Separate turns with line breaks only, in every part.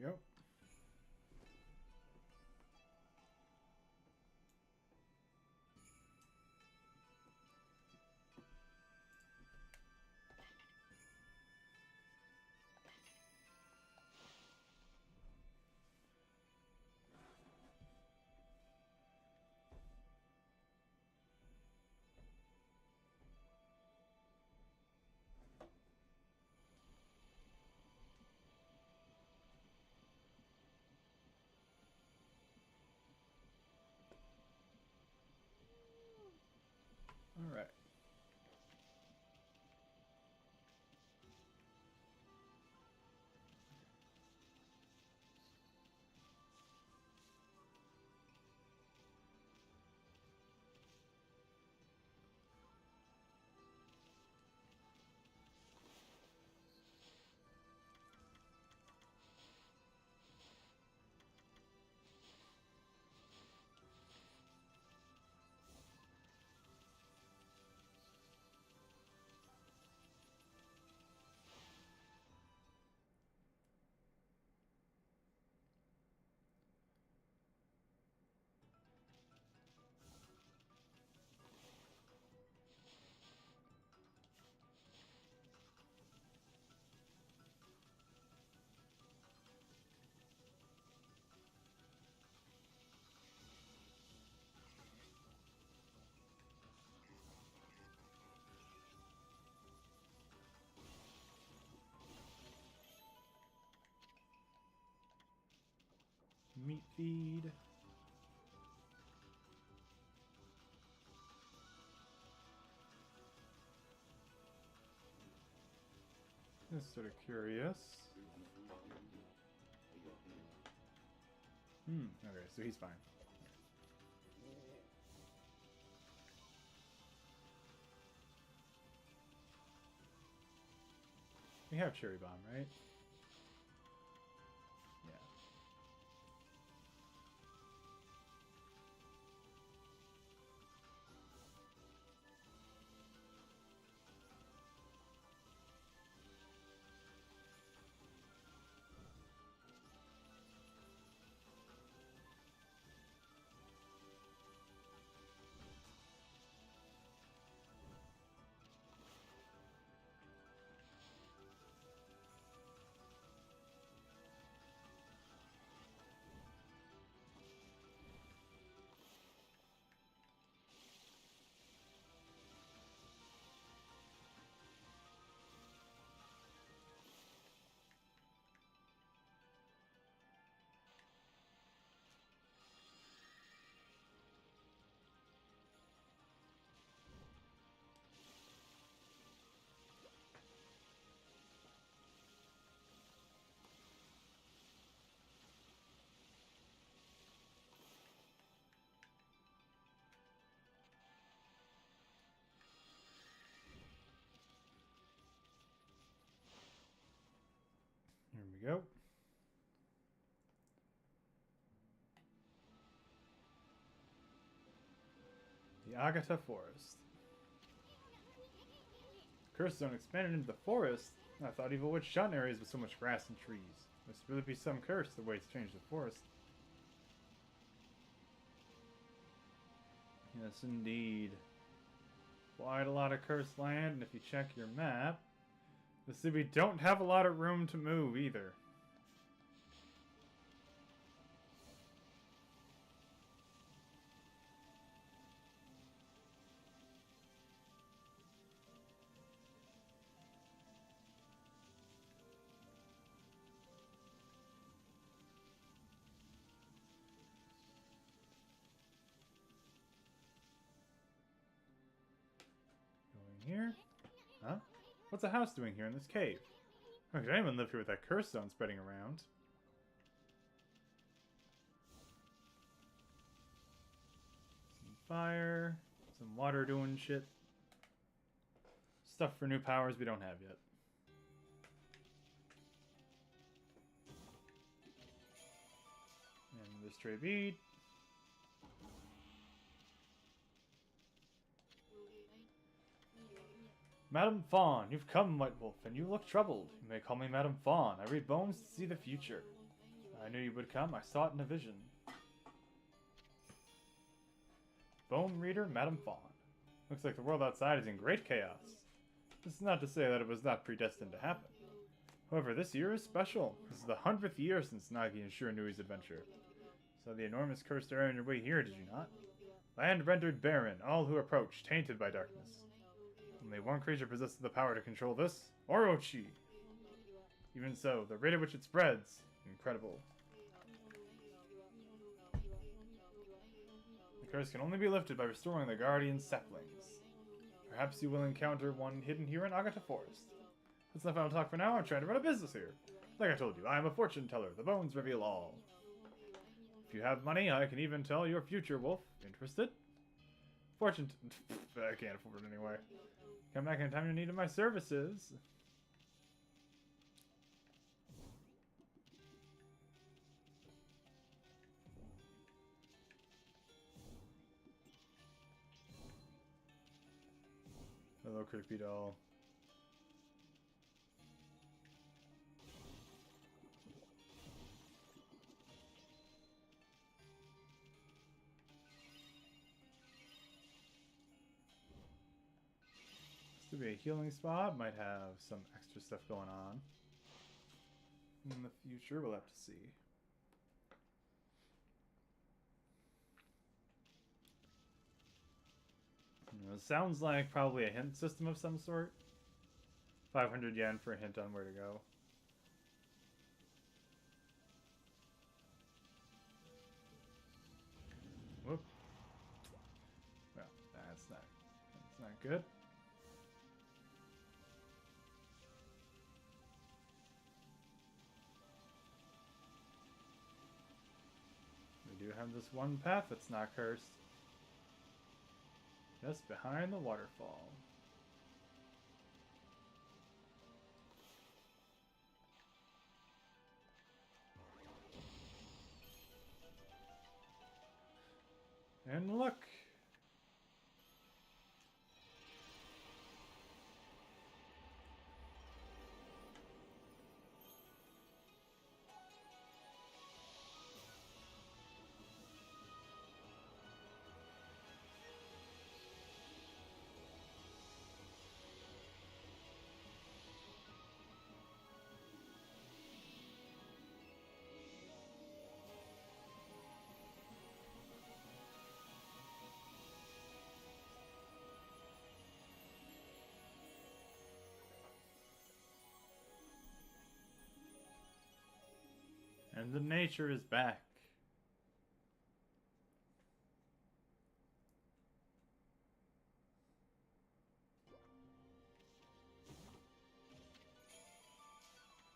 go. All right. Meat feed. Just sort of curious. Okay, so he's fine. We have Cherry Bomb, right? Yeah. Here we go. The Agata Forest. Curse zone expanded into the forest? I thought Evil Witch shun areas with so much grass and trees. Must really be some curse the way it's changed the forest. Yes, indeed. Quite a lot of cursed land, and if you check your map, the city don't have a lot of room to move either. Going here? Huh? What's a house doing here in this cave? How could anyone live here with that curse zone spreading around? Some fire, some water doing shit. Stuff for new powers we don't have yet. And this stray bead. Madam Fawn, you've come, White Wolf, and you look troubled. You may call me Madam Fawn. I read bones to see the future. I knew you would come. I saw it in a vision. Bone Reader, Madame Fawn. Looks like the world outside is in great chaos. This is not to say that it was not predestined to happen. However, this year is special. This is the 100th year since Nagi and Shiranui's adventure. Saw the enormous cursed area on your way here, did you not? Land rendered barren, all who approach tainted by darkness. Only one creature possesses the power to control this, Orochi. Even so, the rate at which it spreads, incredible. The curse can only be lifted by restoring the guardian saplings. Perhaps you will encounter one hidden here in Agata Forest. That's enough final talk for now. I'm trying to run a business here. Like I told you, I am a fortune teller. The bones reveal all. If you have money, I can even tell your future, Wolf. Interested? Fortune... I can't afford it anyway. Come back anytime you need my services. Hello, creepy doll. This could be a healing spot. Might have some extra stuff going on. In the future, we'll have to see. It sounds like probably a hint system of some sort. 500 yen for a hint on where to go. Whoop. Well, that's not good. We do have this one path that's not cursed. Just behind the waterfall. And look! And the nature is back.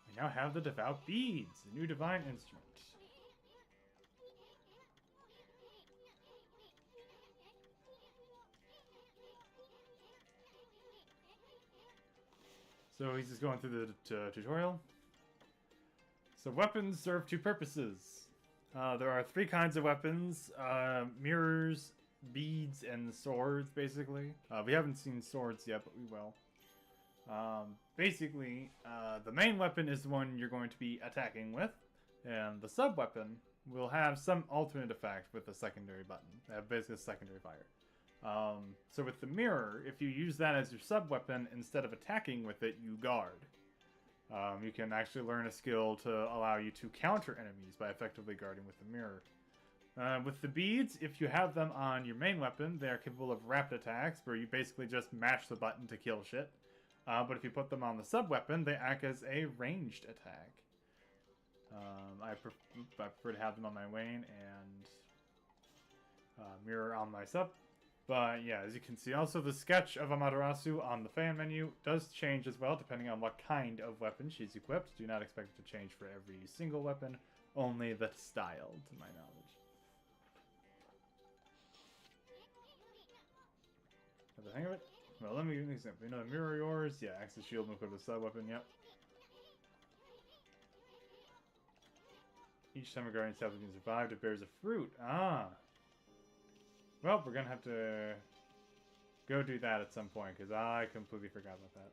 We now have the Devout Beads, a new divine instrument. So he's just going through the tutorial. So weapons serve two purposes. There are three kinds of weapons. Mirrors, beads, and swords, basically. We haven't seen swords yet, but we will. Basically, the main weapon is the one you're going to be attacking with. And the sub-weapon will have some alternate effect with a secondary button. Basically a secondary fire. So with the mirror, if you use that as your sub-weapon, instead of attacking with it, you guard. You can actually learn a skill to allow you to counter enemies by effectively guarding with the mirror. With the beads, if you have them on your main weapon, they are capable of rapid attacks, where you basically just mash the button to kill shit. But if you put them on the sub-weapon, they act as a ranged attack. I prefer to have them on my main and mirror on my sub. But yeah, as you can see, also the sketch of Amaterasu on the fan menu does change as well, depending on what kind of weapon she's equipped. Do not expect it to change for every single weapon, only the style, to my knowledge. Have the hang of it? Well, let me give you an example. You know, mirror yours? Yeah, Axis Shield and equip the sub-weapon, yep. Each time a guardian sapling is revived, it bears a fruit. Ah! Well, we're gonna have to go do that at some point, because I completely forgot about that.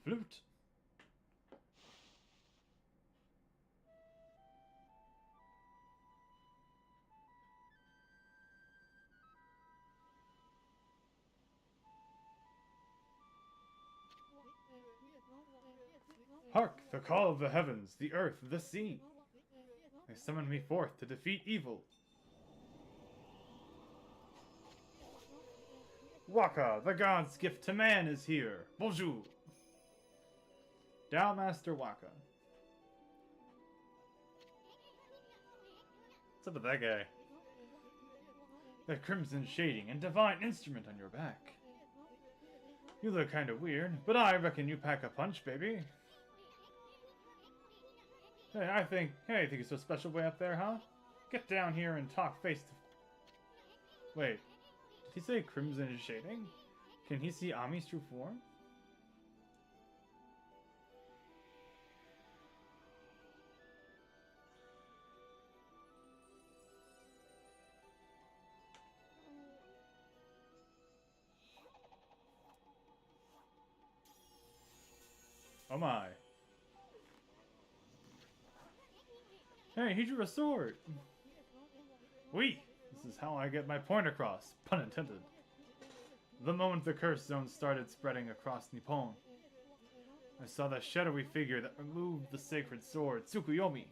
flute. Hark! The call of the heavens, the earth, the sea! They summon me forth to defeat evil. Waka, the god's gift to man is here! Bonjour! Dao Master Waka. What's up with that guy? That crimson shading and divine instrument on your back. You look kinda weird, but I reckon you pack a punch, baby. Hey, you think it's so special way up there, huh? Get down here and talk face to... Wait, did he say crimson shading? Can he see Ami's true form? Oh my. Hey, he drew a sword! Oui! This is how I get my point across, pun intended. The moment the curse zone started spreading across Nippon, I saw the shadowy figure that removed the sacred sword, Tsukuyomi,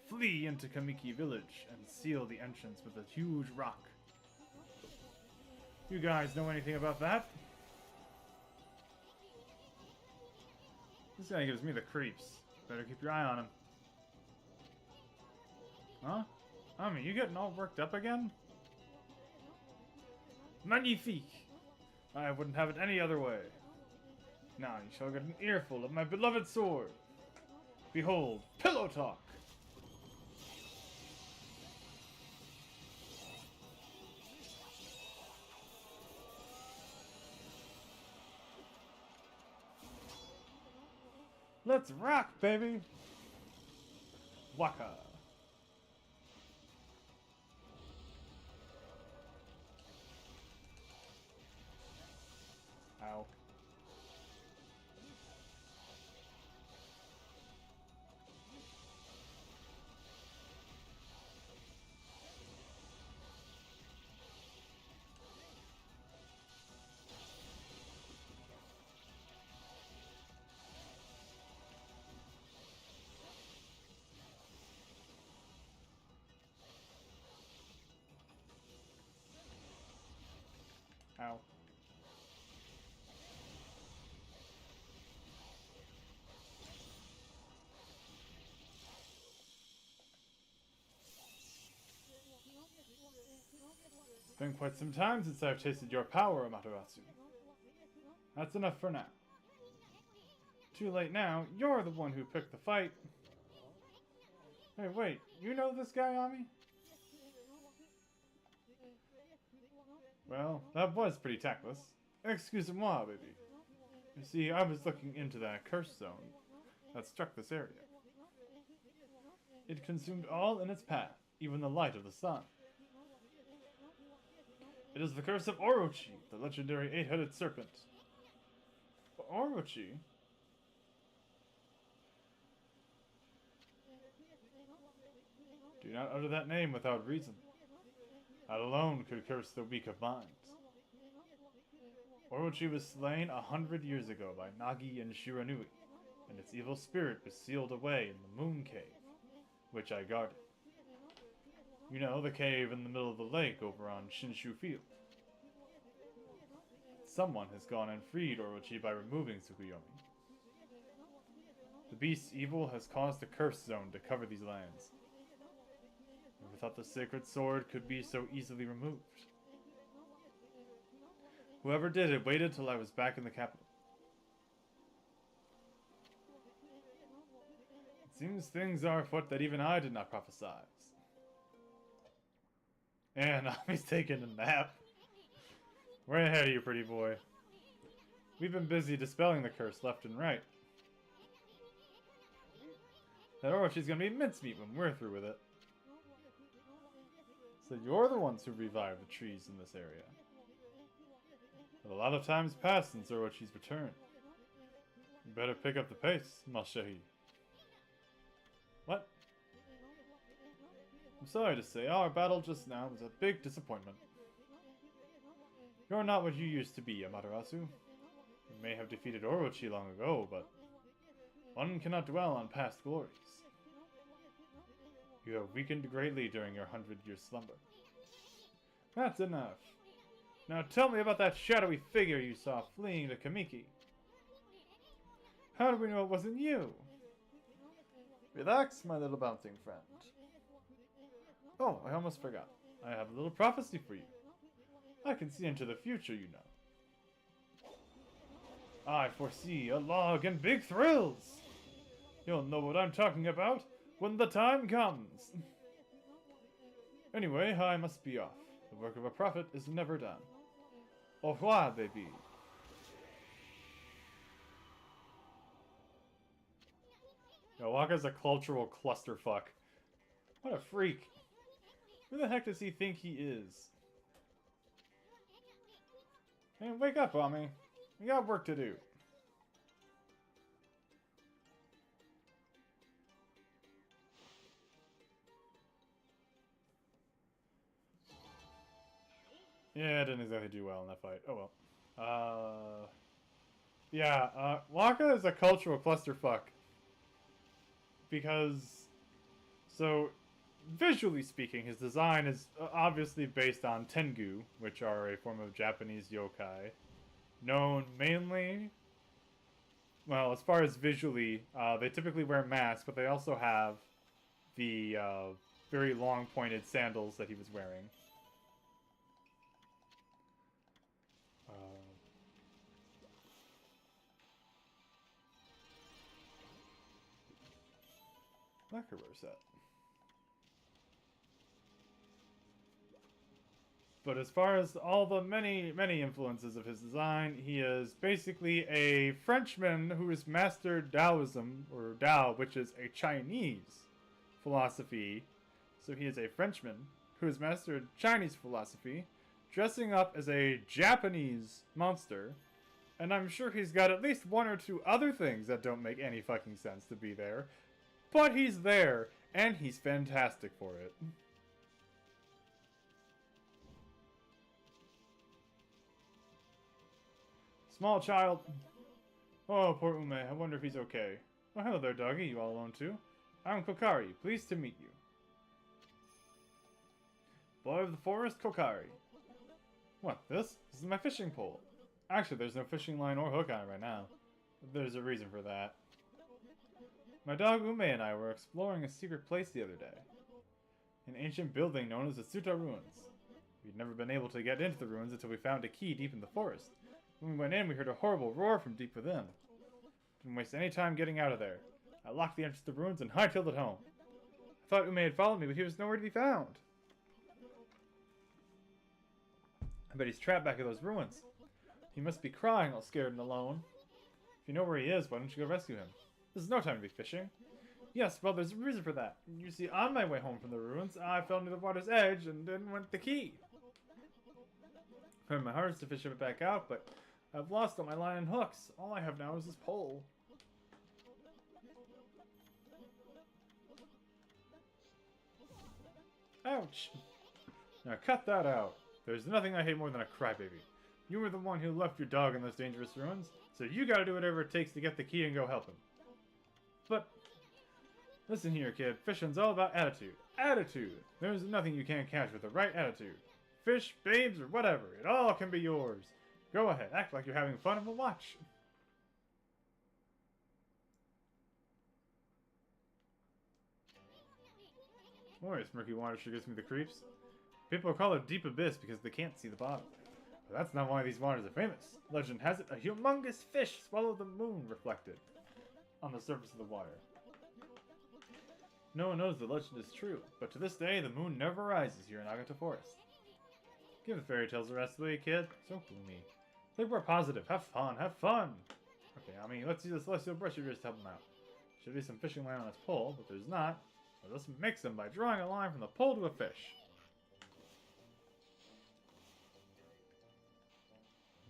flee into Kamiki village and seal the entrance with a huge rock. You guys know anything about that? This guy gives me the creeps. Better keep your eye on him. Huh? I mean, you getting all worked up again? Magnifique! I wouldn't have it any other way. Now you shall get an earful of my beloved sword. Behold, pillow talk! Let's rock, baby! Waka! Ow. Ow. It's been quite some time since I've tasted your power, Amaterasu. That's enough for now. Too late now, you're the one who picked the fight. Hey, wait, you know this guy, Ami? Well, that was pretty tactless. Excusez-moi, baby. You see, I was looking into that curse zone that struck this area. It consumed all in its path, even the light of the sun. It is the curse of Orochi, the legendary eight-headed serpent. Orochi? Do not utter that name without reason. That alone could curse the weak of mind. Orochi was slain 100 years ago by Nagi and Shiranui, and its evil spirit was sealed away in the Moon Cave, which I guarded. You know, the cave in the middle of the lake over on Shinshu Field. Someone has gone and freed Orochi by removing Tsukuyomi. The beast's evil has caused a curse zone to cover these lands. Never thought the sacred sword could be so easily removed. Whoever did it waited till I was back in the capital. It seems things are afoot that even I did not prophesize. And Nami's taking a nap. We're ahead of you, pretty boy. We've been busy dispelling the curse left and right. That Orochi's gonna be mincemeat when we're through with it. So you're the ones who revived the trees in this area. But a lot of time's passed since Orochi's return. You better pick up the pace, Malshahi. What? I'm sorry to say, our battle just now was a big disappointment. You're not what you used to be, Amaterasu. You may have defeated Orochi long ago, but one cannot dwell on past glories. You have weakened greatly during your 100-year slumber. That's enough. Now tell me about that shadowy figure you saw fleeing to Kamiki. How do we know it wasn't you? Relax, my little bouncing friend. Oh, I almost forgot. I have a little prophecy for you. I can see into the future, you know. I foresee a log and big thrills. You'll know what I'm talking about when the time comes. Anyway, I must be off. The work of a prophet is never done. Au revoir, baby. Yo, Waka's a cultural clusterfuck. What a freak. Who the heck does he think he is? Hey, wake up, Ami. We got work to do. Yeah, I didn't exactly do well in that fight. Oh well. Yeah, Waka is a cultural clusterfuck. Because, so, visually speaking, his design is obviously based on Tengu, which are a form of Japanese yokai, known mainly, well, as far as visually, they typically wear masks, but they also have the very long pointed sandals that he was wearing. Lacquerware set. But as far as all the many influences of his design, he is basically a Frenchman who has mastered Taoism, or Tao, which is a Chinese philosophy. So he is a Frenchman who has mastered Chinese philosophy, dressing up as a Japanese monster, and I'm sure he's got at least one or two other things that don't make any fucking sense to be there. But he's there, and he's fantastic for it. Small child. Oh, poor Ume. I wonder if he's okay. Oh, hello there, doggy. You all alone too? I'm Kokari. Pleased to meet you. Boy of the forest, Kokari. What, this? This is my fishing pole. Actually, there's no fishing line or hook on it right now. There's a reason for that. My dog Ume and I were exploring a secret place the other day. An ancient building known as the Tsuta Ruins. We'd never been able to get into the ruins until we found a key deep in the forest. When we went in, we heard a horrible roar from deep within. Didn't waste any time getting out of there. I locked the entrance to the ruins and hightailed it home. I thought Ume had followed me, but he was nowhere to be found. I bet he's trapped back in those ruins. He must be crying all scared and alone. If you know where he is, why don't you go rescue him? This is no time to be fishing. Yes, well, there's a reason for that. You see, on my way home from the ruins, I fell near the water's edge and didn't want the key. I tried my hardest to fish it back out, but I've lost all my line and hooks. All I have now is this pole. Ouch! Now cut that out. There's nothing I hate more than a crybaby. You were the one who left your dog in those dangerous ruins, so you gotta do whatever it takes to get the key and go help him. But, listen here, kid. Fishing's all about attitude. Attitude! There's nothing you can't catch with the right attitude. Fish, babes, or whatever. It all can be yours. Go ahead, act like you're having fun and we'll watch. Boy, this murky water sure gives me the creeps. People call it deep abyss because they can't see the bottom. But that's not why these waters are famous. Legend has it, a humongous fish swallowed the moon reflected on the surface of the water. No one knows the legend is true, but to this day, the moon never rises here in Nagata Forest. Give the fairy tales a rest, will you, kid? So gloomy. Think more positive. Have fun. Have fun. Okay, I mean, let's use the celestial brush of yours to help him out. Should be some fishing line on his pole, but there's not. So let's mix them by drawing a line from the pole to a fish.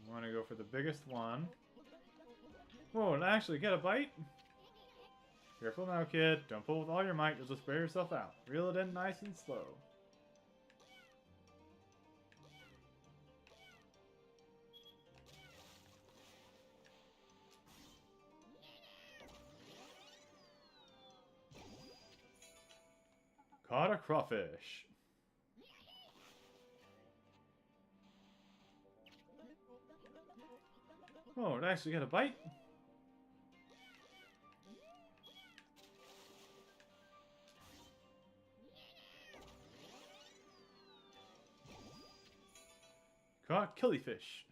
We want to go for the biggest one. Whoa, did I actually get a bite? Careful now, kid. Don't pull with all your might, you'll just spare yourself out. Reel it in nice and slow. Caught a crawfish. Oh, did I actually get a bite? Caught killifish.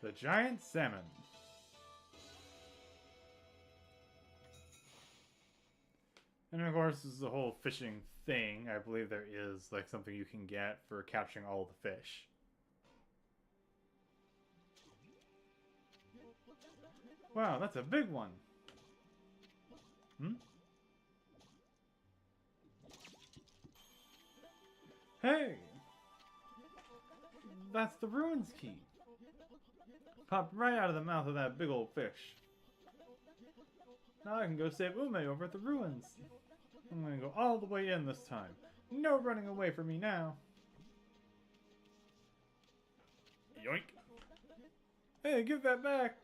The giant salmon. And of course, this is the whole fishing thing. I believe there is like something you can get for capturing all the fish. Wow, that's a big one. Hmm? Hey! That's the ruins key. Popped right out of the mouth of that big old fish. Now I can go save Ume over at the ruins. I'm gonna go all the way in this time. No running away from me now. Yoink. Hey, give that back.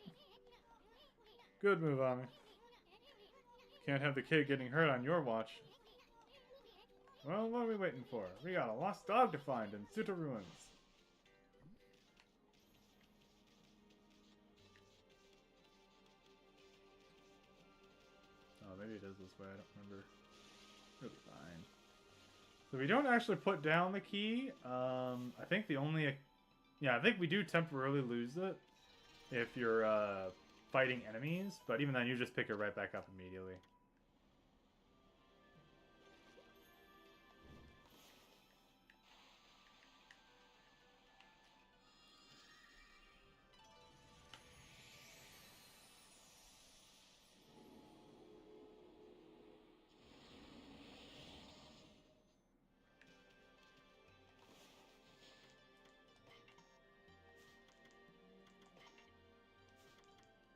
Good move, Ami. Can't have the kid getting hurt on your watch. Well, what are we waiting for? We got a lost dog to find in Suta Ruins. Oh, maybe it is this way. I don't remember. It'll be fine. So we don't actually put down the key. I think the only... Yeah, I think we do temporarily lose it if you're fighting enemies. But even then, you just pick it right back up immediately.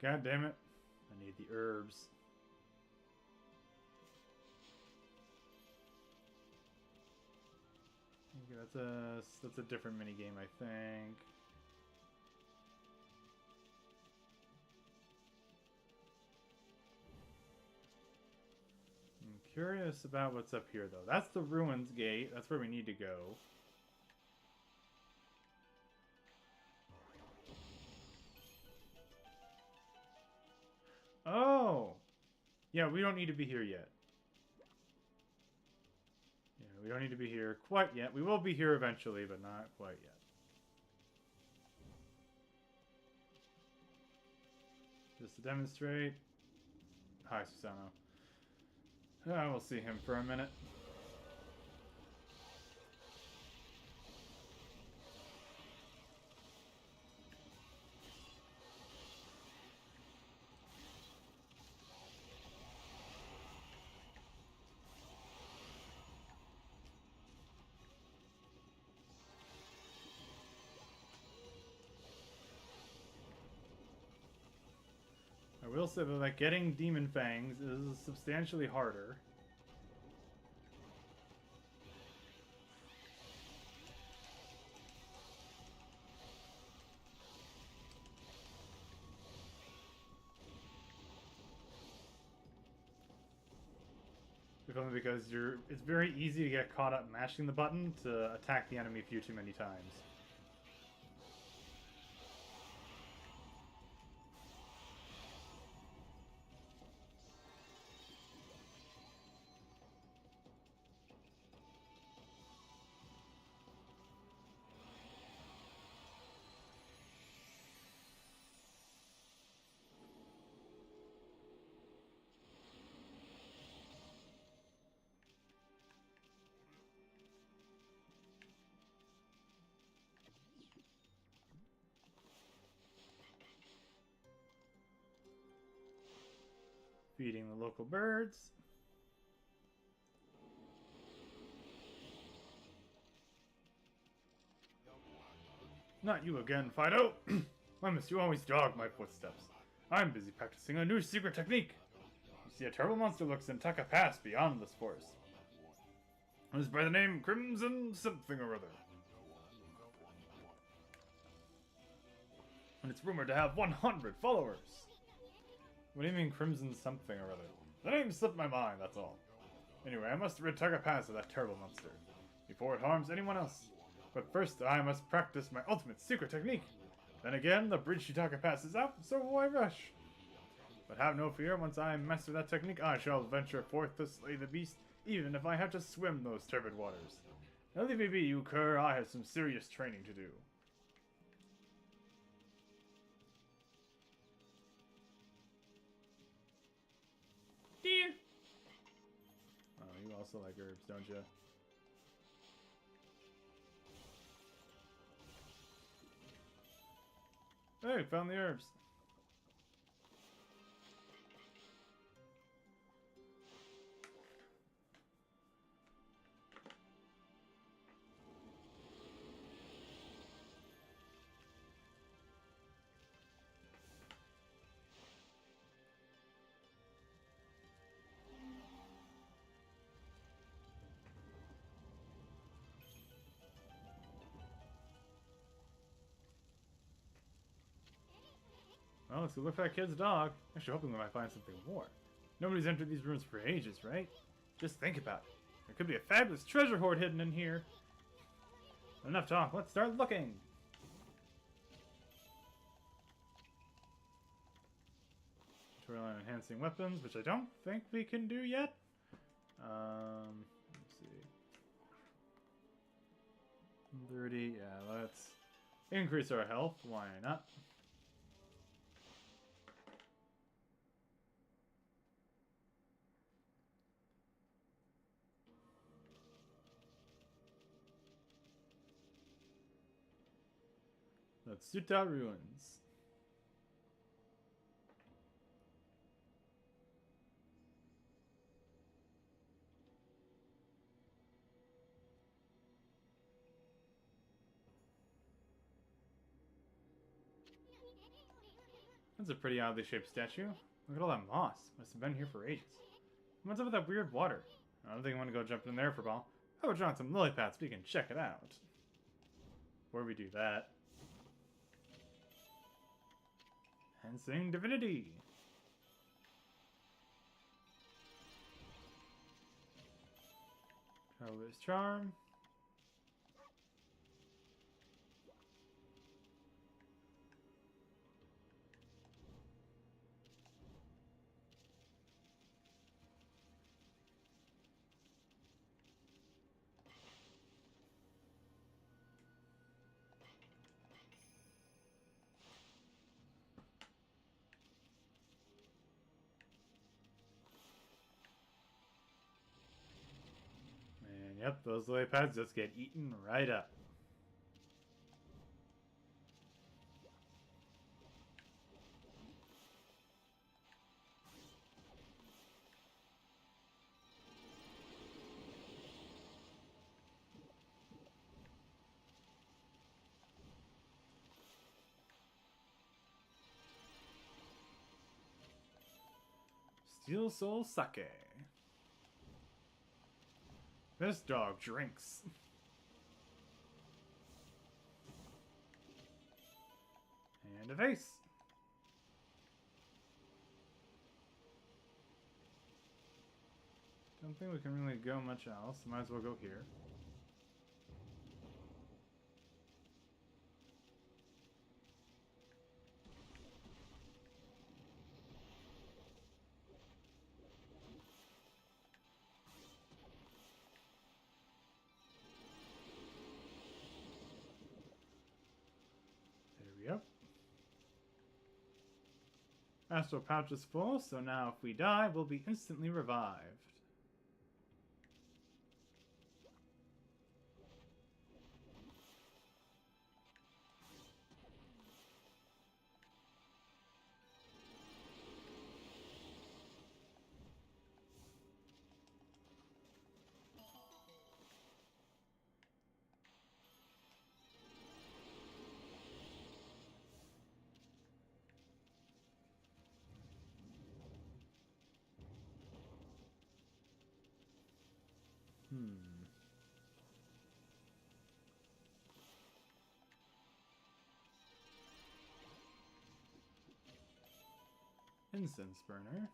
God damn it. I need the herbs. Okay, that's a different minigame, I think. I'm curious about what's up here, though. That's the ruins gate. That's where we need to go. Oh! Yeah, we don't need to be here yet. Yeah, we don't need to be here quite yet. We will be here eventually, but not quite yet. Just to demonstrate. Hi, Susano. I will see him for a minute. I will say that like, getting Demon Fangs is substantially harder. If only because it's very easy to get caught up mashing the button to attack the enemy a few too many times. Feeding the local birds. Not you again, Fido! Why must you always dog my footsteps? I'm busy practicing a new secret technique. You see, a terrible monster lurks in Taka Pass beyond this forest. It is by the name Crimson something or other. And it's rumored to have 100 followers. What do you mean Crimson something or other? The name slipped my mind, that's all. Anyway, I must rid Taka Pass of that terrible monster before it harms anyone else. But first, I must practice my ultimate secret technique. Then again, the bridge to Taka Pass is out, so why rush? But have no fear, once I master that technique, I shall venture forth to slay the beast, even if I have to swim those turbid waters. Now leave me be, you cur, I have some serious training to do. Dear! Oh, you also like herbs, don't you? Hey, found the herbs. Well, let's go look for that kid's dog. Actually, hoping we might find something more. Nobody's entered these rooms for ages, right? Just think about it. There could be a fabulous treasure hoard hidden in here. Enough talk, let's start looking! Tutorial on enhancing weapons, which I don't think we can do yet. Let's see. 30, yeah, let's increase our health, why not? Let's Suta Ruins. That's a pretty oddly shaped statue. Look at all that moss. Must have been here for ages. What's up with that weird water? I don't think I want to go jump in there for a while. How about drawing some lily pads so we can check it out? Before we do that. Enhancing Divinity. Traveler's Charm. Yep, those lily pads just get eaten right up. Steel Soul Sake. This dog drinks. And a vase. Don't think we can really go much else. Might as well go here. Yep. Astral pouch is full, so now if we die, we'll be instantly revived. incense burner.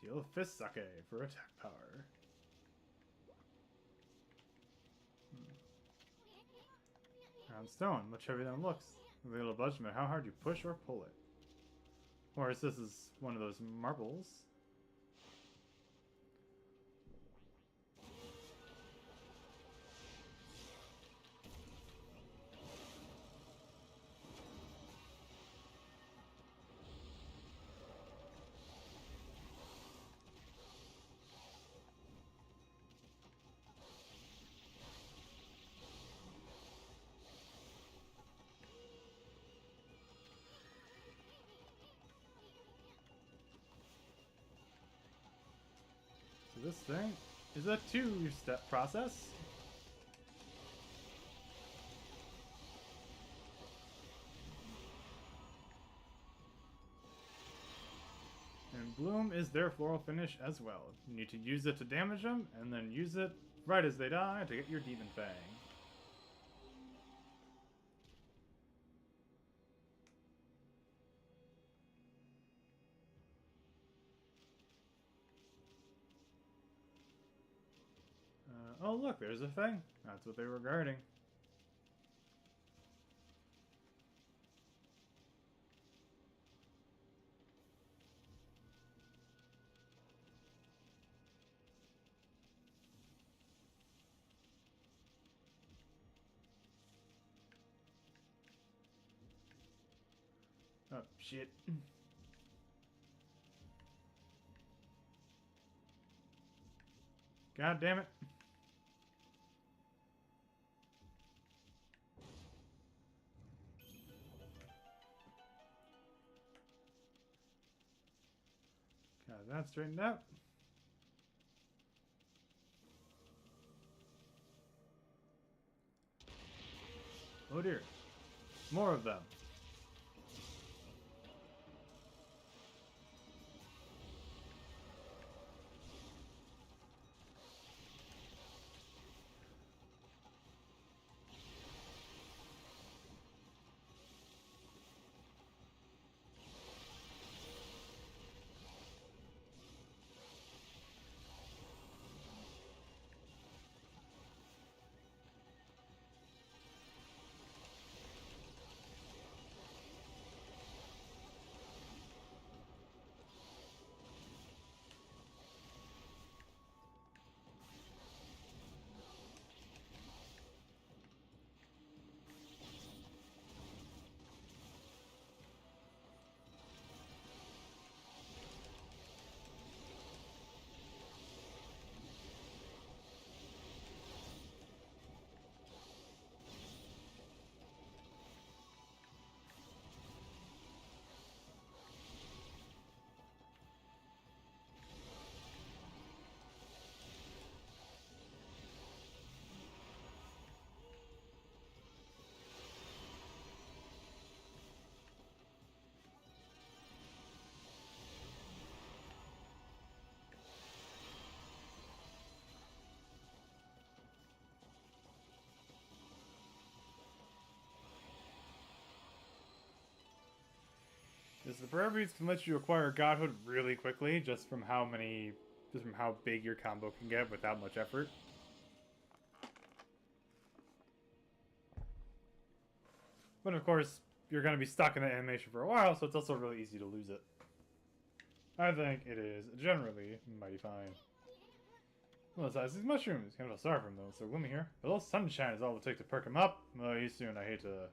Steel Fist Sake for attack power. Round stone, much heavier than it looks. With a little budge, no matter how hard you push or pull it. Or as this is one of those marbles. So this thing is a two-step process. And Bloom is their floral finish as well. You need to use it to damage them, and then use it right as they die to get your Demon Fang. Oh look, there's a thing. That's what they were guarding. Oh, shit. God damn it. Got that straightened out. Oh dear. More of them. Is the prayer beads can let you acquire godhood really quickly, just from how big your combo can get without much effort. But of course, you're going to be stuck in the animation for a while, so it's also really easy to lose it. I think it is generally mighty fine. Well, besides these mushrooms, kind of sorry for them though. So gloomy here. A little sunshine is all it will take to perk him up. Well, he's soon. I hate to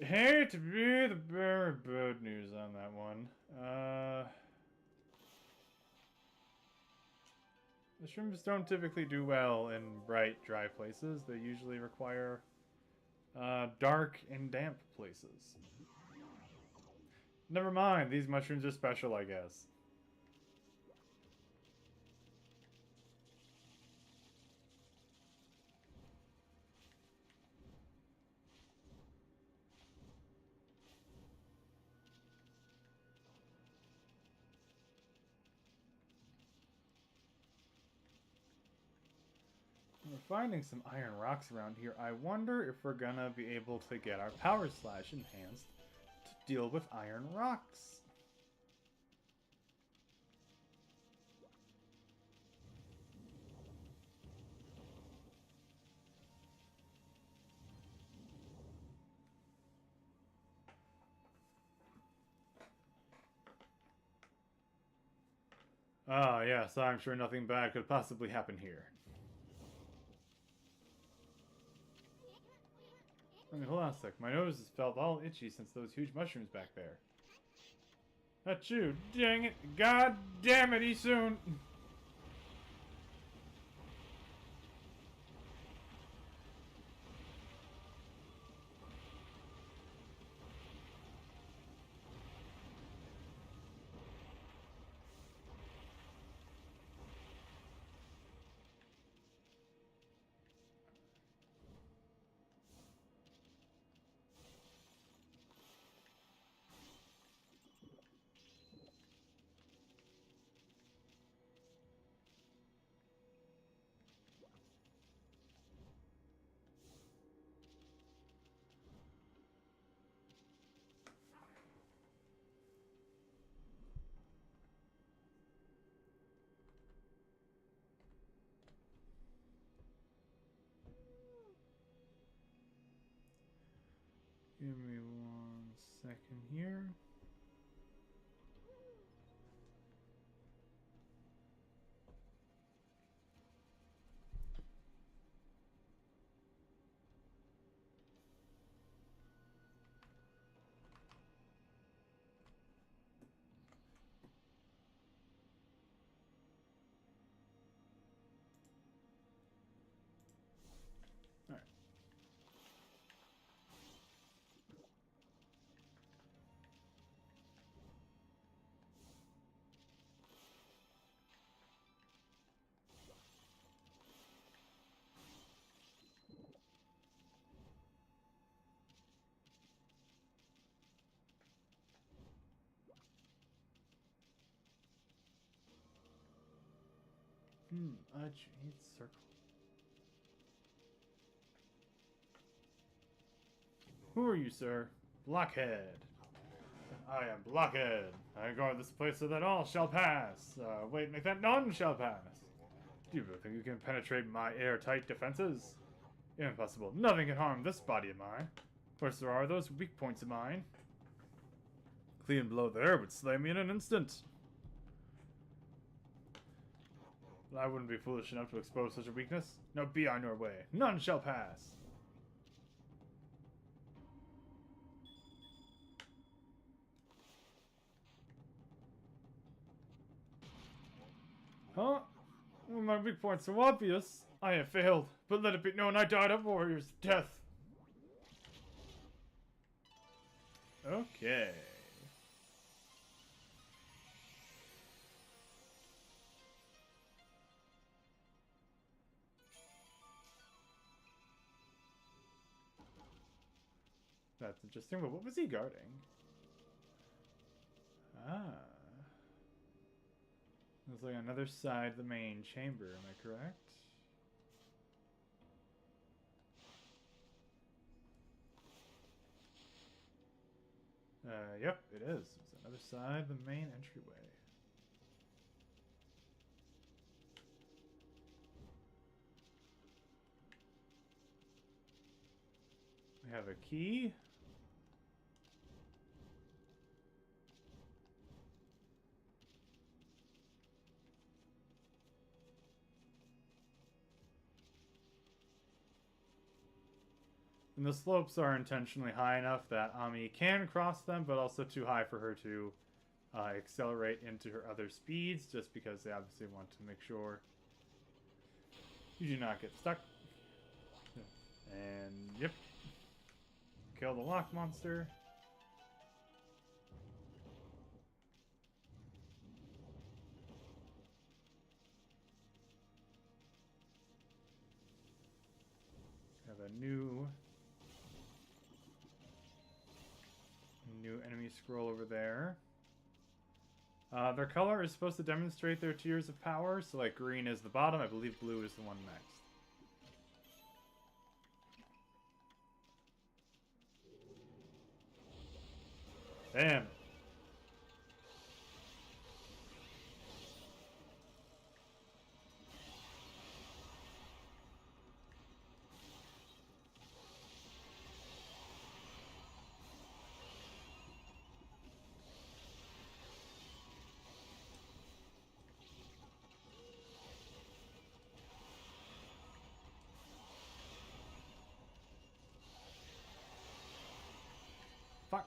Hate to be the bearer of bad news on that one. Mushrooms don't typically do well in bright, dry places. They usually require dark and damp places. Never mind, these mushrooms are special, I guess. We're finding some iron rocks around here. I wonder if we're gonna be able to get our power slash enhanced to deal with iron rocks. Ah, yes, I'm sure nothing bad could possibly happen here. I mean, hold on a sec. My nose has felt all itchy since those huge mushrooms back there. That's you. Dang it. God damn it, Isoon. Give me 1 second here. Alright. A giant circle. Who are you, sir? Blockhead. I am Blockhead. I guard this place so that all shall pass. Wait, make that none shall pass. Do you really think you can penetrate my airtight defenses? Impossible. Nothing can harm this body of mine. First, there are those weak points of mine. Clean blow there would slay me in an instant. But I wouldn't be foolish enough to expose such a weakness. No, be on your way. None shall pass. Huh? Well, my weak point's so obvious. I have failed, but let it be known I died a warrior's death. Okay. That's interesting, but what was he guarding? Ah. It's like another side of the main chamber, am I correct? Yep, it is. It's another side of the main entryway. We have a key. And the slopes are intentionally high enough that Ami can cross them, but also too high for her to accelerate into her other speeds, just because they obviously want to make sure you do not get stuck. And yep, kill the lock monster. Have a new enemy scroll over there. Their color is supposed to demonstrate their tiers of power, so like green is the bottom, I believe blue is the one next. Damn. Fuck.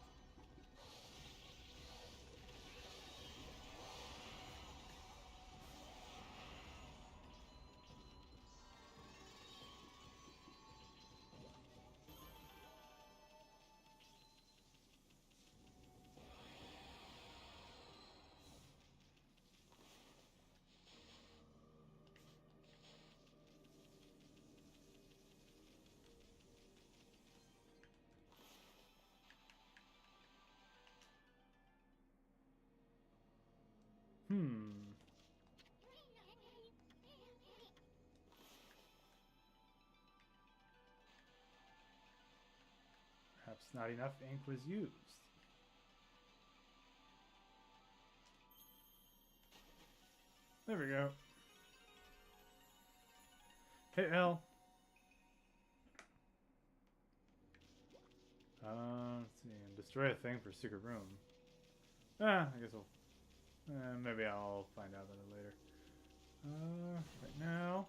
Perhaps not enough ink was used. There we go. Hit L. Let's see. And destroy a thing for secret room. I guess we'll... maybe I'll find out about it later. Right now...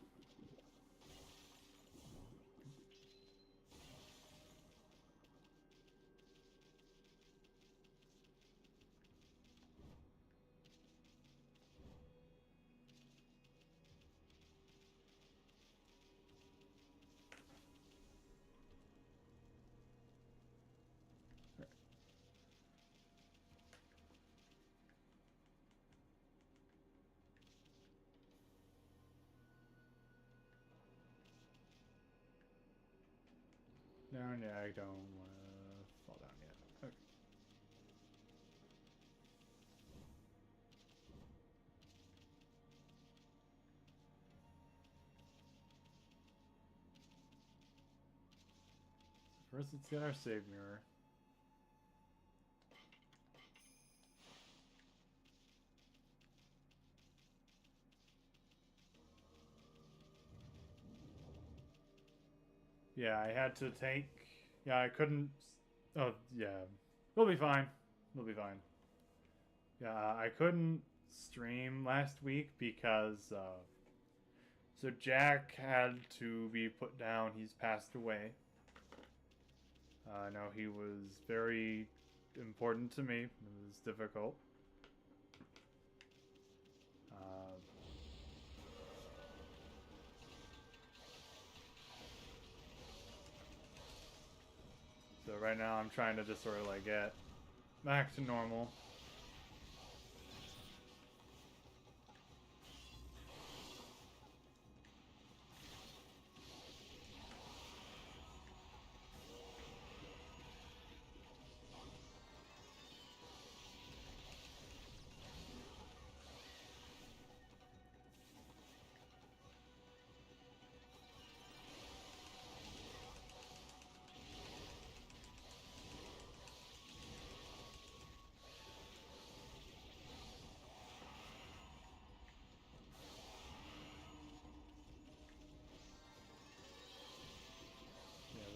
Down, yeah, I don't want to fall down yet. Okay. So first, let's get our save mirror. Yeah, I had to take... Yeah, I couldn't... Oh, yeah. We'll be fine. We'll be fine. Yeah, I couldn't stream last week because... so Jack had to be put down. He's passed away. I know he was very important to me. It was difficult. So right now I'm trying to just sort of like get back to normal.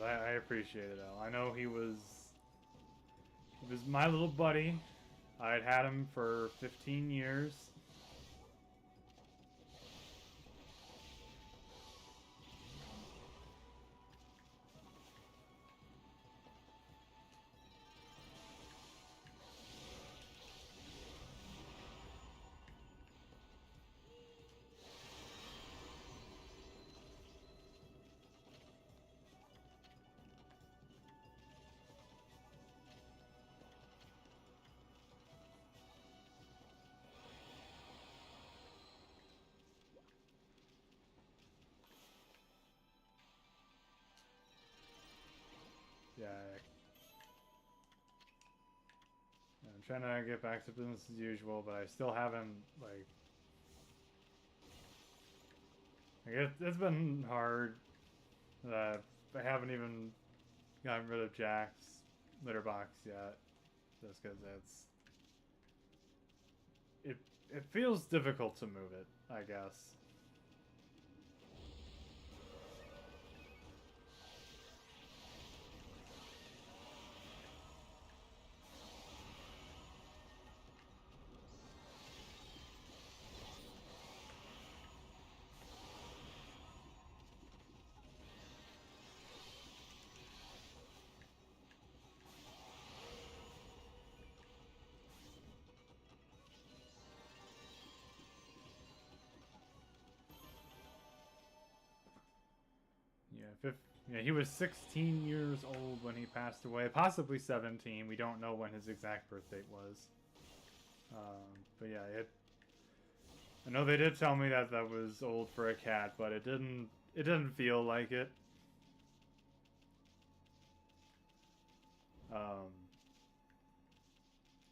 I appreciate it, Al. I know he was my little buddy. I'd had him for 15 years. Yeah. I'm trying to get back to business as usual, but I still haven't, like it's been hard. I haven't even gotten rid of Jack's litter box yet, just because it feels difficult to move it, I guess. Yeah, he was 16 years old when he passed away, possibly 17. We don't know when his exact birth date was. But yeah, I know they did tell me that that was old for a cat, but it didn't feel like it.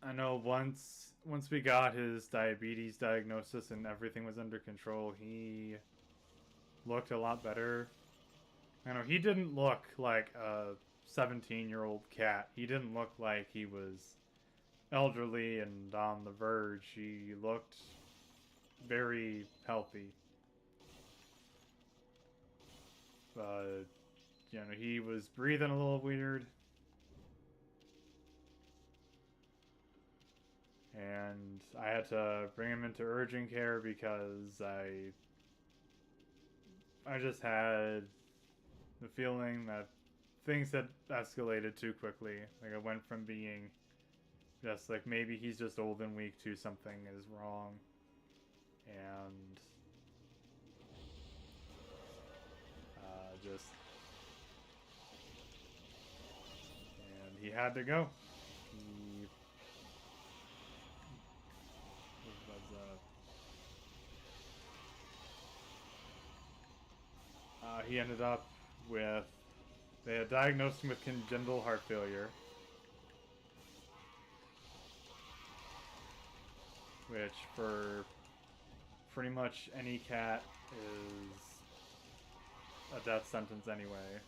I know once we got his diabetes diagnosis and everything was under control, he looked a lot better. I know he didn't look like a 17-year-old cat. He didn't look like he was elderly and on the verge. He looked very healthy. But, he was breathing a little weird. And I had to bring him into urgent care because I just had the feeling that things had escalated too quickly. Like, it went from being just like maybe he's just old and weak to something is wrong. And and he had to go. He ended up with, they had diagnosed him with congenital heart failure, which for pretty much any cat is a death sentence anyway.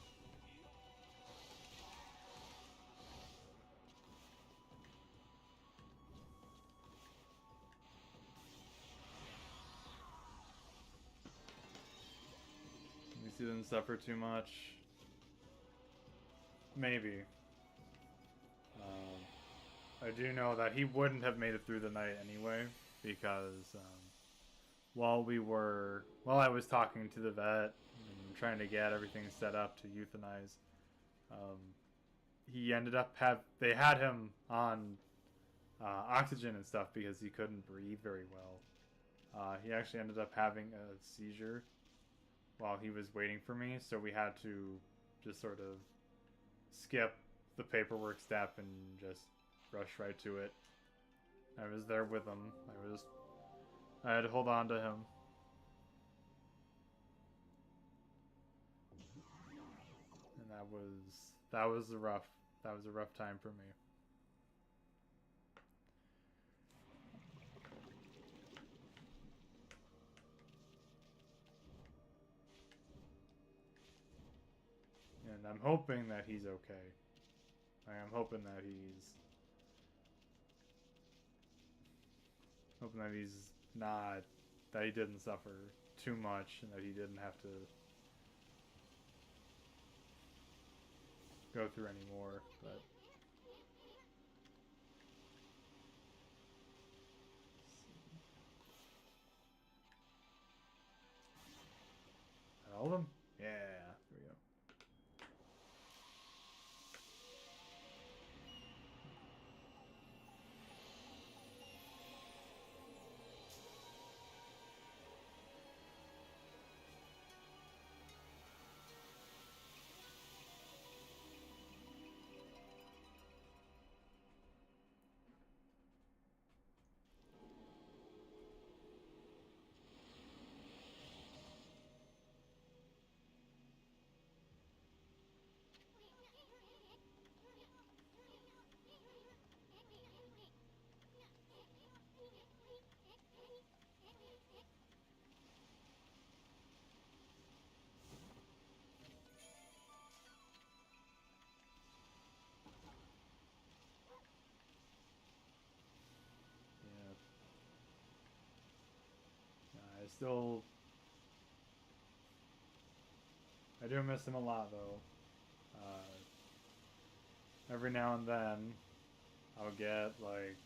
At least he didn't suffer too much. Maybe. I do know that he wouldn't have made it through the night anyway, because while I was talking to the vet and trying to get everything set up to euthanize, he ended up they had him on oxygen and stuff because he couldn't breathe very well. He actually ended up having a seizure while he was waiting for me, so we had to just sort of skip the paperwork step and just rush right to it. I was there with him. I had to hold on to him. And that was a rough time for me. And I'm hoping that he's okay. I'm hoping that he's not, that he didn't suffer too much and that he didn't have to go through any more, but all of them? Yeah, there we go. still... I do miss him a lot, though. Every now and then, I'll get, like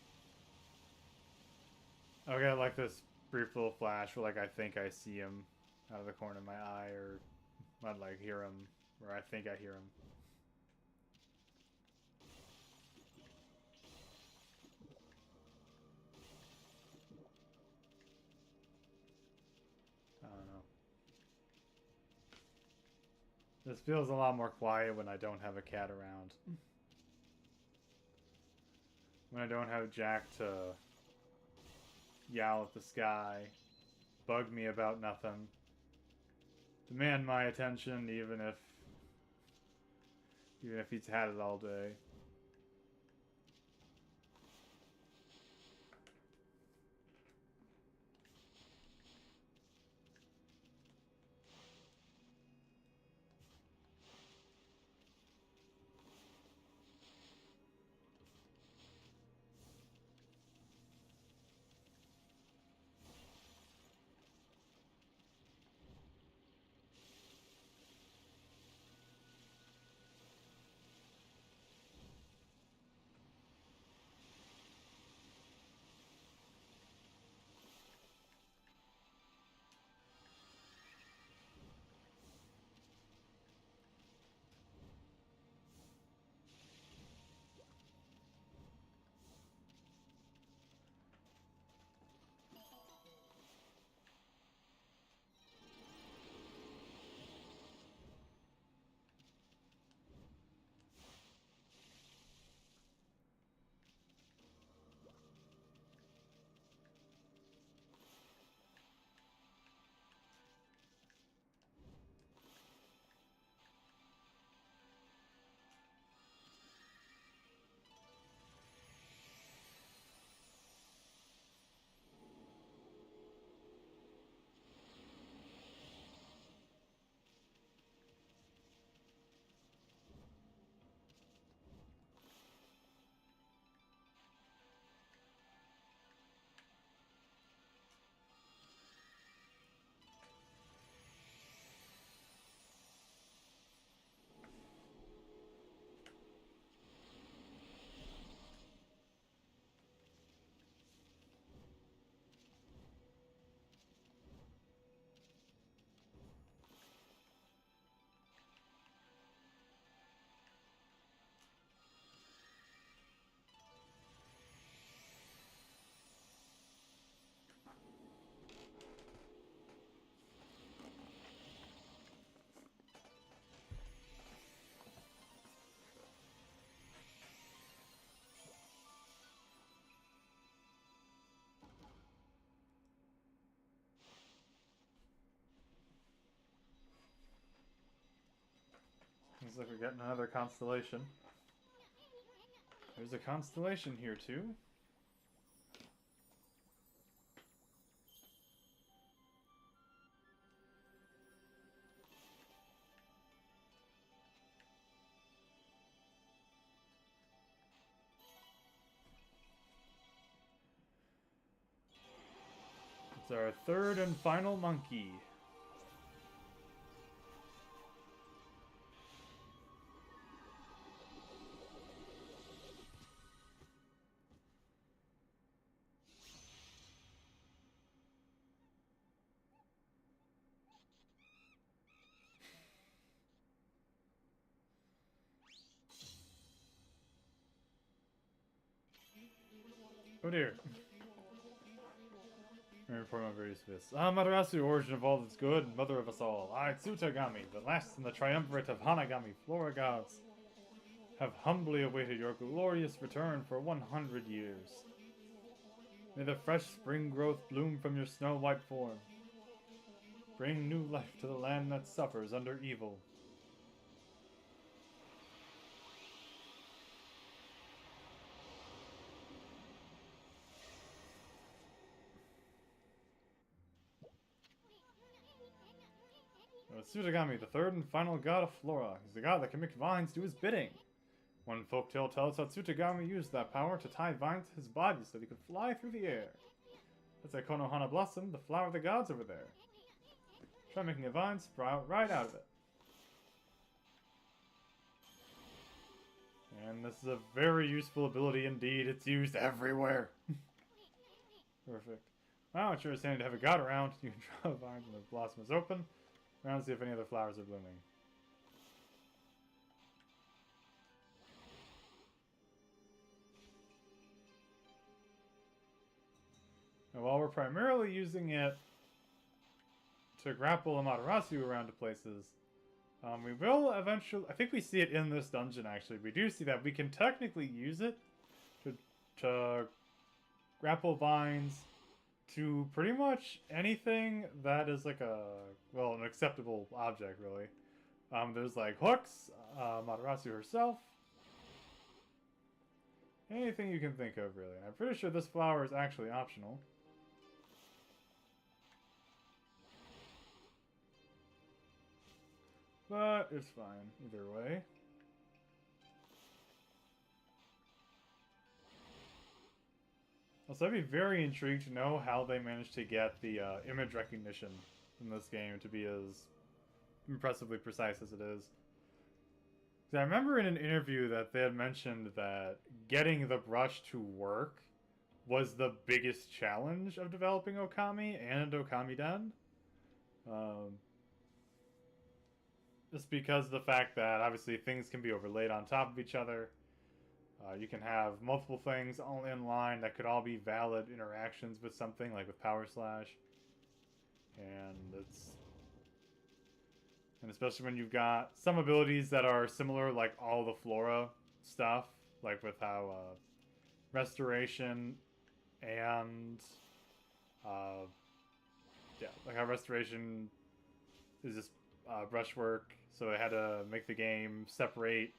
this brief little flash where, like, I think I see him out of the corner of my eye, or I'd, like, hear him, or I think I hear him. I don't know. This feels a lot more quiet when I don't have a cat around. When I don't have Jack to yowl at the sky, bug me about nothing, demand my attention even if he's had it all day. Looks like we're getting another constellation. There's a constellation here, too. It's our third and final monkey. Oh dear. Report on various fists. Matarasu, origin of all that's good, mother of us all. I, Tsutagami, the last and the triumvirate of Hanagami flora gods, have humbly awaited your glorious return for 100 years. May the fresh spring growth bloom from your snow-white form. Bring new life to the land that suffers under evil. Tsutagami, the third and final god of Flora. He's the god that can make vines do his bidding. One folktale tells how Tsutagami used that power to tie vines to his body so that he could fly through the air. That's a Konohana Blossom, the flower of the gods over there. Try making a vine sprout right out of it. And this is a very useful ability indeed. It's used everywhere. Perfect. Wow, it sure is handy to have a god around. You can draw vines when the blossom is open. Around to see if any other flowers are blooming. And while we're primarily using it to grapple Amaterasu around to places, we will eventually... I think we see it in this dungeon, actually. We do see that. We can technically use it to grapple vines to pretty much anything that is like an acceptable object, really. There's like hooks, Amaterasu herself. Anything you can think of, really. I'm pretty sure this flower is actually optional. But it's fine, either way. Also, I'd be very intrigued to know how they managed to get the image recognition in this game to be as impressively precise as it is. I remember in an interview that they had mentioned that getting the brush to work was the biggest challenge of developing Okami and Okami Den. Just because of the fact that obviously things can be overlaid on top of each other. You can have multiple things all in line that could all be valid interactions with something, like with Power Slash. And especially when you've got some abilities that are similar, like all the Flora stuff, like with how Restoration and like how Restoration is just brushwork, so they had to make the game separate.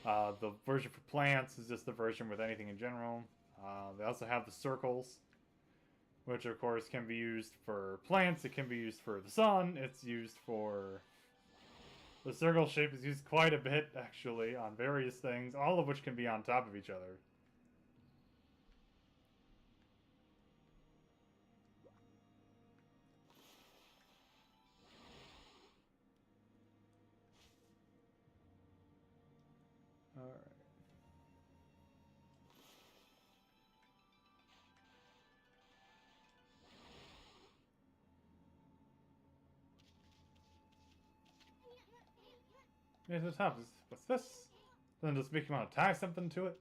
The version for plants is just the version with anything in general. They also have the circles, which of course can be used for plants, it can be used for the sun, it's used for... The circle shape is used quite a bit, actually, on various things, all of which can be on top of each other. Alright. Yeah, to the top. What's this? Doesn't just make you want to tie something to it?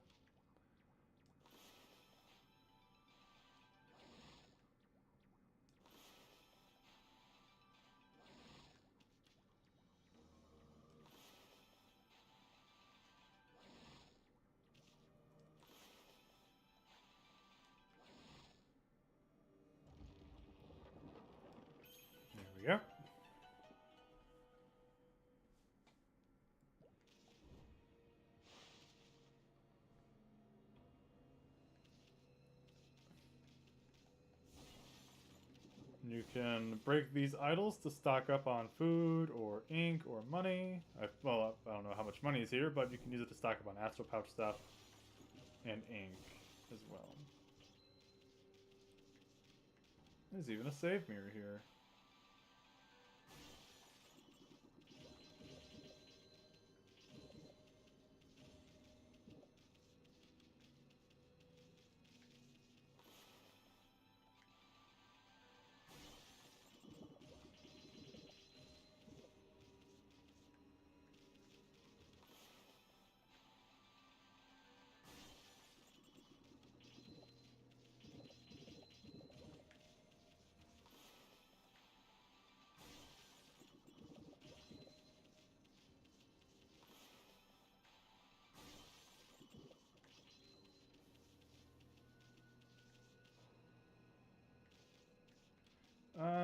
There we go. You can break these idols to stock up on food, or ink, or money. I don't know how much money is here, but you can use it to stock up on Astral Pouch stuff and ink as well. There's even a save mirror here.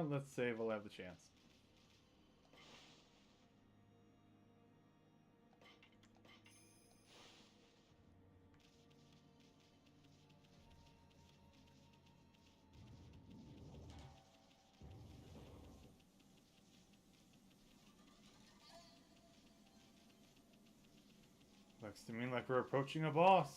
Let's save, we'll have the chance. Looks to me like we're approaching a boss.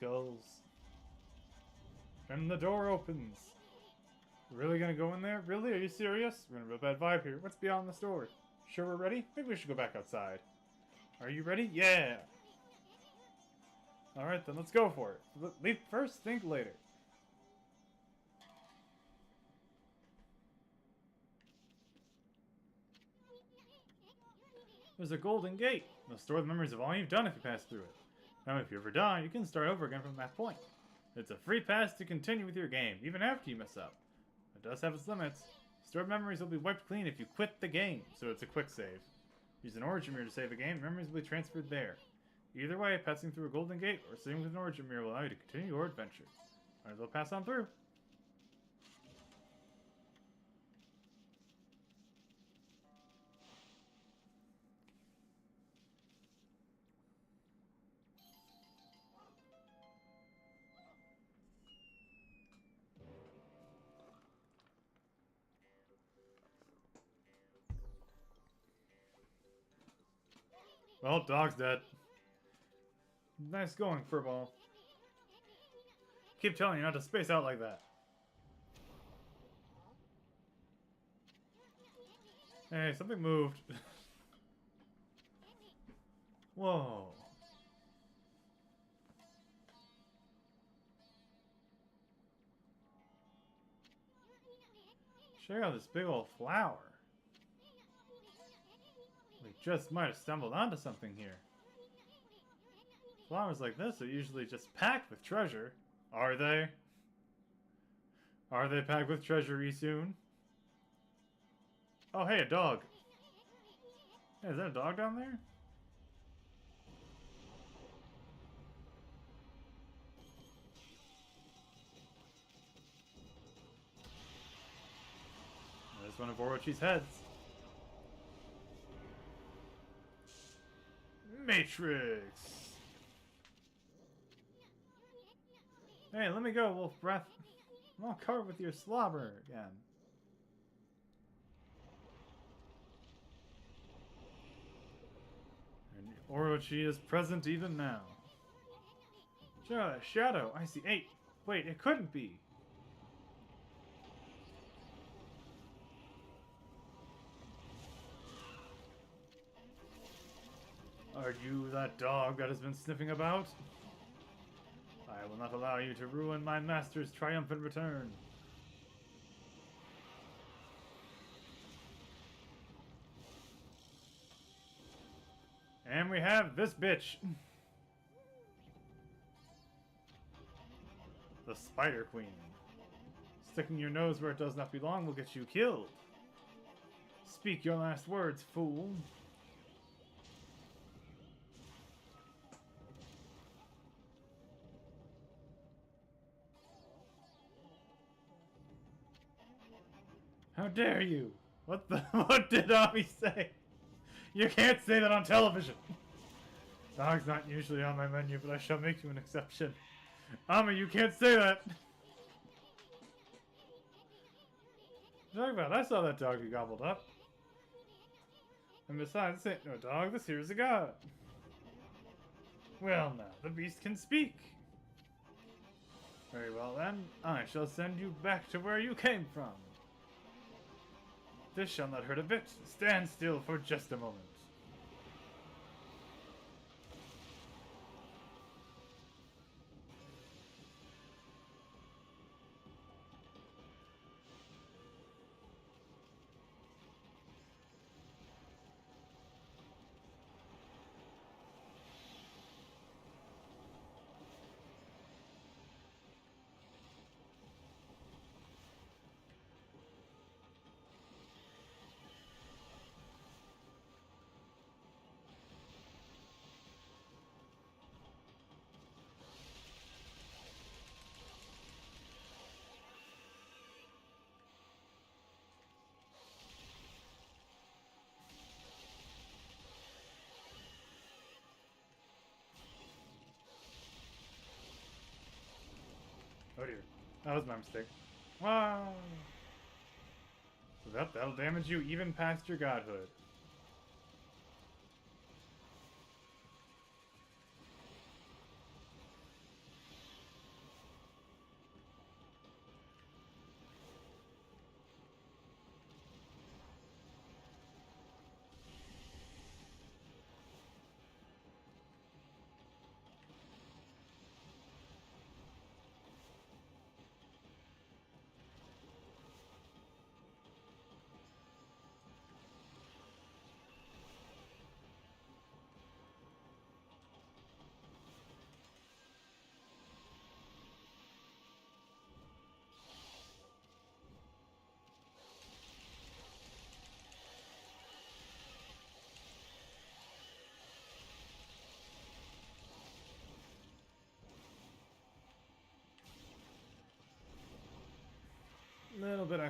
skulls. And the door opens. Really gonna go in there? Really? Are you serious? We're in a real bad vibe here. What's beyond this door? Sure we're ready? Maybe we should go back outside. Are you ready? Yeah! Alright then, let's go for it. Leap first, think later. There's a golden gate. It'll store the memories of all you've done if you pass through it. Now if you ever die, you can start over again from that point. It's a free pass to continue with your game, even after you mess up. It does have its limits. Stored memories will be wiped clean if you quit the game, so it's a quick save. Use an origin mirror to save a game, memories will be transferred there. Either way, passing through a golden gate or sitting with an origin mirror will allow you to continue your adventure. Might as well pass on through. Well, dog's dead. Nice going, Furball. Keep telling you not to space out like that. Hey, something moved. Whoa. Check out this big old flower. We just might have stumbled onto something here. Flowers like this are usually just packed with treasure. Are they? Are they packed with treasure soon? Oh, hey, a dog. Hey, is that a dog down there? There's one of Orochi's heads. Matrix! Hey, let me go, Wolf Breath. I'm all covered with your slobber again. And Orochi is present even now. Shadow, I see 8. Wait, it couldn't be. Are you that dog that has been sniffing about? I will not allow you to ruin my master's triumphant return. And we have this bitch. The Spider Queen. Sticking your nose where it does not belong will get you killed. Speak your last words, fool. How dare you? What the? What did Ami say? You can't say that on television. Dog's not usually on my menu, but I shall make you an exception. Ami, you can't say that. Talk about? I saw that dog you gobbled up. And besides, this ain't no dog. This here's a god. Well, now the beast can speak. Very well then. I shall send you back to where you came from. This shall not hurt a bit. Stand still for just a moment. Oh dear. That was my mistake. Wow. So that'll damage you even past your godhood.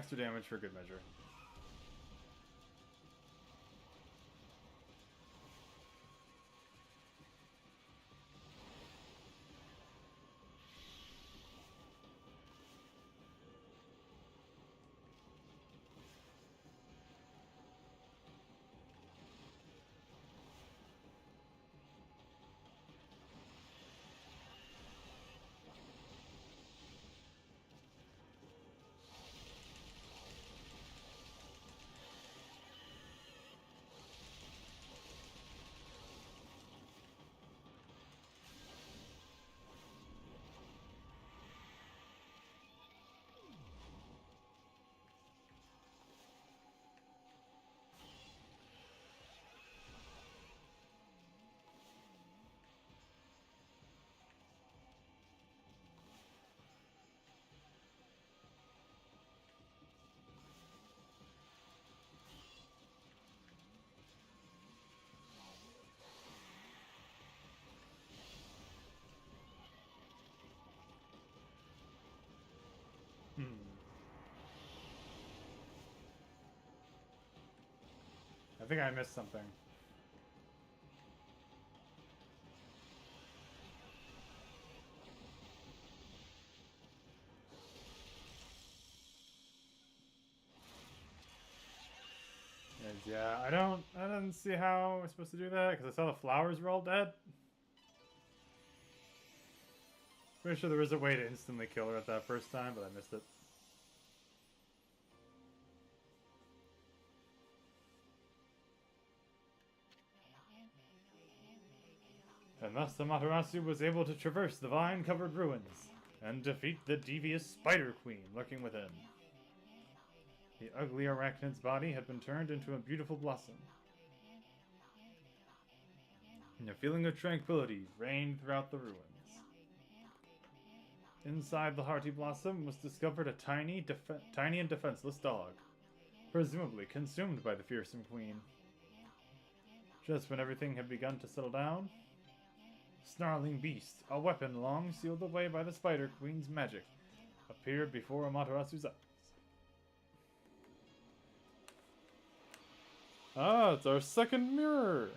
extra damage for good measure. I think I missed something. Yeah, I didn't see how we're supposed to do that because I saw the flowers were all dead. Pretty sure there was a way to instantly kill her at that first time, but I missed it. And thus Amaterasu was able to traverse the vine-covered ruins and defeat the devious Spider Queen lurking within. The ugly arachnid's body had been turned into a beautiful blossom. And a feeling of tranquility reigned throughout the ruins. Inside the hearty blossom was discovered a tiny and defenseless dog, presumably consumed by the fearsome queen. Just when everything had begun to settle down, snarling beast, a weapon long sealed away by the Spider Queen's magic, appeared before Amaterasu's eyes. Ah, it's our second mirror!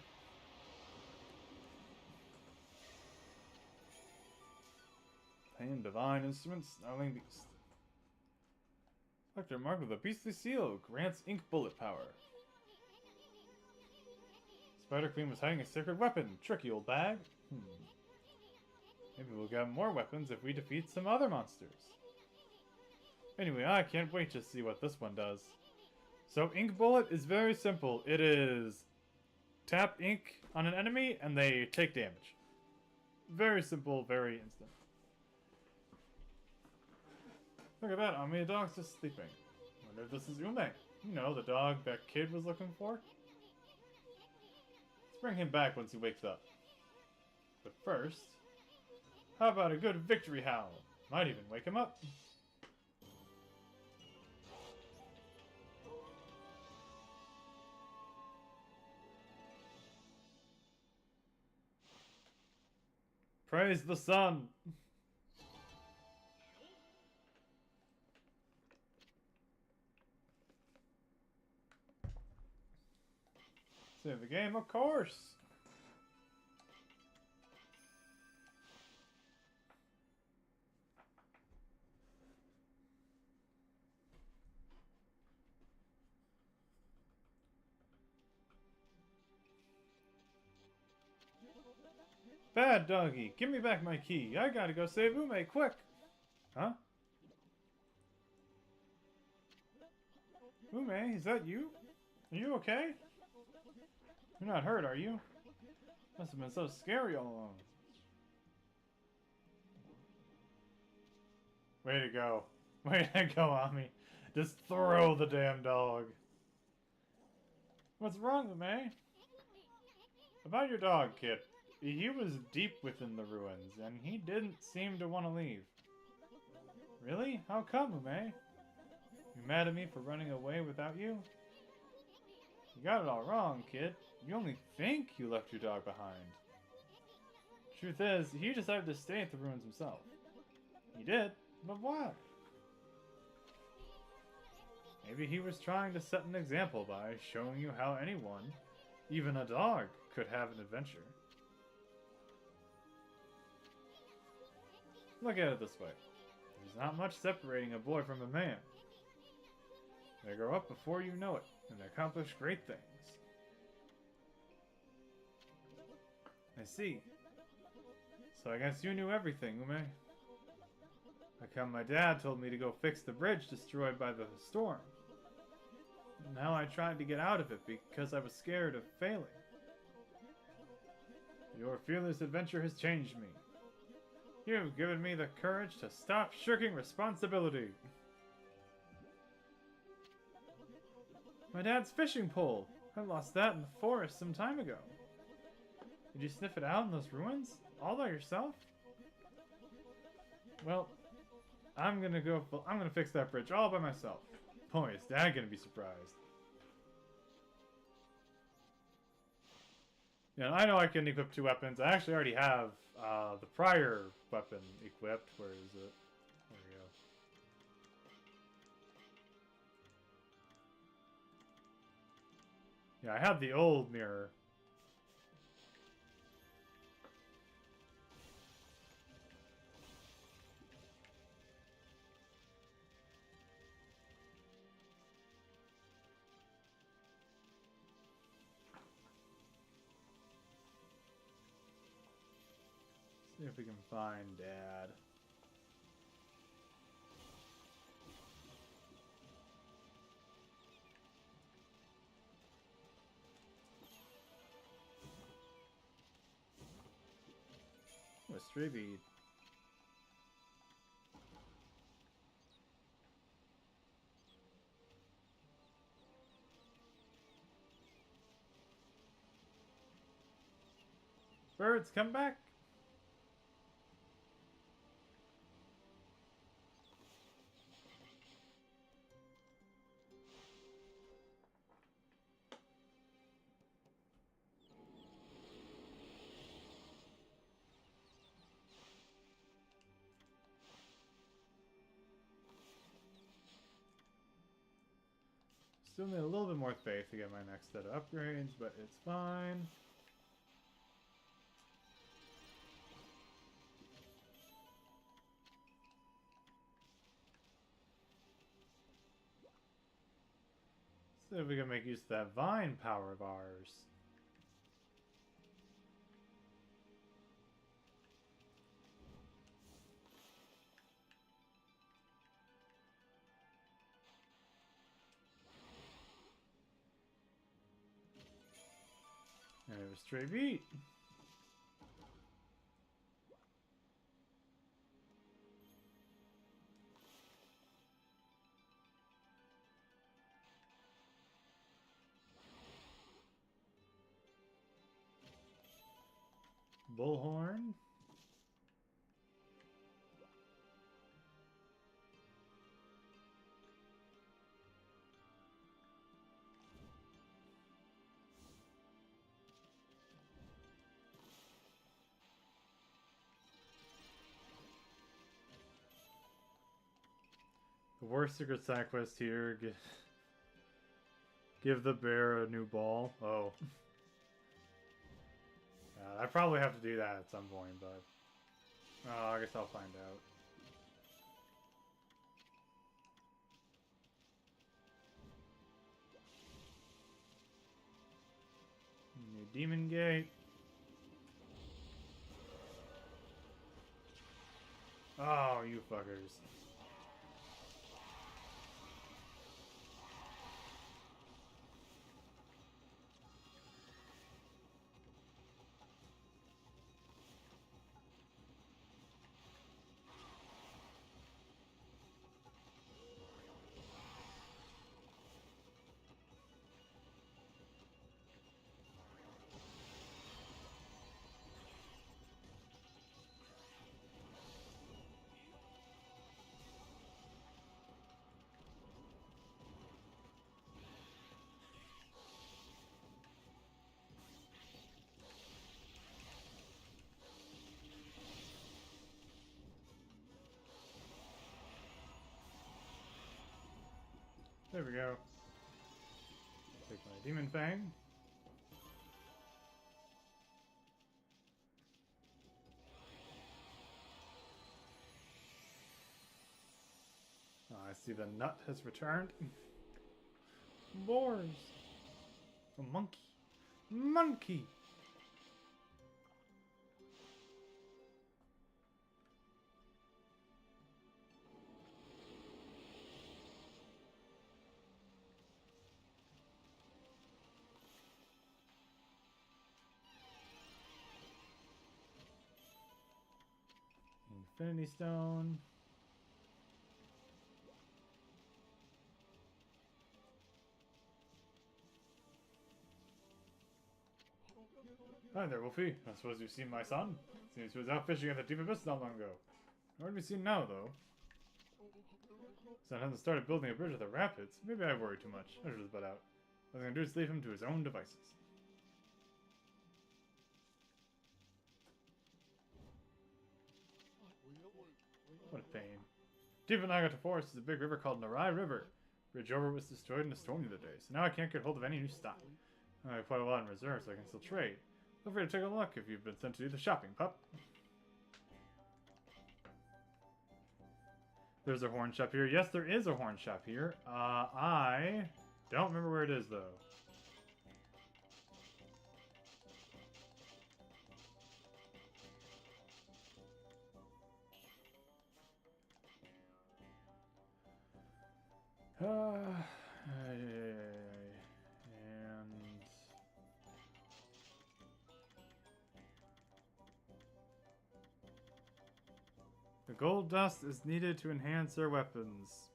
Paying divine instruments, snarling beast. Selector marked with a beastly seal grants ink bullet power. Spider Queen was hiding a sacred weapon. Tricky old bag. Maybe we'll get more weapons if we defeat some other monsters. Anyway, I can't wait to see what this one does. So ink bullet is very simple. It is tap ink on an enemy and they take damage. Very simple, very instant. Look at that, Ami, the dog's just sleeping. Wonder if this is Ume. You know, the dog that kid was looking for? Let's bring him back once he wakes up. But first, how about a good victory howl? Might even wake him up. Praise the sun! Save the game, of course! Bad doggy, give me back my key. I gotta go save Ume, quick! Huh? Ume, is that you? Are you okay? You're not hurt, are you? Must have been so scary all along. Way to go. Way to go, Ami. Just throw the damn dog. What's wrong, Ume? About your dog, kid. He was deep within the ruins, and he didn't seem to want to leave. Really? How come, Ume? You mad at me for running away without you? You got it all wrong, kid. You only think you left your dog behind. Truth is, he decided to stay at the ruins himself. He did, but why? Maybe he was trying to set an example by showing you how anyone, even a dog, could have an adventure. Look at it this way. There's not much separating a boy from a man. They grow up before you know it, and accomplish great things. I see. So I guess you knew everything, Ume. Like how my dad told me to go fix the bridge destroyed by the storm. Now I tried to get out of it because I was scared of failing. Your fearless adventure has changed me. You've given me the courage to stop shirking responsibility. My dad's fishing pole. I lost that in the forest some time ago. Did you sniff it out in those ruins? All by yourself? Well, I'm gonna fix that bridge all by myself. Boy, is Dad gonna be surprised. Yeah, I know I can equip 2 weapons. I actually already have the prior weapon equipped. Where is it? There we go. Yeah, I have the old mirror. See if we can find Dad. Oh, a stray bead. Birds, come back! Still need a little bit more faith to get my next set of upgrades, but it's fine. See if we can make use of that vine power of ours. And a stray beat. Bullhorn. The worst secret side quest here. Give the bear a new ball. Oh. I probably have to do that at some point, but... Oh, I guess I'll find out. New Demon Gate. Oh, you fuckers. There we go. Take my Demon Fang. Oh, I see the nut has returned. Boars. A monkey. Monkey! Infinity Stone. Hi there, Wolfie. I suppose you've seen my son? Seems he was out fishing at the deep abyss not long ago. Nor to be seen now, though. Son hasn't started building a bridge at the rapids. Maybe I worry too much. I should just butt out. All I'm gonna do is leave him to his own devices. What a pain. Deep in Nagata Forest is a big river called Narai River. Bridge over was destroyed in a storm the other day, so now I can't get hold of any new stock. I have quite a lot in reserve, so I can still trade. Feel free to take a look if you've been sent to do the shopping, pup. There's a horn shop here. Yes, there is a horn shop here. I don't remember where it is, though. And the gold dust is needed to enhance our weapons.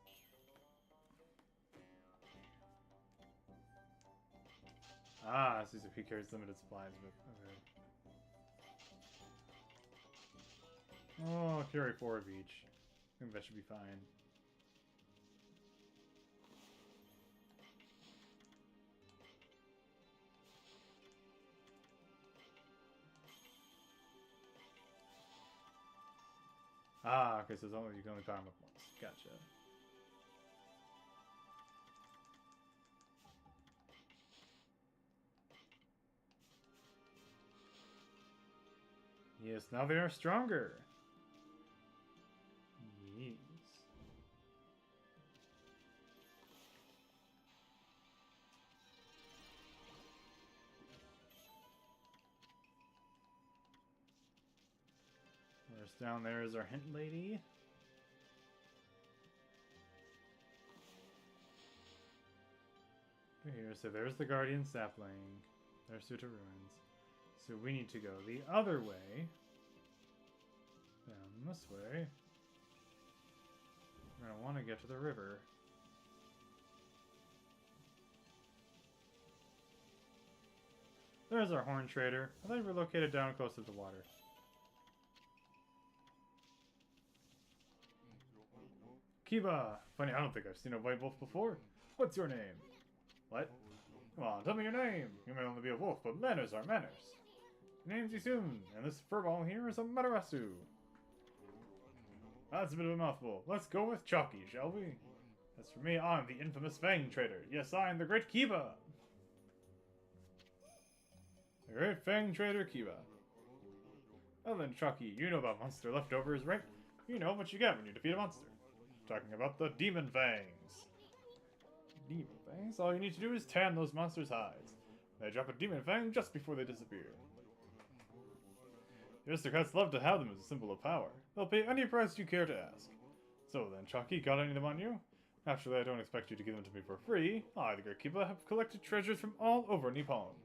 Ah, so he carries limited supplies with. Okay. Oh, carry 4 of each. I think that should be fine. Ah, okay, so it's only, you can only power them up once. Gotcha. Yes, now they are stronger. Yes. Where's down there is our hint lady. Here, so there's the guardian sapling. There's Suta Ruins. So we need to go the other way. Down this way. We're gonna want to get to the river. There's our horn trader. I thought we were located down close to the water. Kiba! Funny, I don't think I've seen a white wolf before. What's your name? What? Come on, tell me your name. You may only be a wolf, but manners are manners. Name's Isun, and this furball here is a Matarasu. That's a bit of a mouthful. Let's go with Chalky, shall we? As for me, I'm the infamous Fang Trader. Yes, I am the great Kiba! The great Fang Trader Kiba. Well then, Chalky, you know about monster leftovers, right? You know what you get when you defeat a monster. Talking about the Demon Fangs. Demon Fangs? All you need to do is tan those monsters' hides. They drop a Demon Fang just before they disappear. The aristocrats love to have them as a symbol of power. They'll pay any price you care to ask. So then, Chalky, got any of them on you? Naturally, I don't expect you to give them to me for free. I, the Great Kiba, have collected treasures from all over Nippon.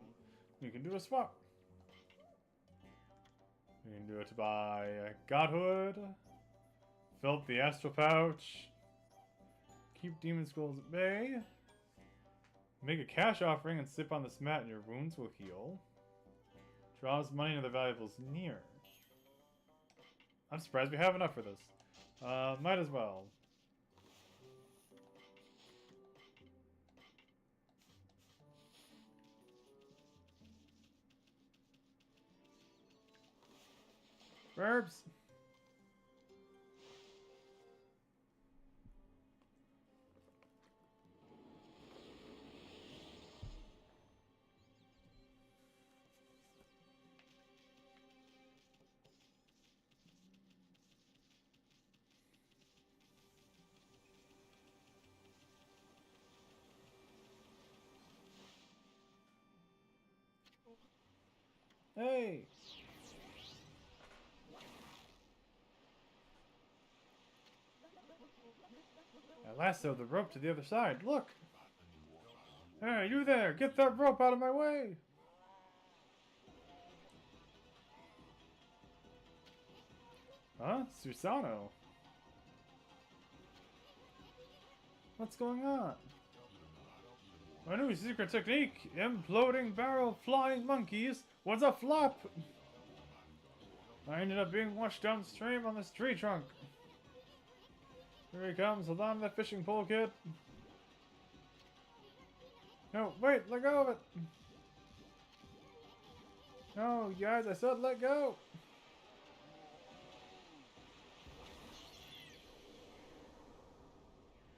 You can do a swap. You can do it to buy Godhood, fill up the Astral Pouch, keep Demon Skulls at bay, make a cash offering and sip on this mat and your wounds will heal. Draws money and other valuables near. I'm surprised we have enough for this. Might as well. Verbs! Hey! I lassoed the rope to the other side. Look! Hey, you there! Get that rope out of my way! Huh? Susano? What's going on? My new secret technique, imploding barrel flying monkeys, was a flop! I ended up being washed downstream on this tree trunk. Here he comes, hold on to that fishing pole, kid. No, wait, let go of it! No, guys, I said let go!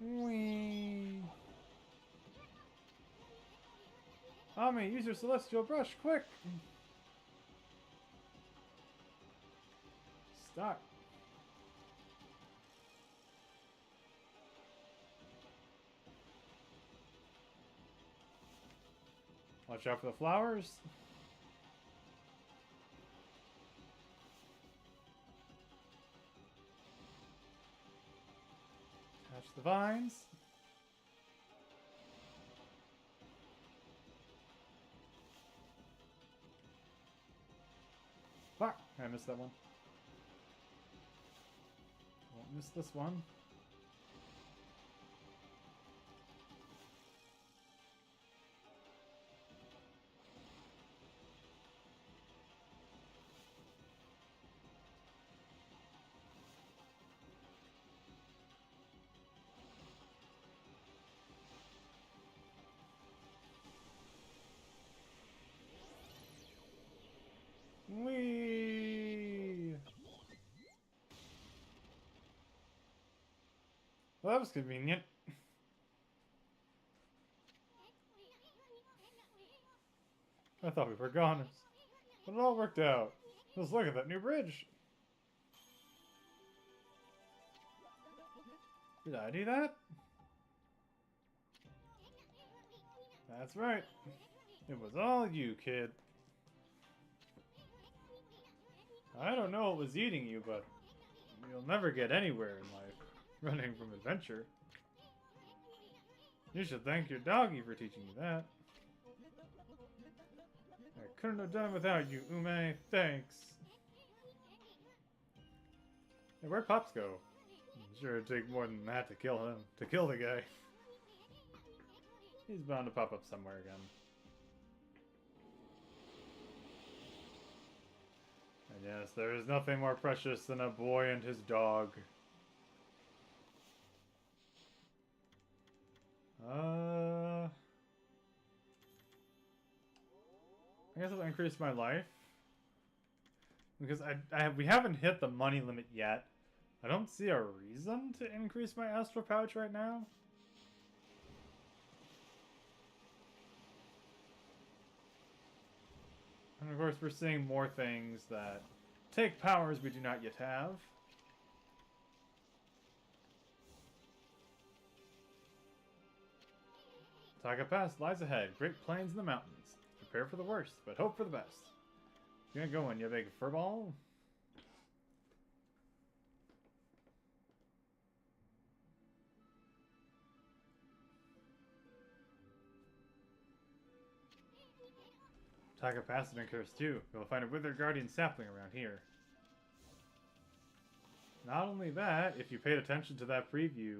Whee! Ami, use your celestial brush, quick! Stop. Watch out for the flowers. Touch the vines. Fuck! I missed that one. Won't miss this one. Whee! Well, that was convenient. I thought we were goners. But it all worked out. Just look at that new bridge. Did I do that? That's right. It was all you, kid. I don't know what was eating you, but you'll never get anywhere in life running from adventure. You should thank your doggy for teaching you that. I couldn't have done it without you, Ume. Thanks. Hey, where'd Pops go? I'm sure it'd take more than that to kill him. To kill the guy. He's bound to pop up somewhere again. And yes, there is nothing more precious than a boy and his dog. I guess it'll increase my life. Because we haven't hit the money limit yet. I don't see a reason to increase my astral pouch right now. And of course we're seeing more things that take powers we do not yet have. Taka Pass lies ahead. Great plains in the mountains. Prepare for the worst, but hope for the best. You gonna go in, you big furball? Taka Pass has been cursed too. You'll find a Wither Guardian sapling around here. Not only that, if you paid attention to that preview...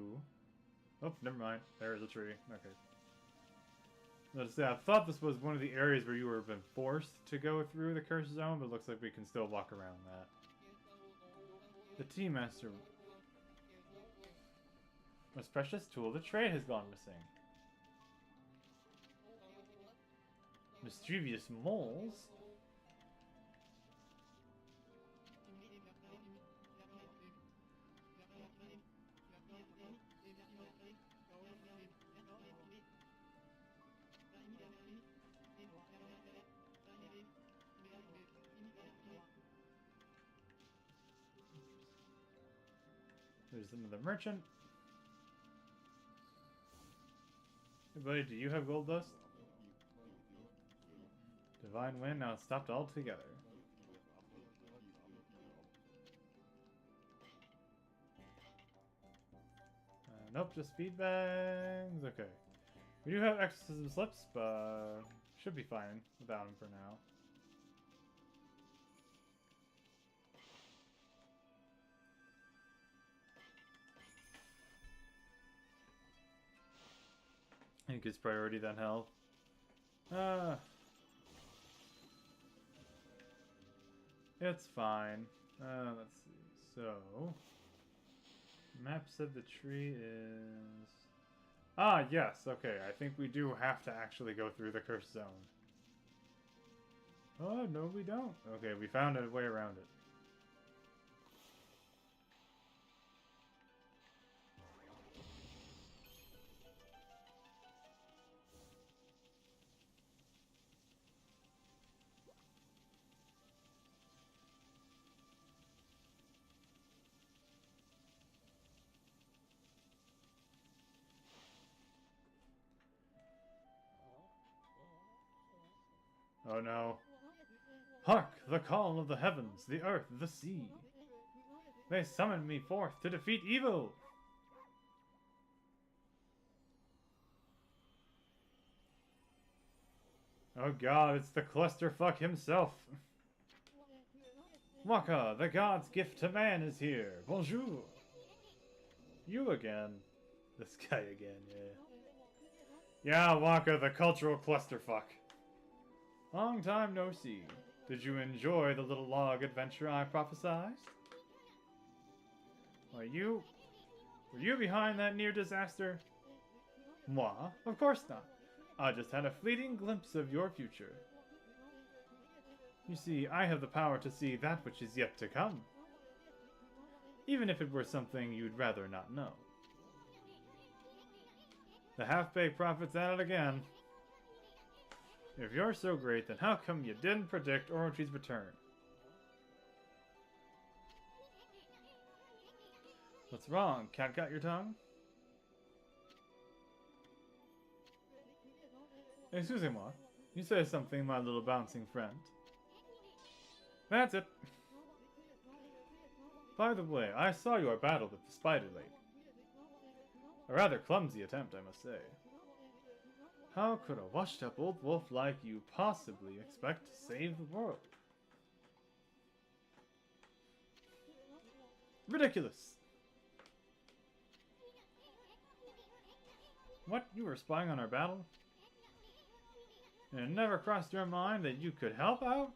Oh, never mind. There is a tree. Okay. Let's say, I thought this was one of the areas where you were been forced to go through the curse zone, but it looks like we can still walk around that. The Tea Master... Most precious tool of the trade has gone missing. Mischievous moles? There's another merchant. Hey buddy, do you have gold dust? Divine wind now stopped altogether. Nope, just feed bags. Okay. We do have exorcism slips, but should be fine without them for now. I think it's priority than health. It's fine. Let's see. So, map said the tree is... Ah, yes, okay. I think we do have to actually go through the cursed zone. Oh, no we don't. Okay, we found a way around it. Oh no. Hark! The call of the heavens, the earth, the sea. They summon me forth to defeat evil! Oh god, it's the clusterfuck himself! Waka, the god's gift to man is here! Bonjour! You again. This guy again, yeah. Yeah, Waka, the cultural clusterfuck. Long time no see. Did you enjoy the little log adventure I prophesized? Were you behind that near disaster? Moi? Of course not. I just had a fleeting glimpse of your future. You see, I have the power to see that which is yet to come. Even if it were something you'd rather not know. The half-baked prophet's at it again. If you're so great, then how come you didn't predict Orochi's return? What's wrong? Cat got your tongue? Excusez-moi. You say something, my little bouncing friend. That's it. By the way, I saw your battle with the spider lady. A rather clumsy attempt, I must say. How could a washed-up old wolf like you possibly expect to save the world? Ridiculous! What? You were spying on our battle? And it never crossed your mind that you could help out?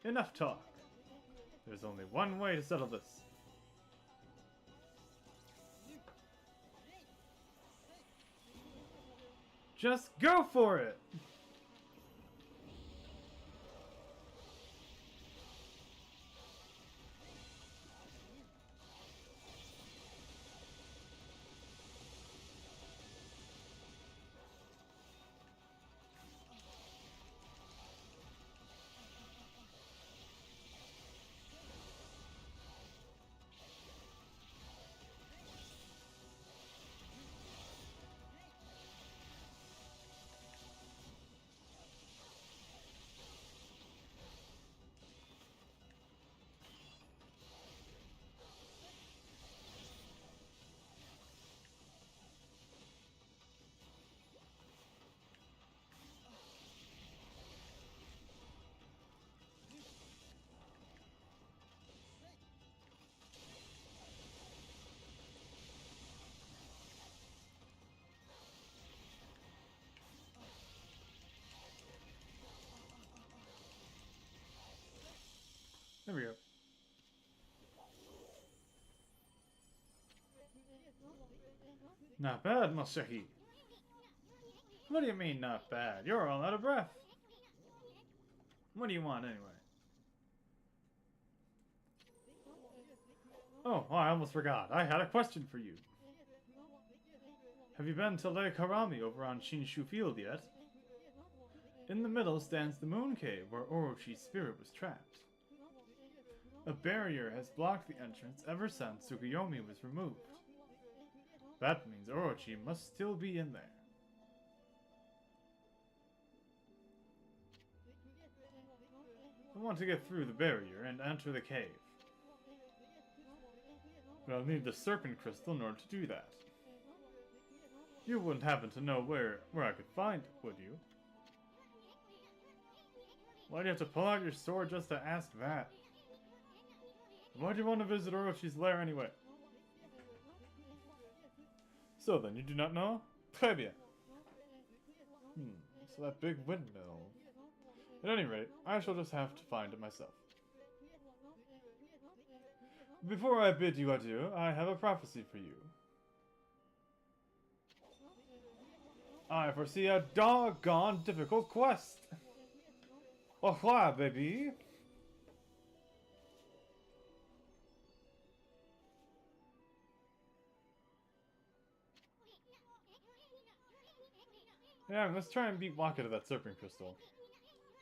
Enough talk. There's only one way to settle this. Just go for it! There we go. Not bad, Masahi. What do you mean, not bad? You're all out of breath. What do you want, anyway? Oh, I almost forgot. I had a question for you. Have you been to Lake Harami over on Shinshu Field yet? In the middle stands the moon cave where Orochi's spirit was trapped. A barrier has blocked the entrance ever since Tsukuyomi was removed. That means Orochi must still be in there. I want to get through the barrier and enter the cave. But I'll need the serpent crystal in order to do that. You wouldn't happen to know where I could find it, would you? Why do you have to pull out your sword just to ask that? Why do you want to visit Oroshi's lair anyway? So then, you do not know? Très bien. So that big windmill. At any rate, I shall just have to find it myself. Before I bid you adieu, I have a prophecy for you. I foresee a doggone difficult quest. Au revoir, baby. Yeah, let's try and beat Waka to that serpent crystal.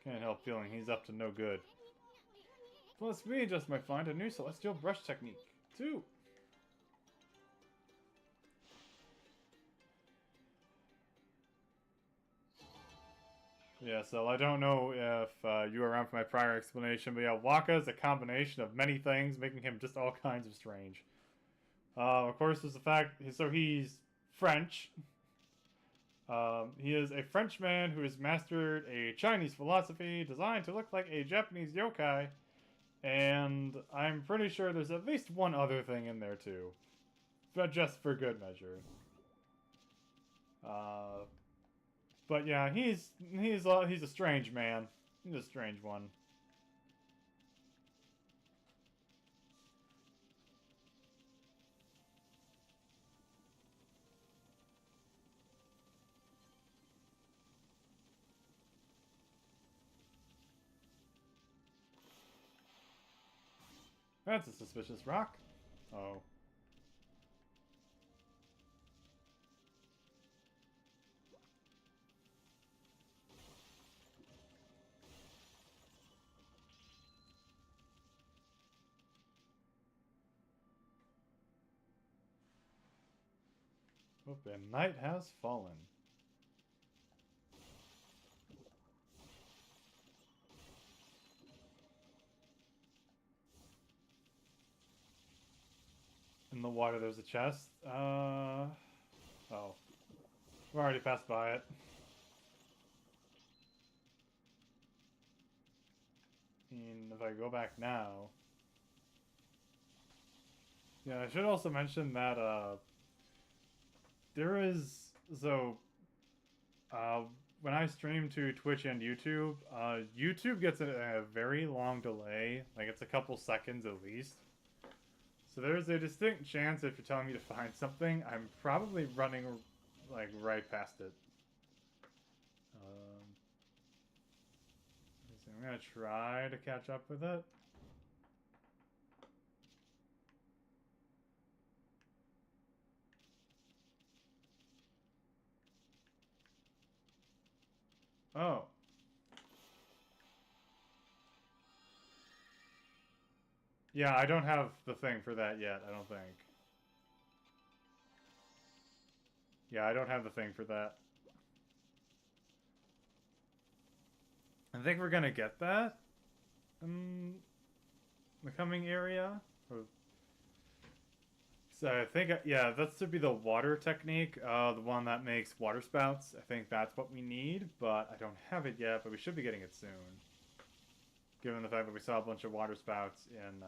Can't help feeling he's up to no good. Plus, we just might find a new celestial brush technique, too. Yeah, so I don't know if you were around for my prior explanation, but yeah, Waka is a combination of many things, making him just all kinds of strange. Of course, there's the fact, so he's French. He is a Frenchman who has mastered a Chinese philosophy designed to look like a Japanese yokai. And I'm pretty sure there's at least one other thing in there too. But just for good measure. But yeah, he's a strange man. He's a strange one. That's a suspicious rock. Oh. Oh, the night has fallen. In the water there's a chest. Oh. We already passed by it. And if I go back now... Yeah, I should also mention that, there is... So... when I stream to Twitch and YouTube, YouTube gets a very long delay. Like, it's a couple seconds at least. So there's a distinct chance if you're telling me to find something, I'm probably running, like, right past it. So I'm gonna try to catch up with it. Oh. Yeah, I don't have the thing for that yet, I don't think. Yeah, I don't have the thing for that. I think we're gonna get that in the coming area. So I think, yeah, that should be the water technique, the one that makes water spouts. I think that's what we need, but I don't have it yet, but we should be getting it soon. Given the fact that we saw a bunch of water spouts in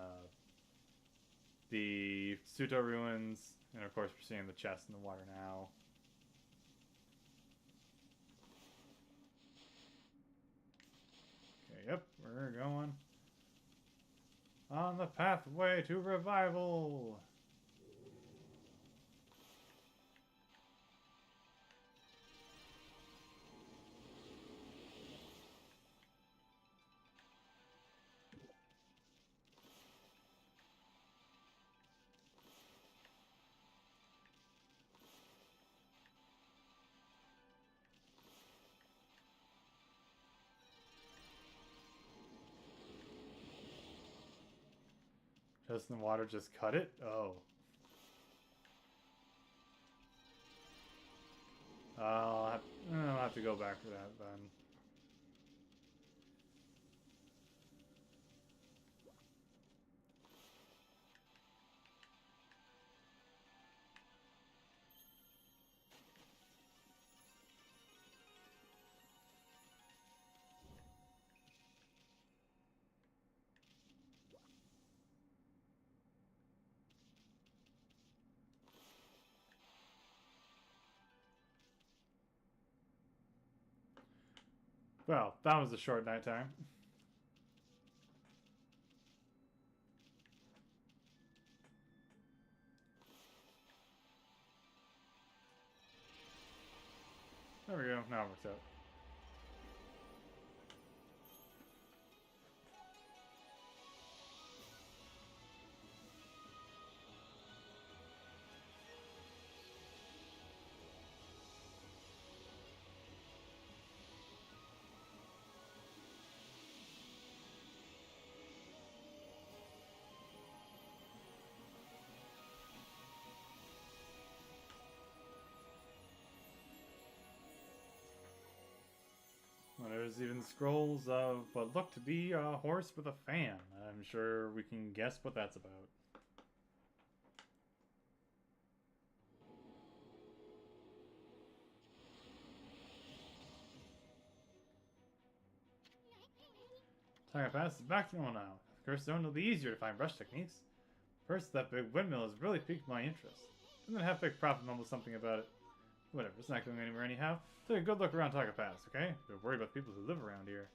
the Suto ruins, and of course we're seeing the chest in the water now. Okay, yep, we're going on the pathway to revival. Just in the water, just cut it? Oh. I'll have to go back for that then. Well, that was a short night time. There we go. Now it works out. Well, there's even scrolls of what look to be a horse with a fan. I'm sure we can guess what that's about. Tiger Pass is back to normal now. Of course, it'll be easier to find brush techniques. First, that big windmill has really piqued my interest. I'm gonna have Big Profit mumble something about it. Whatever, it's not going anywhere anyhow. Take a good look around Tiger Pass, okay? Don't worry about people who live around here.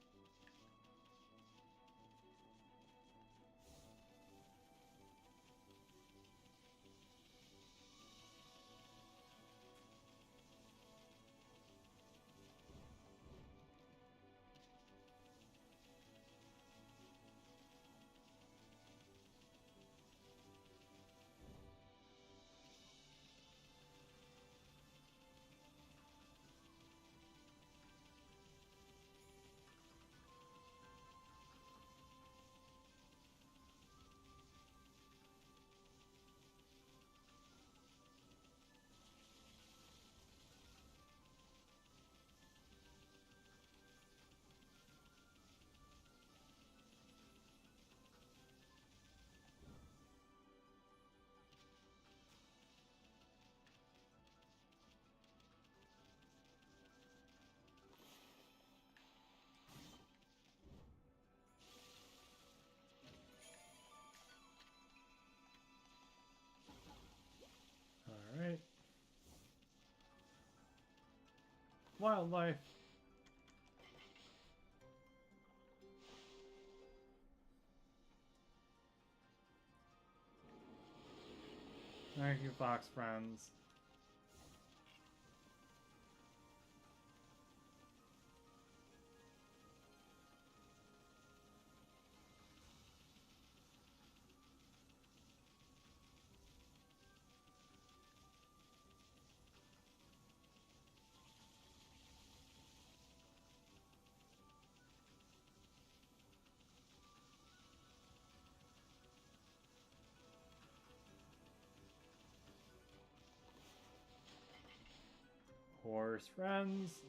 Alright. Wildlife. Thank you, fox friends. Horse friends.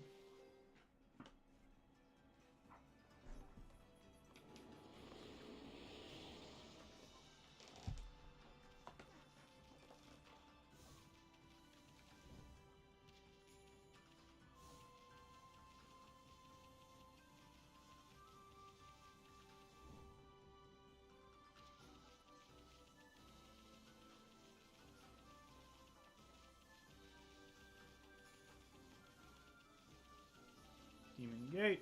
Demon Gate.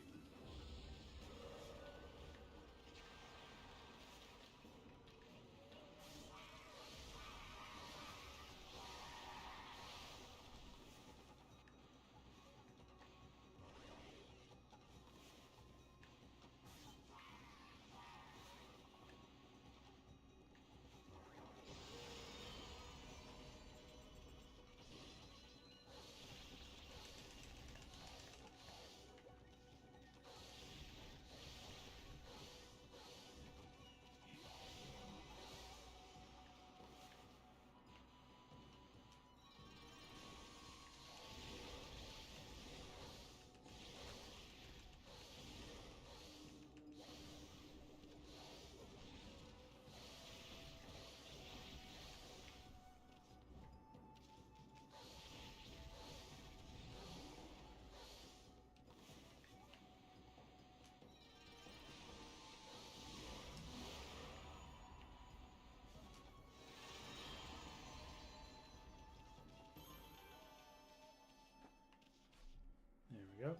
There we go.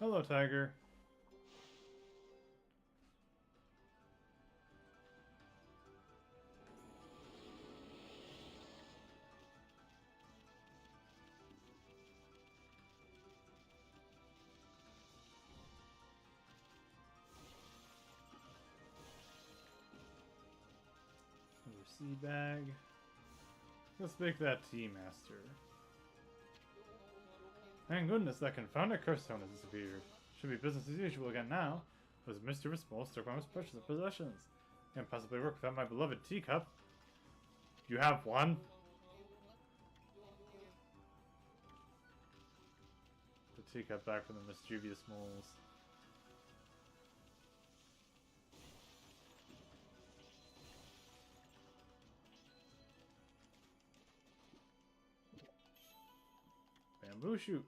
Hello, tiger. Another seed bag. Let's make that tea master. Thank goodness that confounded curse stone has disappeared. Should be business as usual again now. It was mischievous most took my most precious of possessions. Can't possibly work without my beloved teacup. You have one? The teacup back from the mischievous moles. Bamboo shoot.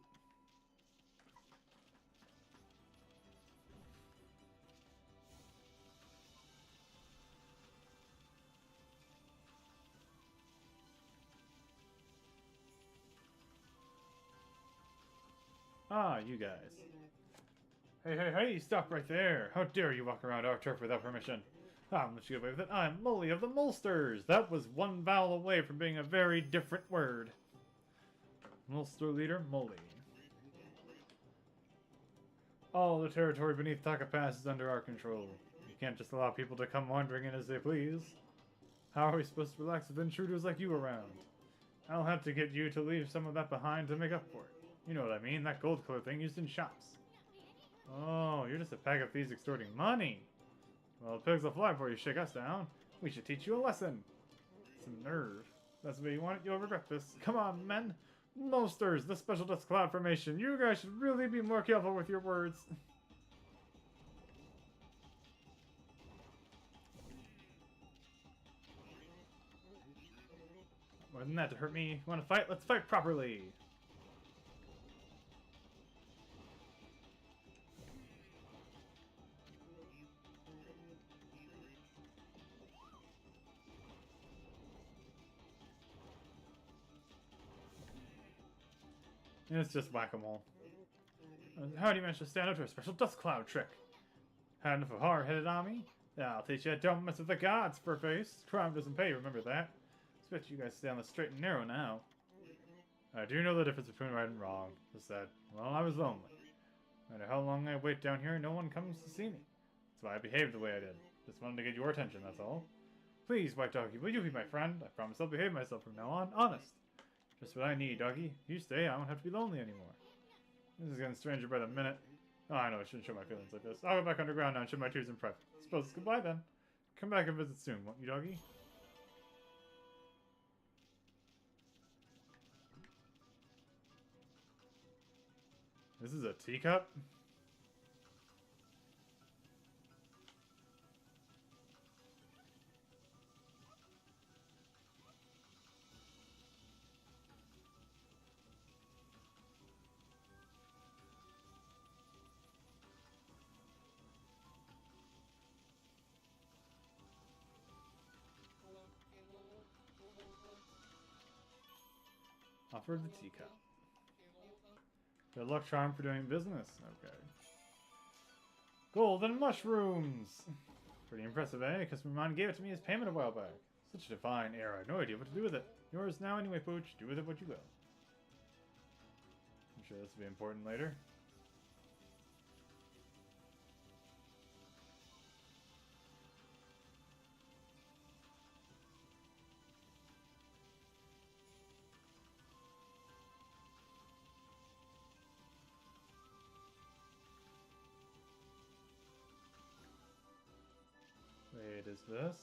Ah, you guys. Hey, hey, hey, stop right there! How dare you walk around our turf without permission? I'm let you get away with it. I'm Molly of the Molsters! That was one vowel away from being a very different word. Molster leader, Molly. All the territory beneath Taka Pass is under our control. You can't just allow people to come wandering in as they please. How are we supposed to relax with intruders like you around? I'll have to get you to leave some of that behind to make up for it. You know what I mean, that gold color thing used in shops. Oh, you're just a pack of thieves extorting money. Well, pigs will fly before you shake us down. We should teach you a lesson. Some nerve. That's the way you want it, you'll regret this. Come on, men. Monsters, the special dust cloud formation. You guys should really be more careful with your words. More than that to hurt me. Want to fight? Let's fight properly. It's just whack-a-mole. How do you manage to stand up to a special dust cloud trick? Had enough of hard-headed army? Yeah, I'll teach you. Don't mess with the gods, Furface. Crime doesn't pay, remember that. Expect you guys to stay on the straight and narrow now. I do know the difference between right and wrong. Just that, well, I was lonely. No matter how long I wait down here, no one comes to see me. That's why I behaved the way I did. Just wanted to get your attention, that's all. Please, White Doggy, will you be my friend? I promise I'll behave myself from now on. Honest. Just what I need, Doggy. You stay, I won't have to be lonely anymore. This is getting stranger by the minute. Oh, I know, I shouldn't show my feelings like this. I'll go back underground now and show my tears in private. Suppose it's goodbye then. Come back and visit soon, won't you, Doggy? This is a teacup? Offer the teacup. Good luck charm for doing business. Okay. Golden mushrooms! Pretty impressive, eh? Customer mine gave it to me as payment a while back. Such a divine error. I had no idea what to do with it. Yours now anyway, Pooch. Do with it what you will. I'm sure this will be important later. Wait, is this?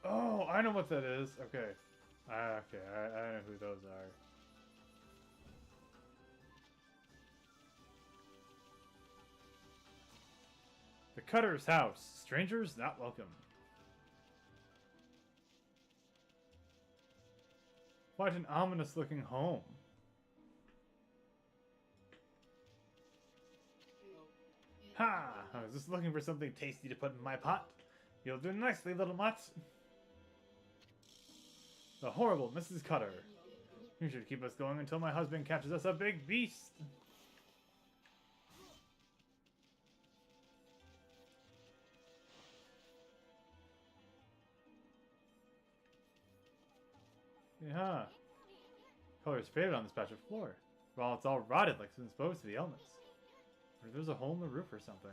Oh, I know what that is. Okay. Okay, I know who those are. The Cutter's house. Strangers not welcome. Quite an ominous looking home. Ha! I was just looking for something tasty to put in my pot. You'll do nicely, little mutt. The horrible Mrs. Cutter. You should keep us going until my husband catches us a big beast. Yeah. Color's faded on this patch of floor. Well, it's all rotted like it's exposed to the elements. Or there's a hole in the roof or something.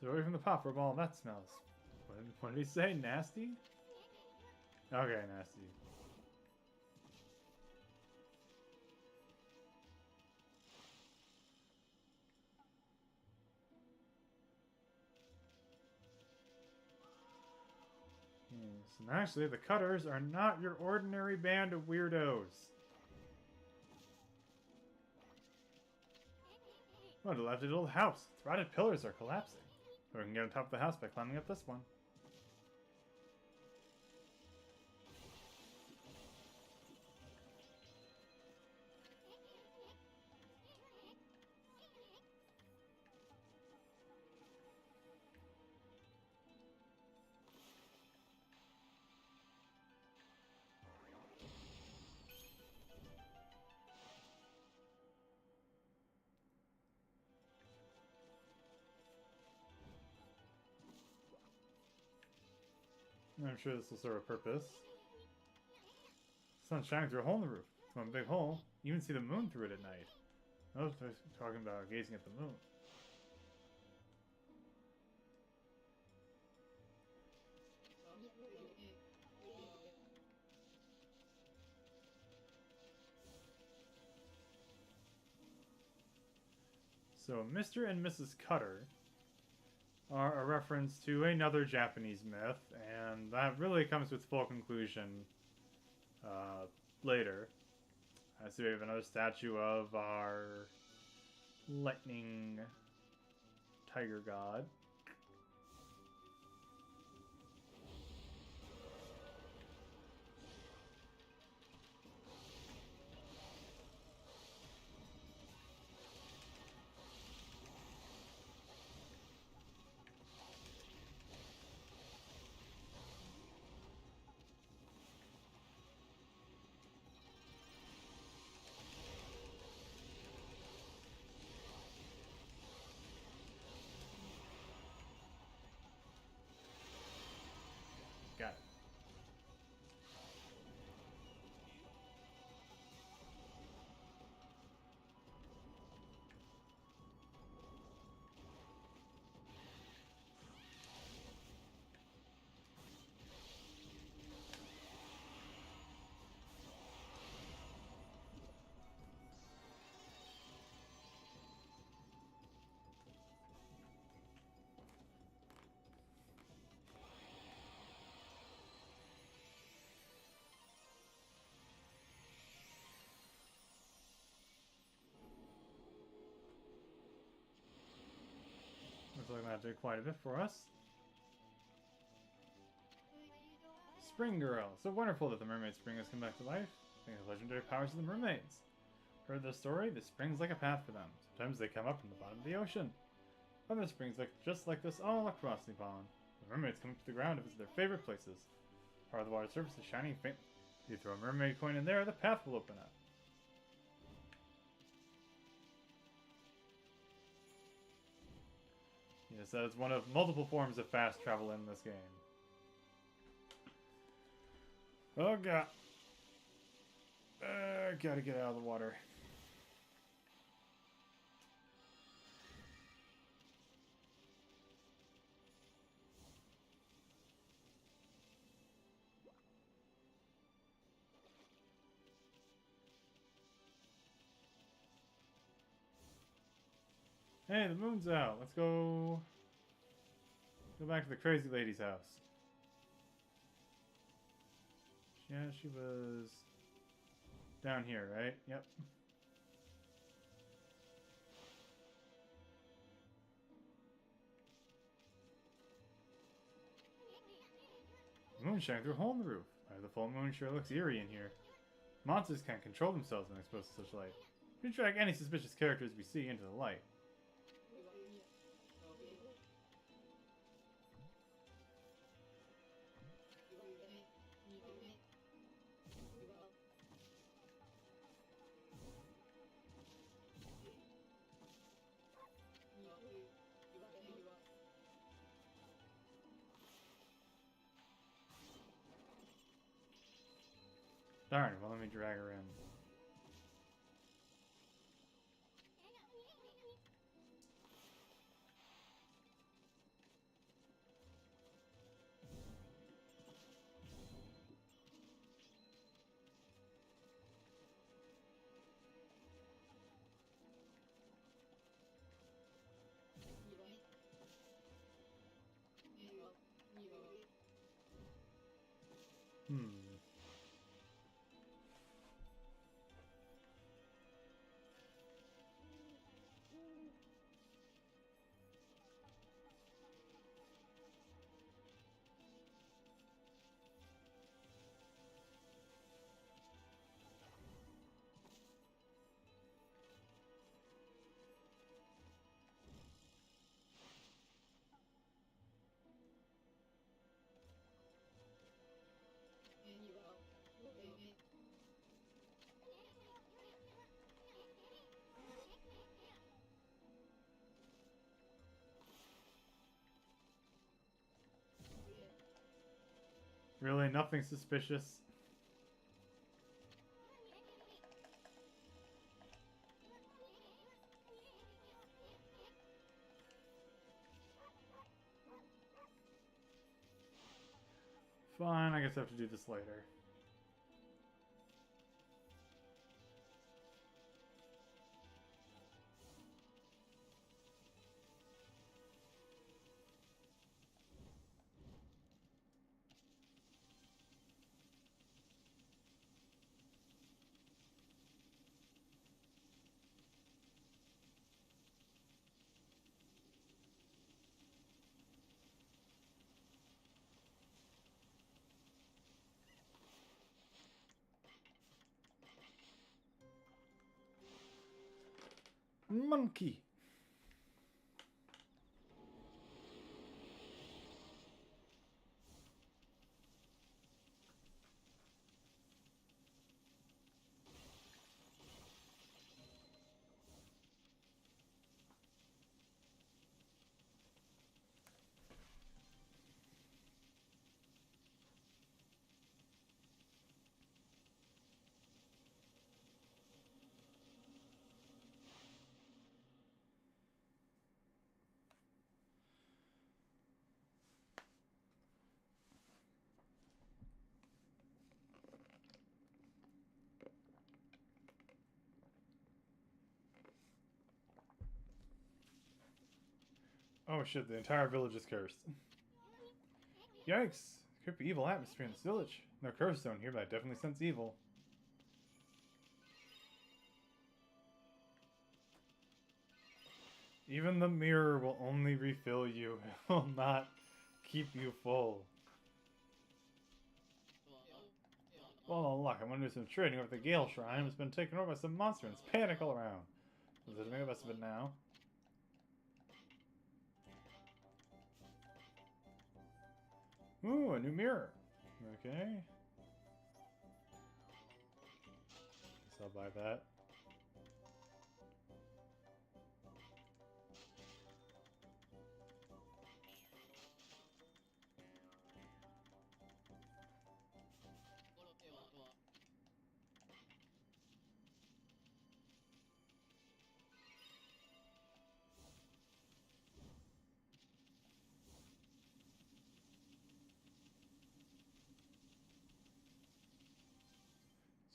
So away from the popper ball, that smells. What did he say? Nasty? Okay, nasty. Yes, and actually, the Cutters are not your ordinary band of weirdos. What a dilapidated old house. Its rotted pillars are collapsing. But we can get on top of the house by climbing up this one. I'm sure this will serve a purpose. The sun's shining through a hole in the roof. It's one big hole. You even see the moon through it at night. I was talking about gazing at the moon. So, Mr. and Mrs. Cutter are a reference to another Japanese myth, and that really comes to its full conclusion later. I see we have another statue of our lightning tiger god. Got it. Looks like that did quite a bit for us. Spring Girl. So wonderful that the mermaid spring has come back to life. Think of the legendary powers of the mermaids. Heard the story? The spring's like a path for them. Sometimes they come up from the bottom of the ocean. Other springs look just like this all across Nippon. The mermaids come up to the ground to visit their favorite places. Part of the water surface is shining faintly. If you throw a mermaid coin in there, the path will open up. Yes, that is one of multiple forms of fast travel in this game. Oh god. Gotta get out of the water. Hey, the moon's out. Let's go Go back to the crazy lady's house. Yeah, she was down here, right? Yep. The moon shining through a hole in the roof. The full moon sure looks eerie in here. Monsters can't control themselves when exposed to such light. We drag any suspicious characters we see into the light. Darn, well let me drag her in. Really, nothing suspicious? Fine, I guess I have to do this later. Monkey! Oh shit, the entire village is cursed. Yikes! Could be evil atmosphere in this village. No curse zone here, but I definitely sense evil. Even the mirror will only refill you. It will not keep you full. Well, luck, I'm gonna do some trading over at the Gale Shrine. It's been taken over by some monster and it's panic all around. Let's make the best of it now. Ooh, a new mirror. Okay. Guess I'll buy that.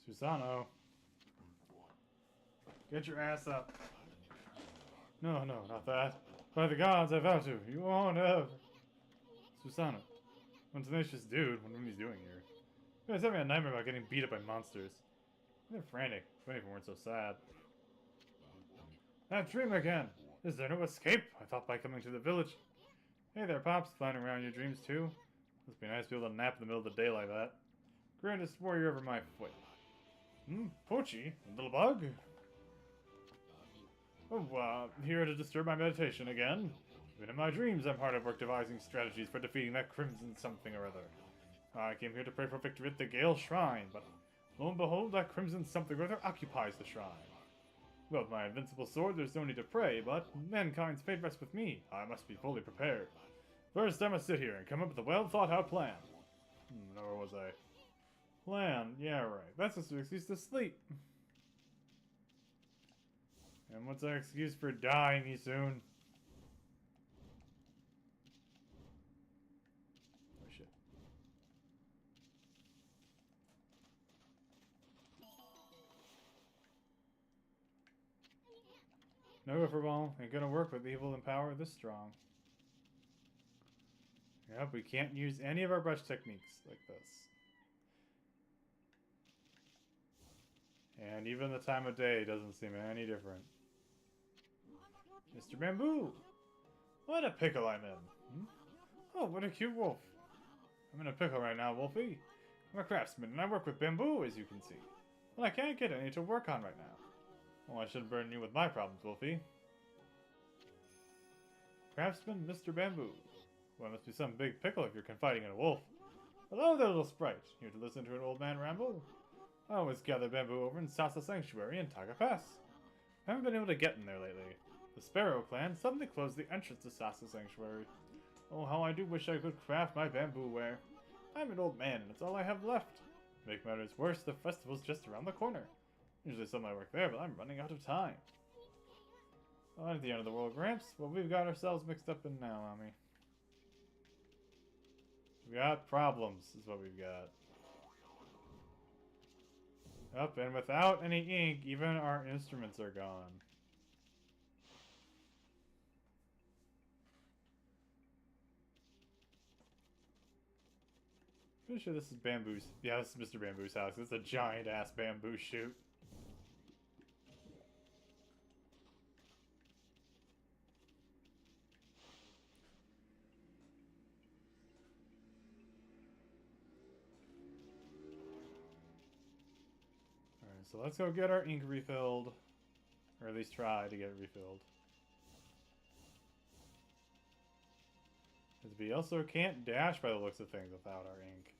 Susano. Get your ass up. No, no, not that. By the gods, I vow to. You won't ever. Susano. One tenacious dude, what he's doing here. I was having a nightmare about getting beat up by monsters. They're frantic. If only if we weren't so sad. That dream again! Is there no escape? I thought by coming to the village. Hey there, Pops. Flying around your dreams too? Must be nice to be able to nap in the middle of the day like that. Grandest warrior over my foot. Pochi? A little bug? Oh, here to disturb my meditation again? Even in my dreams, I'm hard at work devising strategies for defeating that crimson something or other. I came here to pray for victory at the Gale Shrine, but lo and behold, that crimson something or other occupies the shrine. Well, with my invincible sword, there's no need to pray, but mankind's fate rests with me. I must be fully prepared. First, I must sit here and come up with a well-thought-out plan. Where was I? Plan, yeah, right. That's just an excuse to sleep. And what's our excuse for dying soon? Oh, shit. No go for ball. Ain't gonna work with evil and power this strong. Yep, we can't use any of our brush techniques like this. And even the time of day doesn't seem any different. Mr. Bamboo! What a pickle I'm in! Oh, what a cute wolf! I'm in a pickle right now, Wolfie. I'm a craftsman and I work with bamboo, as you can see. But I can't get any to work on right now. Well, I shouldn't burden you with my problems, Wolfie. Craftsman Mr. Bamboo. Well, it must be some big pickle if you're confiding in a wolf. Hello there, little sprite. Here to listen to an old man ramble? I always gather bamboo over in Sasa Sanctuary in Taga Pass. I haven't been able to get in there lately. The Sparrow clan suddenly closed the entrance to Sasa Sanctuary. Oh, how I do wish I could craft my bamboo ware. I'm an old man and it's all I have left. To make matters worse, the festival's just around the corner. Usually some might work there, but I'm running out of time. Oh, at the end of the world, Gramps. Well, we've got ourselves mixed up in now, Ami. We got problems, is what we've got. Up, and without any ink, even our instruments are gone. Pretty sure this is Bamboo's. Yeah, this is Mr. Bamboo's house. It's a giant-ass bamboo shoot. Alright, so let's go get our ink refilled. Or at least try to get it refilled. Because we also can't dash by the looks of things without our ink.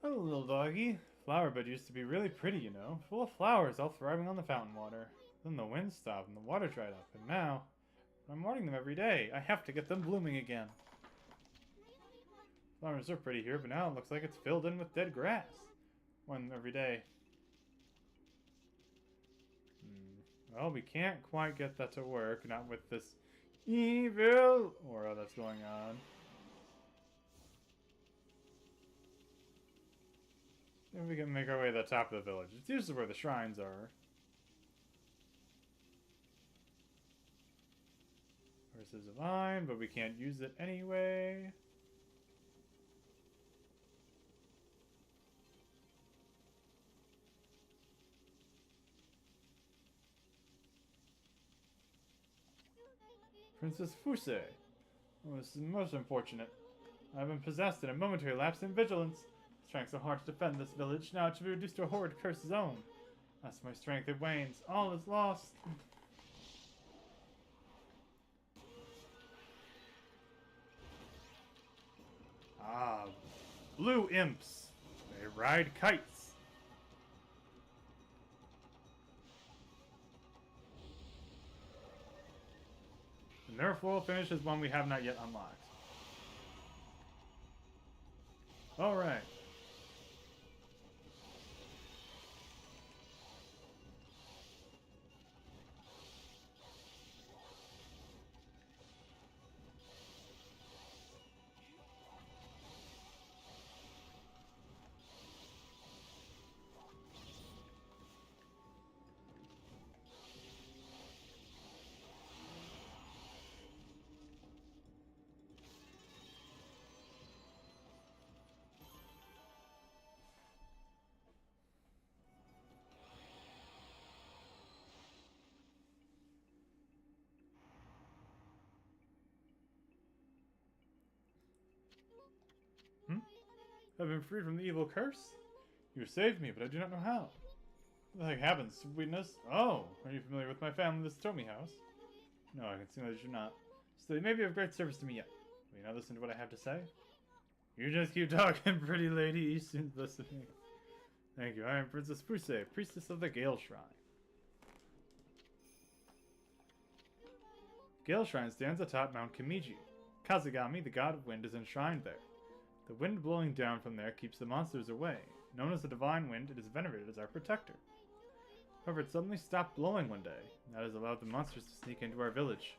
Hello, little doggy. Flower bed used to be really pretty, you know. Full of flowers, all thriving on the fountain water. Then the wind stopped and the water dried up, and now I'm watering them every day. I have to get them blooming again. Flowers are pretty here, but now it looks like it's filled in with dead grass. One every day. Well, we can't quite get that to work, not with this evil aura that's going on. Maybe we can make our way to the top of the village. It's usually where the shrines are. Versus a vine, but we can't use it anyway. Princess Fuse. Oh, this is most unfortunate. I've been possessed in a momentary lapse in vigilance. Trying so hard to defend this village, now it should be reduced to a horrid curse zone. As my strength it wanes, all is lost. Ah, blue imps. They ride kites. The Nerf Royal finish is one we have not yet unlocked. Alright. I've been freed from the evil curse. You saved me, but I do not know how. What the heck happened, sweetness? Oh, are you familiar with my family, the Satomi house? No, I can see that you're not. Still, you may be of great service to me yet. Will you now listen to what I have to say? You just keep talking, pretty lady. You soon listening. Thank you. I am Princess Pusei, priestess of the Gale Shrine. Gale Shrine stands atop Mount Kamiji. Kazugami, the god of wind, is enshrined there. The wind blowing down from there keeps the monsters away. Known as the Divine Wind, it is venerated as our protector. However, it suddenly stopped blowing one day. That has allowed the monsters to sneak into our village.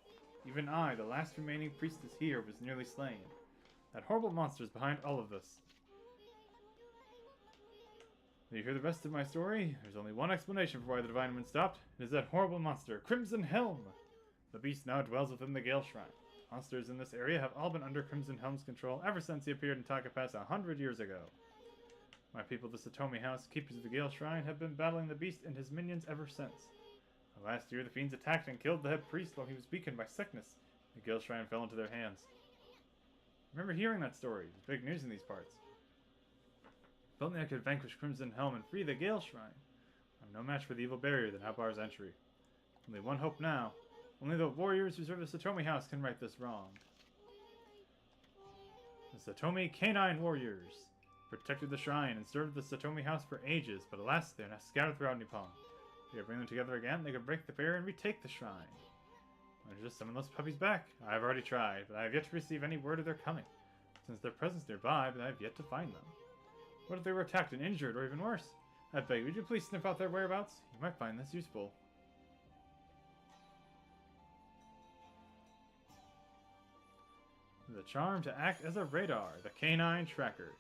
Even I, the last remaining priestess here, was nearly slain. That horrible monster is behind all of this. Will you hear the rest of my story? There's only one explanation for why the Divine Wind stopped. It is that horrible monster, Crimson Helm! The beast now dwells within the Gale Shrine. Monsters in this area have all been under Crimson Helm's control ever since he appeared in Taka Pass 100 years ago. My people, the Satomi House, keepers of the Gale Shrine, have been battling the beast and his minions ever since. Last year, the fiends attacked and killed the head priest while he was weakened by sickness. The Gale Shrine fell into their hands. I remember hearing that story. It was big news in these parts. If only I could vanquish Crimson Helm and free the Gale Shrine. I'm no match for the evil barrier that now bars entry. Only one hope now. Only the warriors who serve the Satomi House can right this wrong. The Satomi Canine Warriors protected the shrine and served the Satomi House for ages, but alas, they are now scattered throughout Nippon. If we could bring them together again, they could break the barrier and retake the shrine. I just summon those puppies back. I've already tried, but I have yet to receive any word of their coming. Since their presence nearby, but I have yet to find them. What if they were attacked and injured, or even worse? I beg, would you please sniff out their whereabouts? You might find this useful. The charm to act as a radar, the Canine Tracker.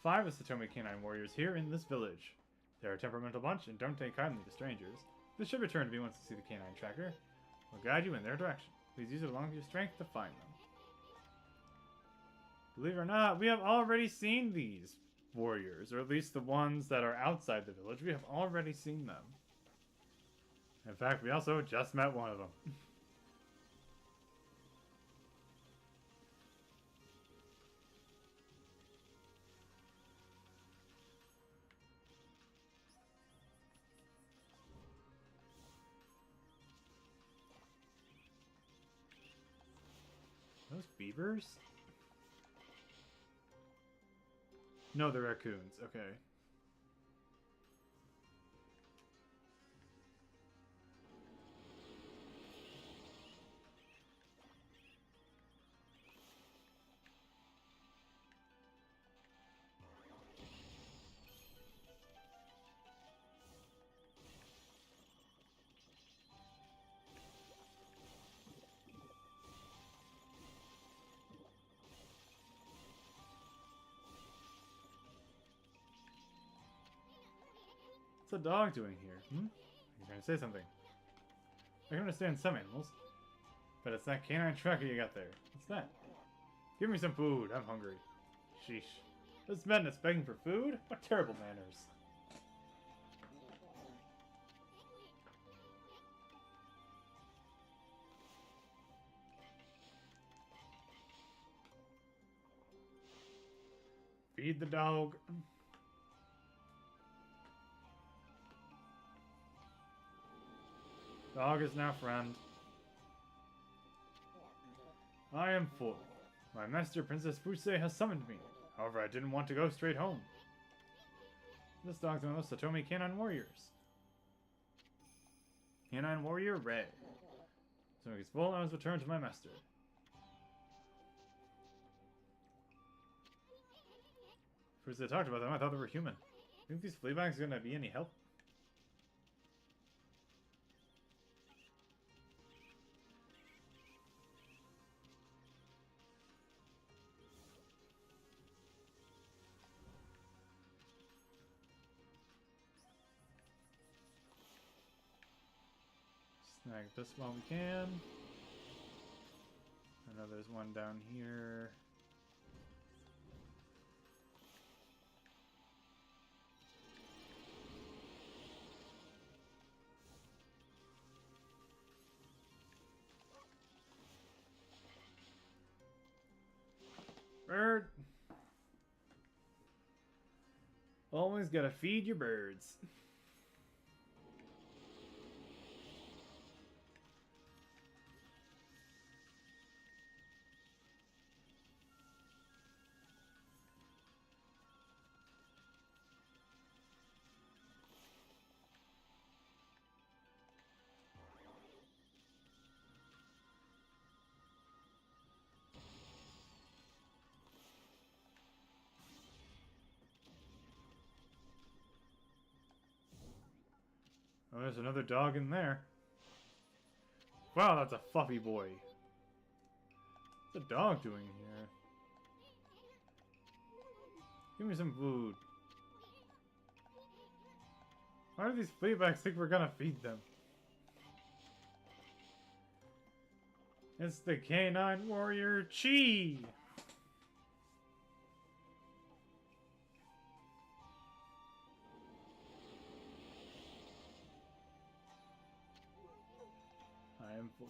5 of Satomi Canine Warriors here in this village. They're a temperamental bunch and don't take kindly to strangers. This should return to me once you see the Canine Tracker. We'll guide you in their direction. Please use it along with your strength to find them. Believe it or not, we have already seen these warriors, or at least the ones that are outside the village. We have already seen them. In fact, we also just met one of them. Those beavers? No, they're raccoons. Okay. What's a dog doing here? He's trying to say something. I can understand some animals, but it's that canine tracker you got there. What's that? Give me some food. I'm hungry. Sheesh. This madness begging for food? What terrible manners. Feed the dog. Dog is now friend. I am full. My master, Princess Pusei, has summoned me. However, I didn't want to go straight home. This dog's one of those Satomi Canine Warriors. Canine Warrior Ray. So when he's full, I was returned to my master. First I talked about them, I thought they were human. Think these flea bags are gonna be any help? Snag this while we can. I know there's one down here. Bird! Always gotta feed your birds. Oh, there's another dog in there. Wow, that's a fluffy boy. What's the dog doing here? Give me some food. Why do these fleabags think we're gonna feed them? It's the canine warrior Chi! I am full.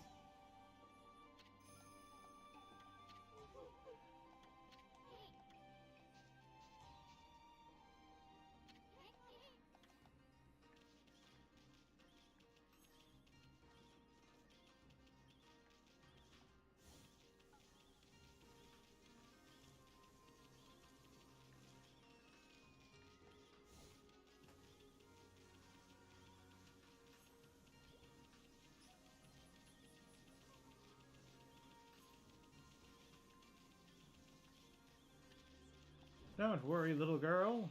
Don't worry, little girl.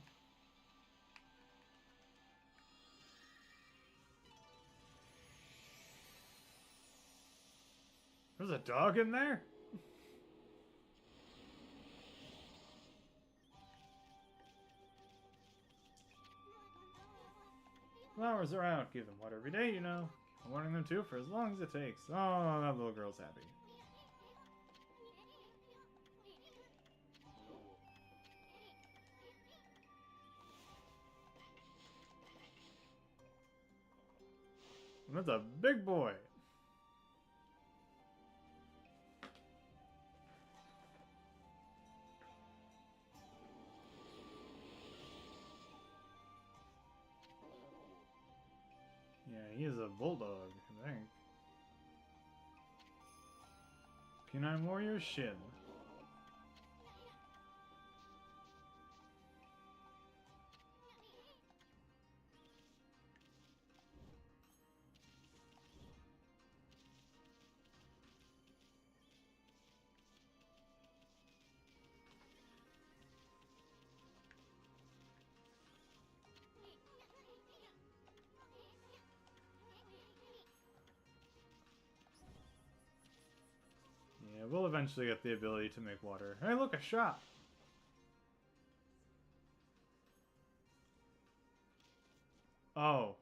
There's a dog in there? Flowers are out. Give them water every day, you know. I'm wanting them to for as long as it takes. Oh, that little girl's happy. That's a big boy. Yeah, he is a bulldog, I think. Canine Warrior Shin. Yeah, we'll eventually get the ability to make water. Hey, look, a shop! Oh.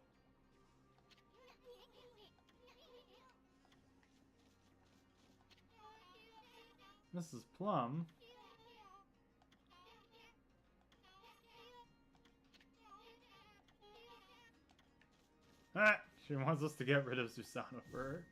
Mrs. Plum. Ah! She wants us to get rid of Susanna for her.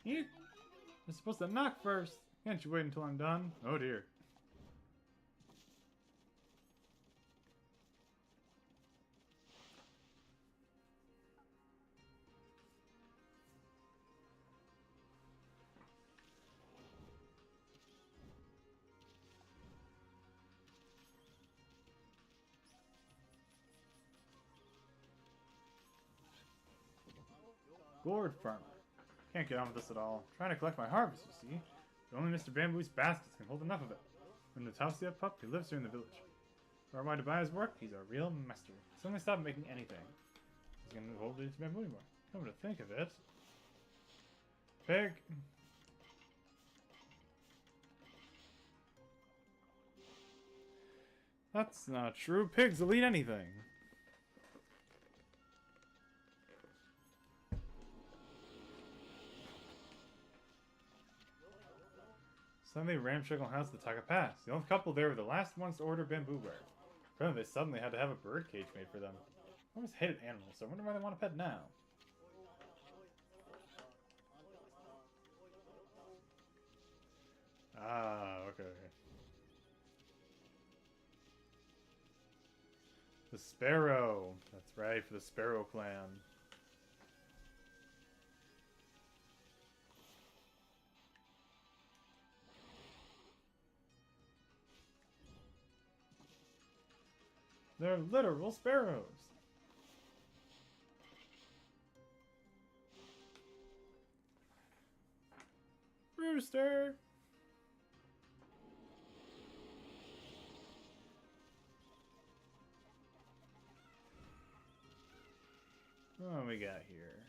You're supposed to knock first. Can't you wait until I'm done? Oh dear. Gourd farmer. Can't get on with this at all. Trying to collect my harvest, you see. But only Mr. Bamboo's baskets can hold enough of it. From the Taosia pup, he lives here in the village. Or am I to buy his work? He's a real master. Suddenly stopped making anything. He's gonna hold it into bamboo anymore. Come to think of it. Pig. That's not true. Pigs will eat anything. Suddenly, ramshackle house at the Taka Pass. The only couple there were the last ones to order bamboo ware. Apparently, they suddenly had to have a bird cage made for them. I always hated animals, so I wonder why they want a pet now. Ah, okay. The Sparrow. That's right, for the Sparrow clan. They're literal sparrows. Rooster. What do we got here?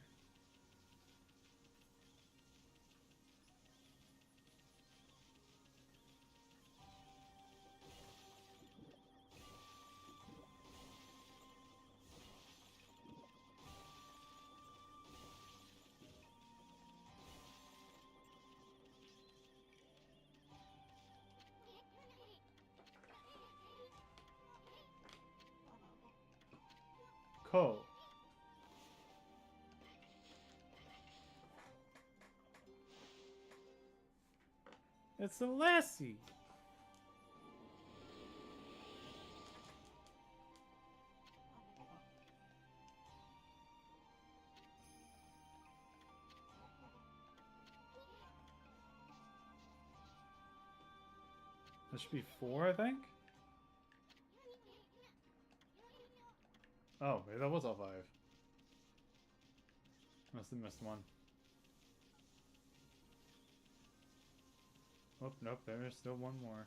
Ko. It's a lassie. That should be 4, I think. Oh, maybe that was all 5. Must have missed one. Oh, nope, there's still one more.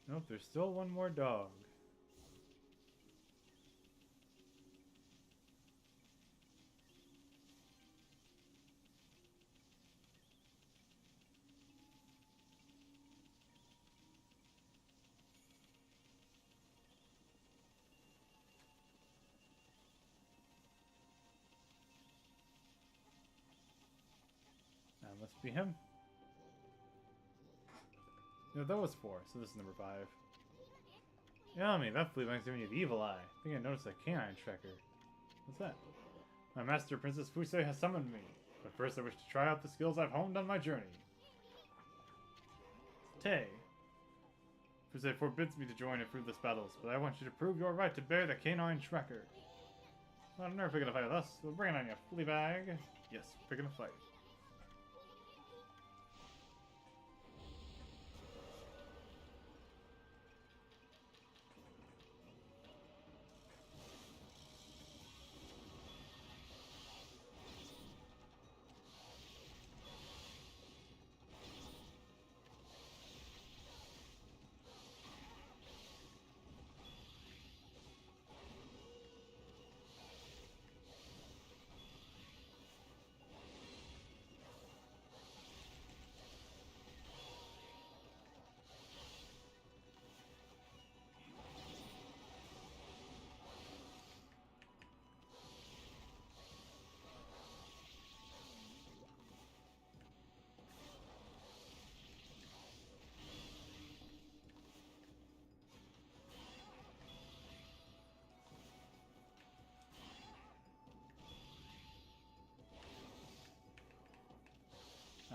Nope, there's still one more dog. That must be him. Yeah, that was 4, so this is number 5. Yummy, that flea bank's giving you the evil eye. I think I noticed a canine tracker. What's that? My master, Princess Fusei, has summoned me. But first I wish to try out the skills I've honed on my journey. Tay. Fusei forbids me to join in fruitless battles, but I want you to prove your right to bear the canine tracker. Not on earth picking a fight with us, so bring it on, you flea bag. Yes, picking a fight.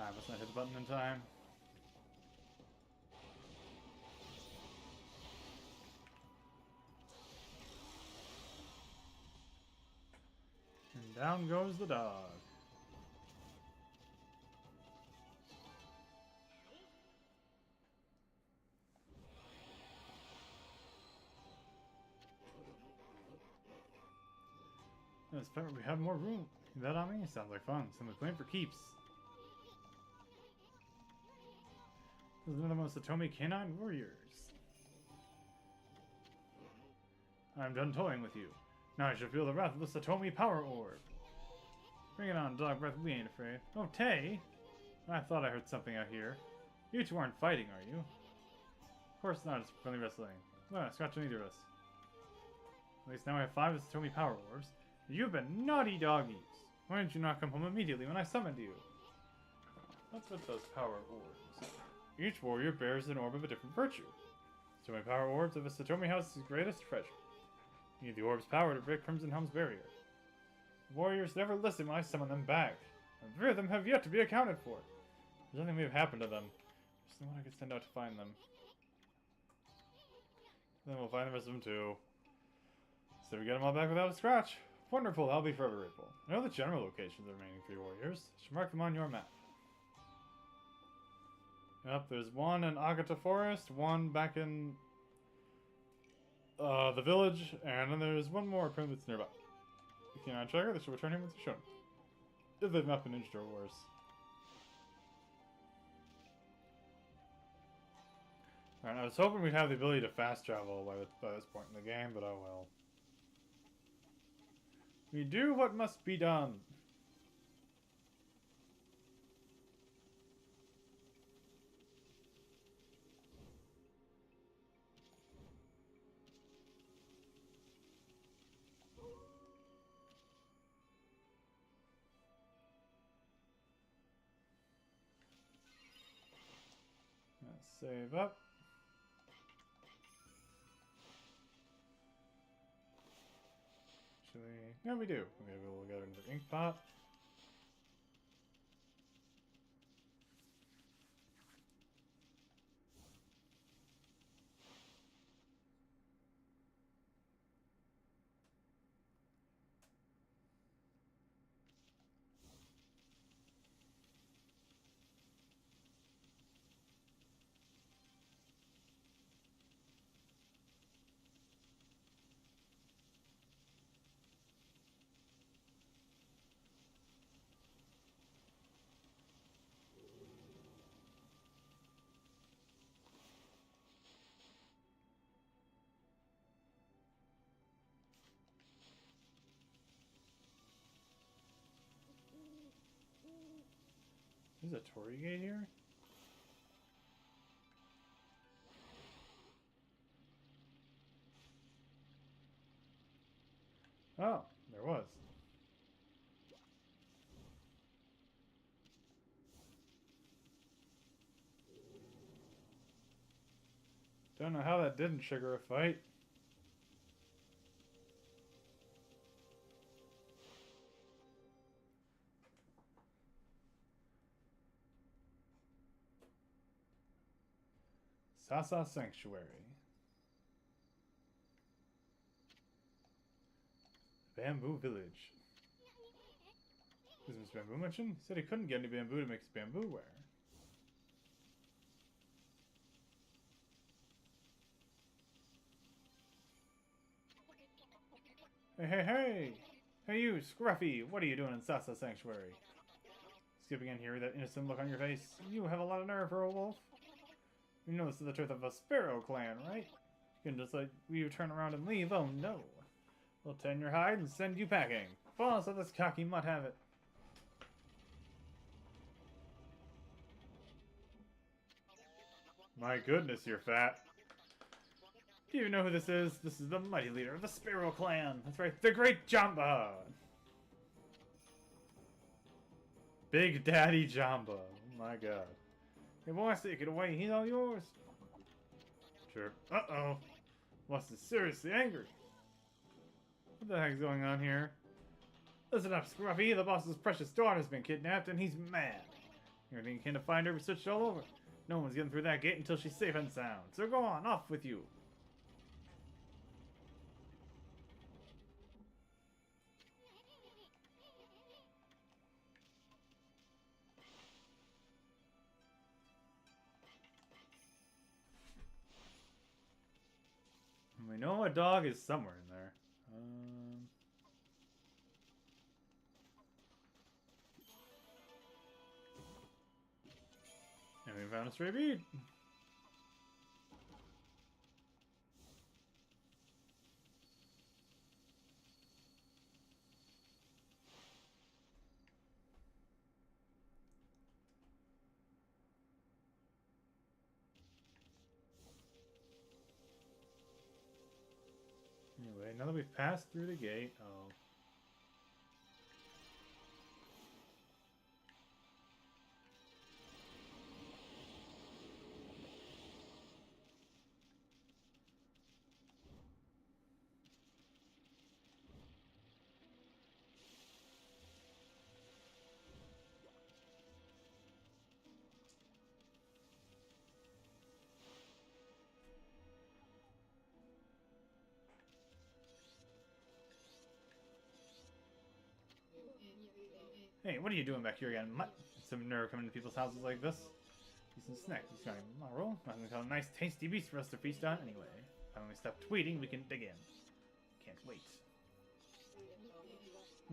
I must not hit the button in time. And down goes the dog. Yes, but we have more room. You bet on me? Sounds like fun. Something claim for keeps. This is one of the most Satomi canine warriors. I'm done toying with you. Now I shall feel the wrath of the Satomi power orb. Bring it on, dog breath. We ain't afraid. Oh, Tay! I thought I heard something out here. You two aren't fighting, are you? Of course not. It's friendly wrestling. No, scratch on either of us. At least now we have 5 of the Satomi power orbs. You've been naughty doggies. Why didn't you not come home immediately when I summoned you? What's with those power orbs? Each warrior bears an orb of a different virtue. Satomi power orbs of a Satomi house's greatest treasure. You need the orb's power to break Crimson Helm's barrier. Warriors never listen when I summon them back. And 3 of them have yet to be accounted for. There's nothing may have happened to them. There's no one I could send out to find them. Then we'll find the rest of them too. So we get them all back without a scratch. Wonderful, I'll be forever grateful. I know the general locations of the remaining 3 warriors. I should mark them on your map. Yep, there's one in Agata Forest, one back in the village, and then there's one more apparently that's nearby. You cannot check it, they should return him with the shown. If they've not been injured or worse. Alright, I was hoping we'd have the ability to fast travel by this point in the game, but oh well. We do what must be done. Let's save up. Actually, yeah, we do. Okay, we'll go into the ink pot. There's a Torii gate here? Oh, there was. Don't know how that didn't trigger a fight. Sasa Sanctuary. Bamboo Village. Is Miss Bamboo mentioned? He said he couldn't get any bamboo to make his bamboo ware. Hey, hey, hey! Hey you, Scruffy! What are you doing in Sasa Sanctuary? Skipping in here with that innocent look on your face. You have a lot of nerve for a wolf. You know this is the truth of a Sparrow clan, right? You can just let you turn around and leave. Oh no. We'll tan your hide and send you packing. Boss, let this cocky mutt have it. My goodness, you're fat. Do you know who this is? This is the mighty leader of the Sparrow clan. That's right, the Great Jamba. Big Daddy Jamba. Oh my god. Hey boss, take it away. He's all yours. Sure. Uh-oh. Boss is seriously angry. What the heck's going on here? Listen up, Scruffy. The boss's precious daughter's been kidnapped and he's mad. Everything you can to find her, we searched all over. No one's getting through that gate until she's safe and sound. So go on, off with you. We know a dog is somewhere in there. found a stray bead. Anyway, now that we've passed through the gate, oh. Hey, what are you doing back here again? Some nerve coming to people's houses like this. Decent snack. He's going, tomorrow. I'm gonna call a nice tasty beast for us to feast on anyway. When we stop tweeting, we can dig in. Can't wait.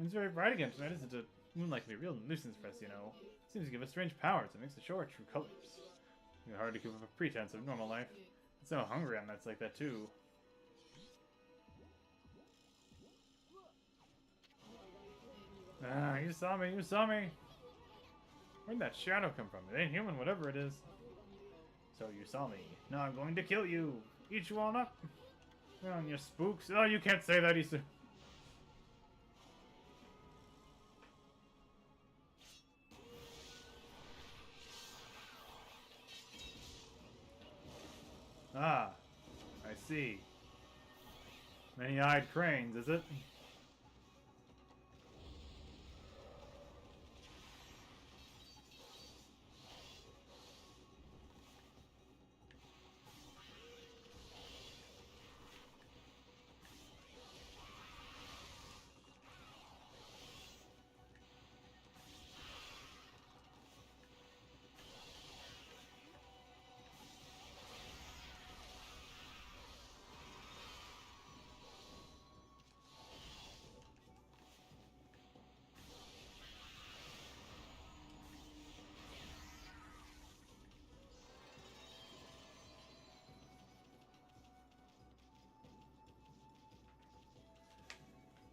It's very bright again tonight, isn't it? Moonlight can be a real nuisance for us, you know. It seems to give us strange powers. It makes the show our true colors. It's hard to keep up a pretense of normal life. It's so hungry on nights like that, too. Ah, you saw me, you saw me! Where'd that shadow come from? It ain't human, whatever it is. So you saw me. Now I'm going to kill you! Eat you all up! Oh, you spooks. Oh, you can't say that, Easter. Ah, I see. Many-eyed cranes, is it?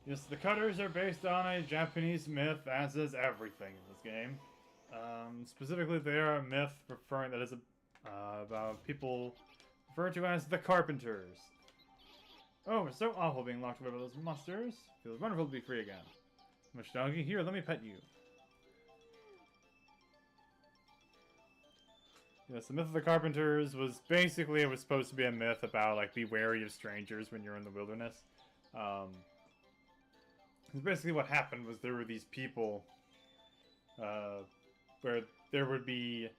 Yes, the cutters are based on a Japanese myth, as is everything in this game. Specifically, they are a myth referring that is about people referred to as the Carpenters. Oh, we're so awful being locked away by those monsters. Feels wonderful to be free again. Much doggy, here, let me pet you. Yes, the myth of the Carpenters was basically, it was supposed to be a myth about, like, be wary of strangers when you're in the wilderness. Basically what happened was there were these people, where there would be,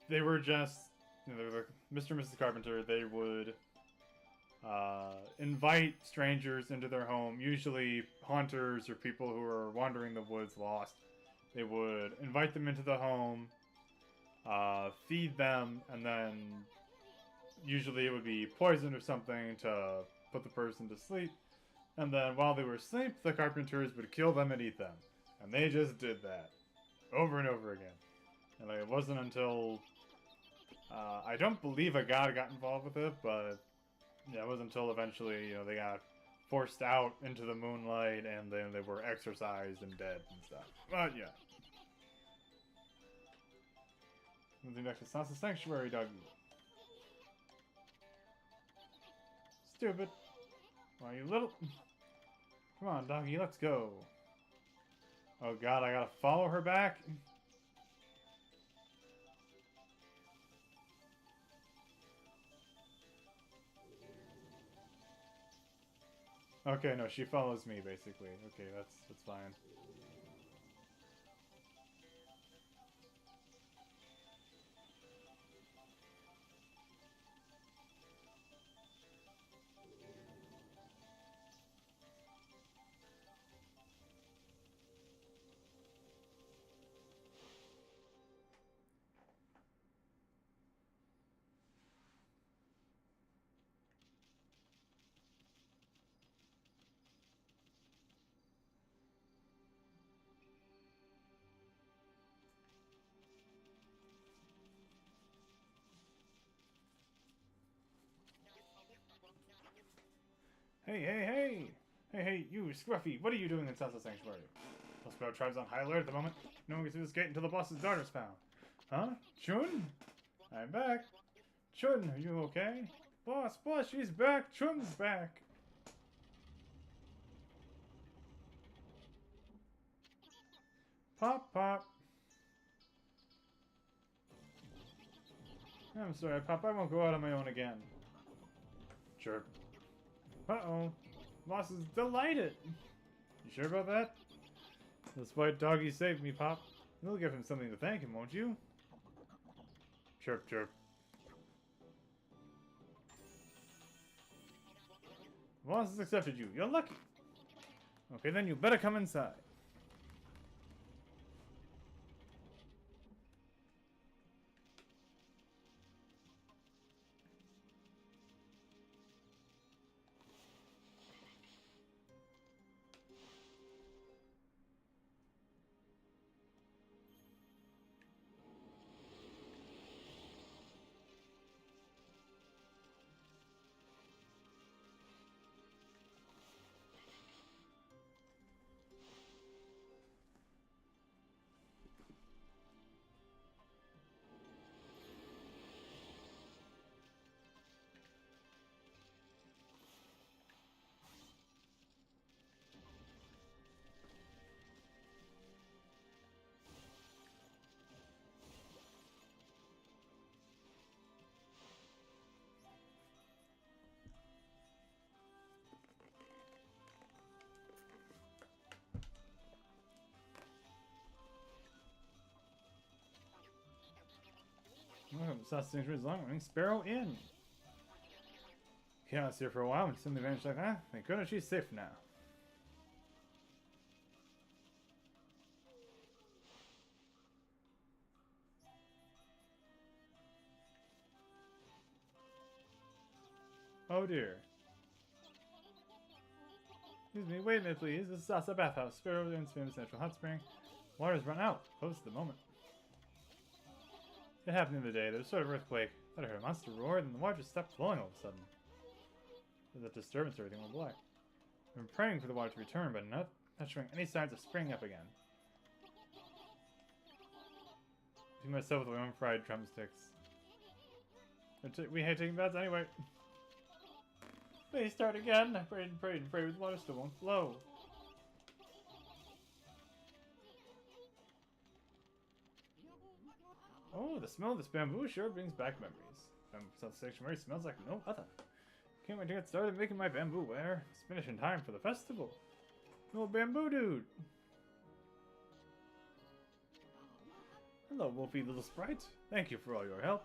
they were just, you know, Mr. and Mrs. Carpenter, they would, invite strangers into their home, usually hunters or people who are wandering the woods lost. They would invite them into the home, feed them, and then usually it would be poison or something to put the person to sleep. And then while they were asleep, the Carpenters would kill them and eat them. And they just did that. Over and over again. And like, it wasn't until... I don't believe a god got involved with it, but... Yeah, it wasn't until eventually, you know, they got forced out into the moonlight and then they were exorcised and dead and stuff. But yeah. Moving back to Sansa Sanctuary, doggy. Stupid. Why, you little... Come on, doggy, let's go. Oh god, I gotta follow her back? Okay, no, she follows me, basically. Okay, that's fine. Hey, hey, hey! Hey, hey, you, Scruffy, what are you doing in Salsa Sanctuary? The Sprout tribe's on high alert at the moment. No one gets through this gate until the boss's daughter's found. Huh? Chun? I'm back. Chun, are you okay? Boss, she's back! Chun's back! Pop, pop. I'm sorry, Pop, I won't go out on my own again. Chirp. Uh-oh. Boss is delighted! You sure about that? This white doggy saved me, Pop. You'll give him something to thank him, won't you? Chirp, chirp. Boss has accepted you. You're lucky. Okay, then you better come inside. Welcome to South Sanctuary's long-running Sparrow Inn. Chaos here for a while, and suddenly vanished like that. Thank goodness she's safe now. Oh dear. Excuse me, wait a minute please. This is Sasa Bathhouse, Sparrow Inn's famous natural hot spring. Water's run out. Close at the moment. It happened the other day. There was sort of earthquake. Thought I heard a monster roar, then the water just stopped flowing all of a sudden. With that disturbance, everything went black. I've been praying for the water to return, but not showing any signs of springing up again. I feed myself with my own fried drumsticks. We hate taking baths anyway. Please start again. I prayed and prayed and prayed, but water still won't flow. Oh, the smell of this bamboo sure brings back memories. South Sanctuary smells like no other. Can't wait to get started making my bamboo ware. It's finished in time for the festival. No bamboo dude. Hello, Wolfie little sprite. Thank you for all your help.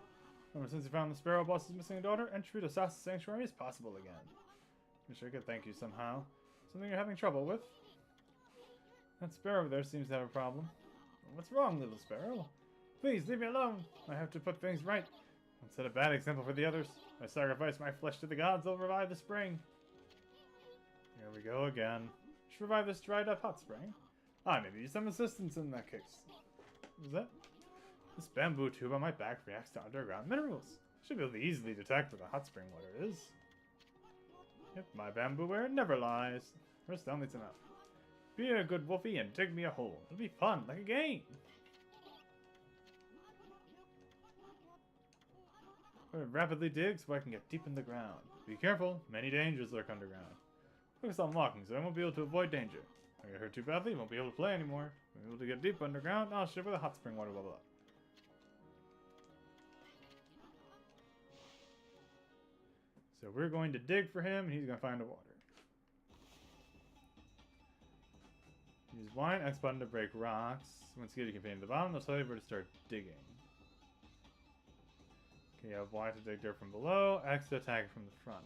Ever since you found the Sparrow Boss's missing daughter, entry to South Sanctuary is possible again. Wish I could thank you somehow. Something you're having trouble with? That sparrow over there seems to have a problem. What's wrong, little sparrow? Please, leave me alone. I have to put things right. Don't set a bad example for the others. If I sacrifice my flesh to the gods, they'll revive the spring. Here we go again. Should revive this dried up hot spring. I may need some assistance in that case. What is that? This bamboo tube on my back reacts to underground minerals. I should be able to easily detect where the hot spring water is. Yep, my bamboo ware never lies. First down leads enough. Be a good wolfie and dig me a hole. It'll be fun, like a game. Rapidly dig so I can get deep in the ground. Be careful, many dangers lurk underground. Focus on walking so I won't be able to avoid danger. If I get hurt too badly, won't be able to play anymore. If I'm able to get deep underground, I'll shiver the hot spring water bubble up. So we're going to dig for him, and he's going to find the water. Use Y and X button to break rocks. Once you get a container at the bottom, they'll tell you where to start digging. Okay, you have Y to dig dirt from below, X to attack it from the front.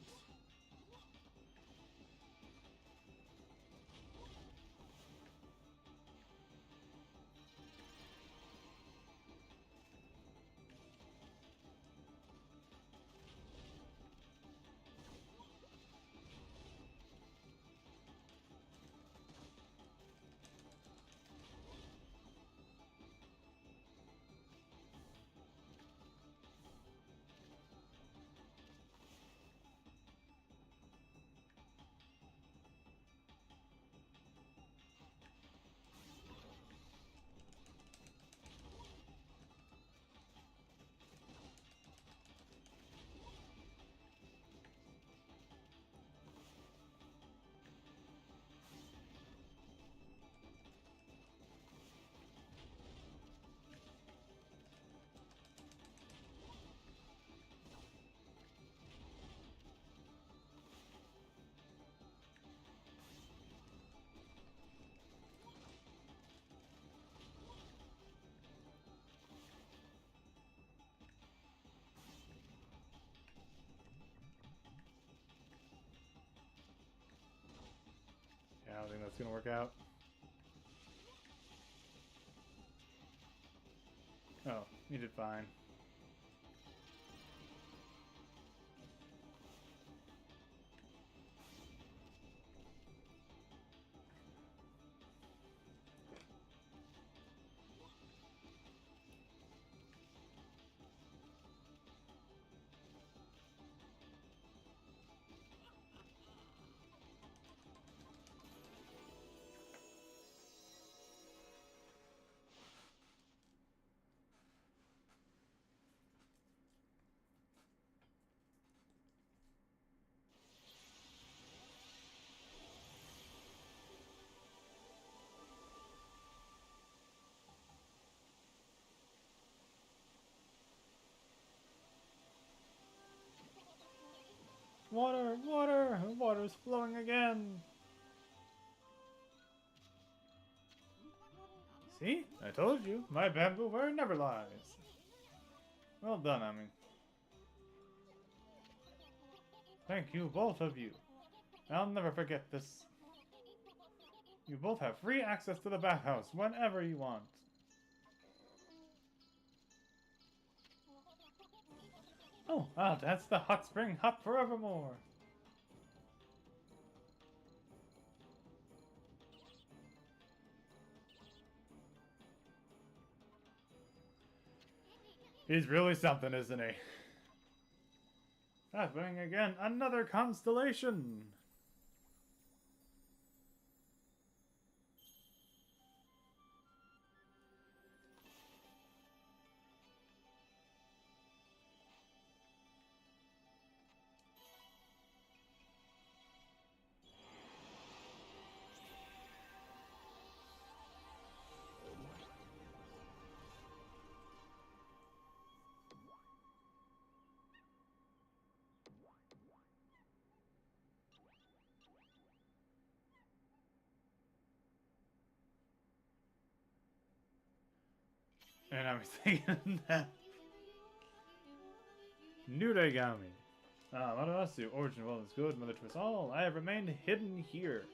gonna work out. Oh, you did fine. Water! Water! The water's flowing again! See? I told you, my bamboo where never lies. Well done, Ami. Thank you, both of you. I'll never forget this. You both have free access to the bathhouse whenever you want. Oh, I'll dance the hot spring hop forevermore. He's really something, isn't he? Happening again, another constellation! And I was thinking that. Nuragami. Marasu, origin of all is good, mother to us all. I have remained hidden here,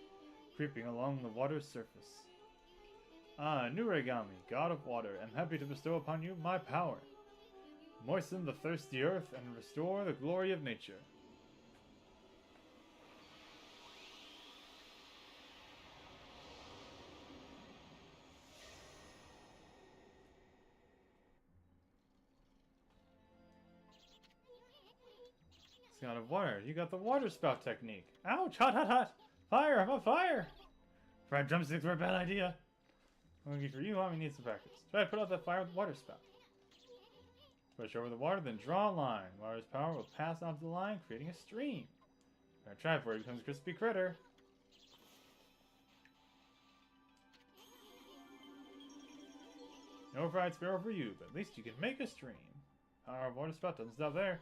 creeping along the water's surface. Nuragami, god of water, am happy to bestow upon you my power. Moisten the thirsty earth and restore the glory of nature. God of water, you got the water spout technique. Ouch! Hot, hot, hot! Fire! I'm on fire! Fried drumsticks were a bad idea. Lucky for you, Ami needs some practice. Try to put out that fire with the water spout. Push over the water, then draw a line. Water's power will pass onto the line, creating a stream. Try before it becomes a crispy critter. No fried sparrow for you, but at least you can make a stream. Power of water spout doesn't stop there.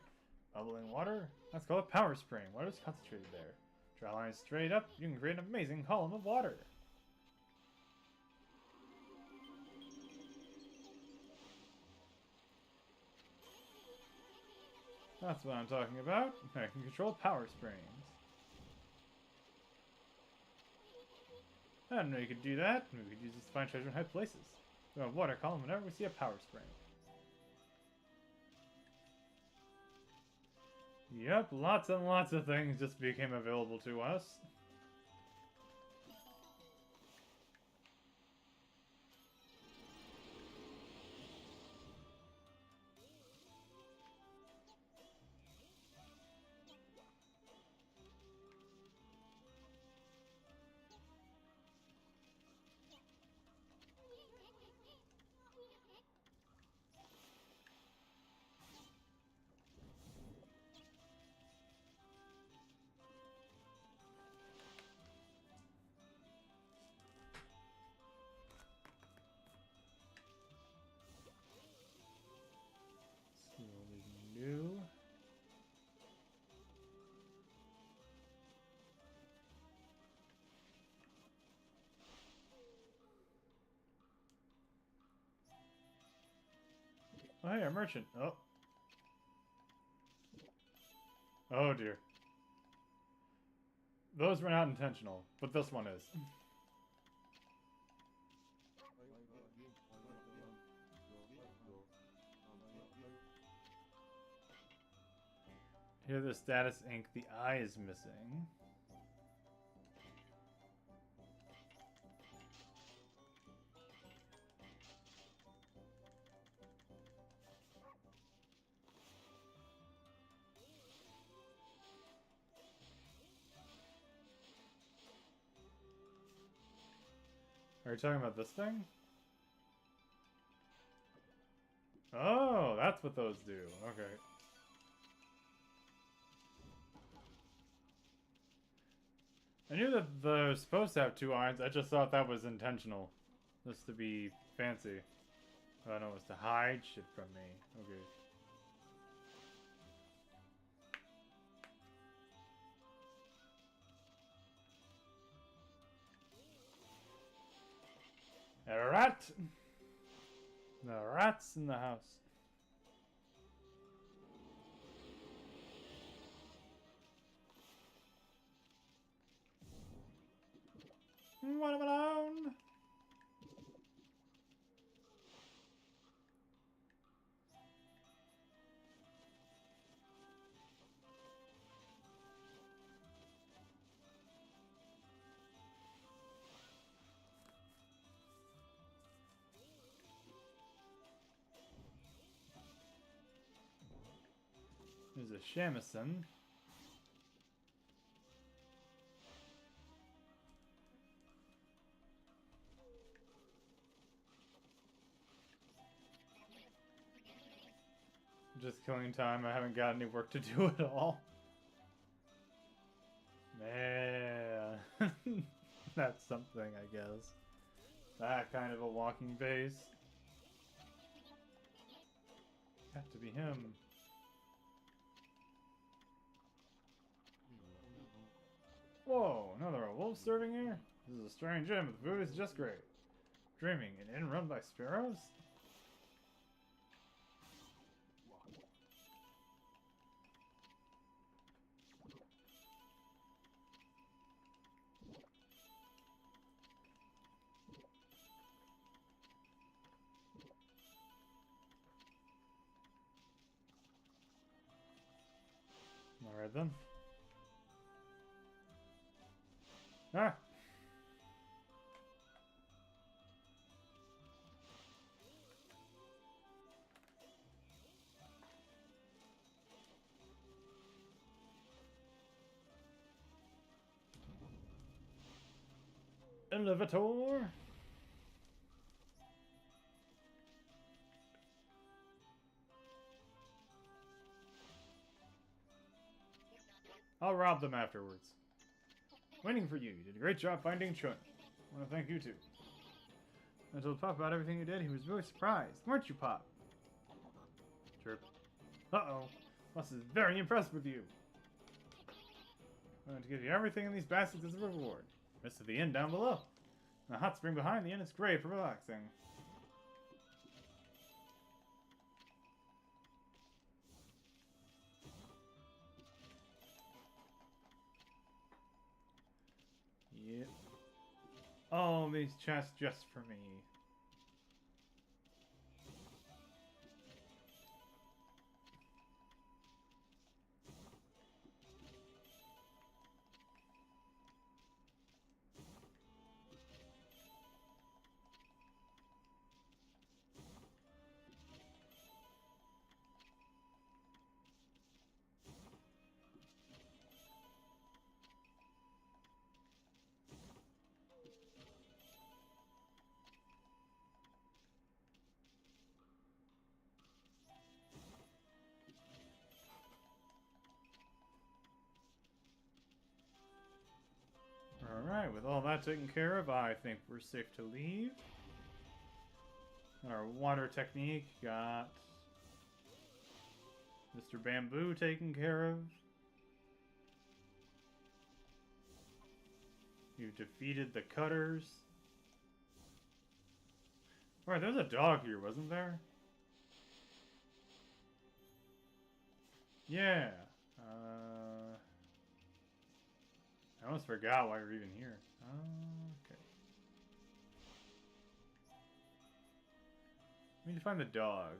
Bubbling water? That's called a power spring. Water's concentrated there. Draw a line straight up, you can create an amazing column of water. That's what I'm talking about. I can control power springs. I didn't know you could do that. We could use this to find treasure in high places. We have a water column whenever we see a power spring. Yep, lots and lots of things just became available to us. New. Oh, hey, a merchant. Oh. Oh, dear. Those were not intentional, but this one is. Here the status ink, the eye is missing. Are you talking about this thing? Oh, that's what those do. Okay. I knew that they're supposed to have two eyes. I just thought that was intentional. Just to be fancy. Oh no, it's to hide shit from me. Okay. A rat! The rat's in the house. Want him alone? There's a shamisen. Just killing time. I haven't got any work to do at all. Man. That's something, I guess. That kind of a walking base. Have to be him. Whoa, no, there are wolves serving here? This is a strange inn, but the food is just great. Dreaming, an inn run by sparrows? Alright then. Ah! Elevator! I'll rob them afterwards. Waiting for you. You did a great job finding Chun. I want to thank you too. I told Pop about everything you did. He was really surprised. Weren't you, Pop? Chirp. Uh-oh. Boss is very impressed with you. I'm going to give you everything in these baskets as a reward. Rest of the inn down below. The hot spring behind the inn is great for relaxing. Yep. Oh, these chests just for me. Alright, with all that taken care of, I think we're safe to leave. Our water technique got Mr. Bamboo taken care of. You've defeated the cutters. Alright, there was a dog here, wasn't there? Yeah. I almost forgot why we're even here. Okay. We need to find the dog.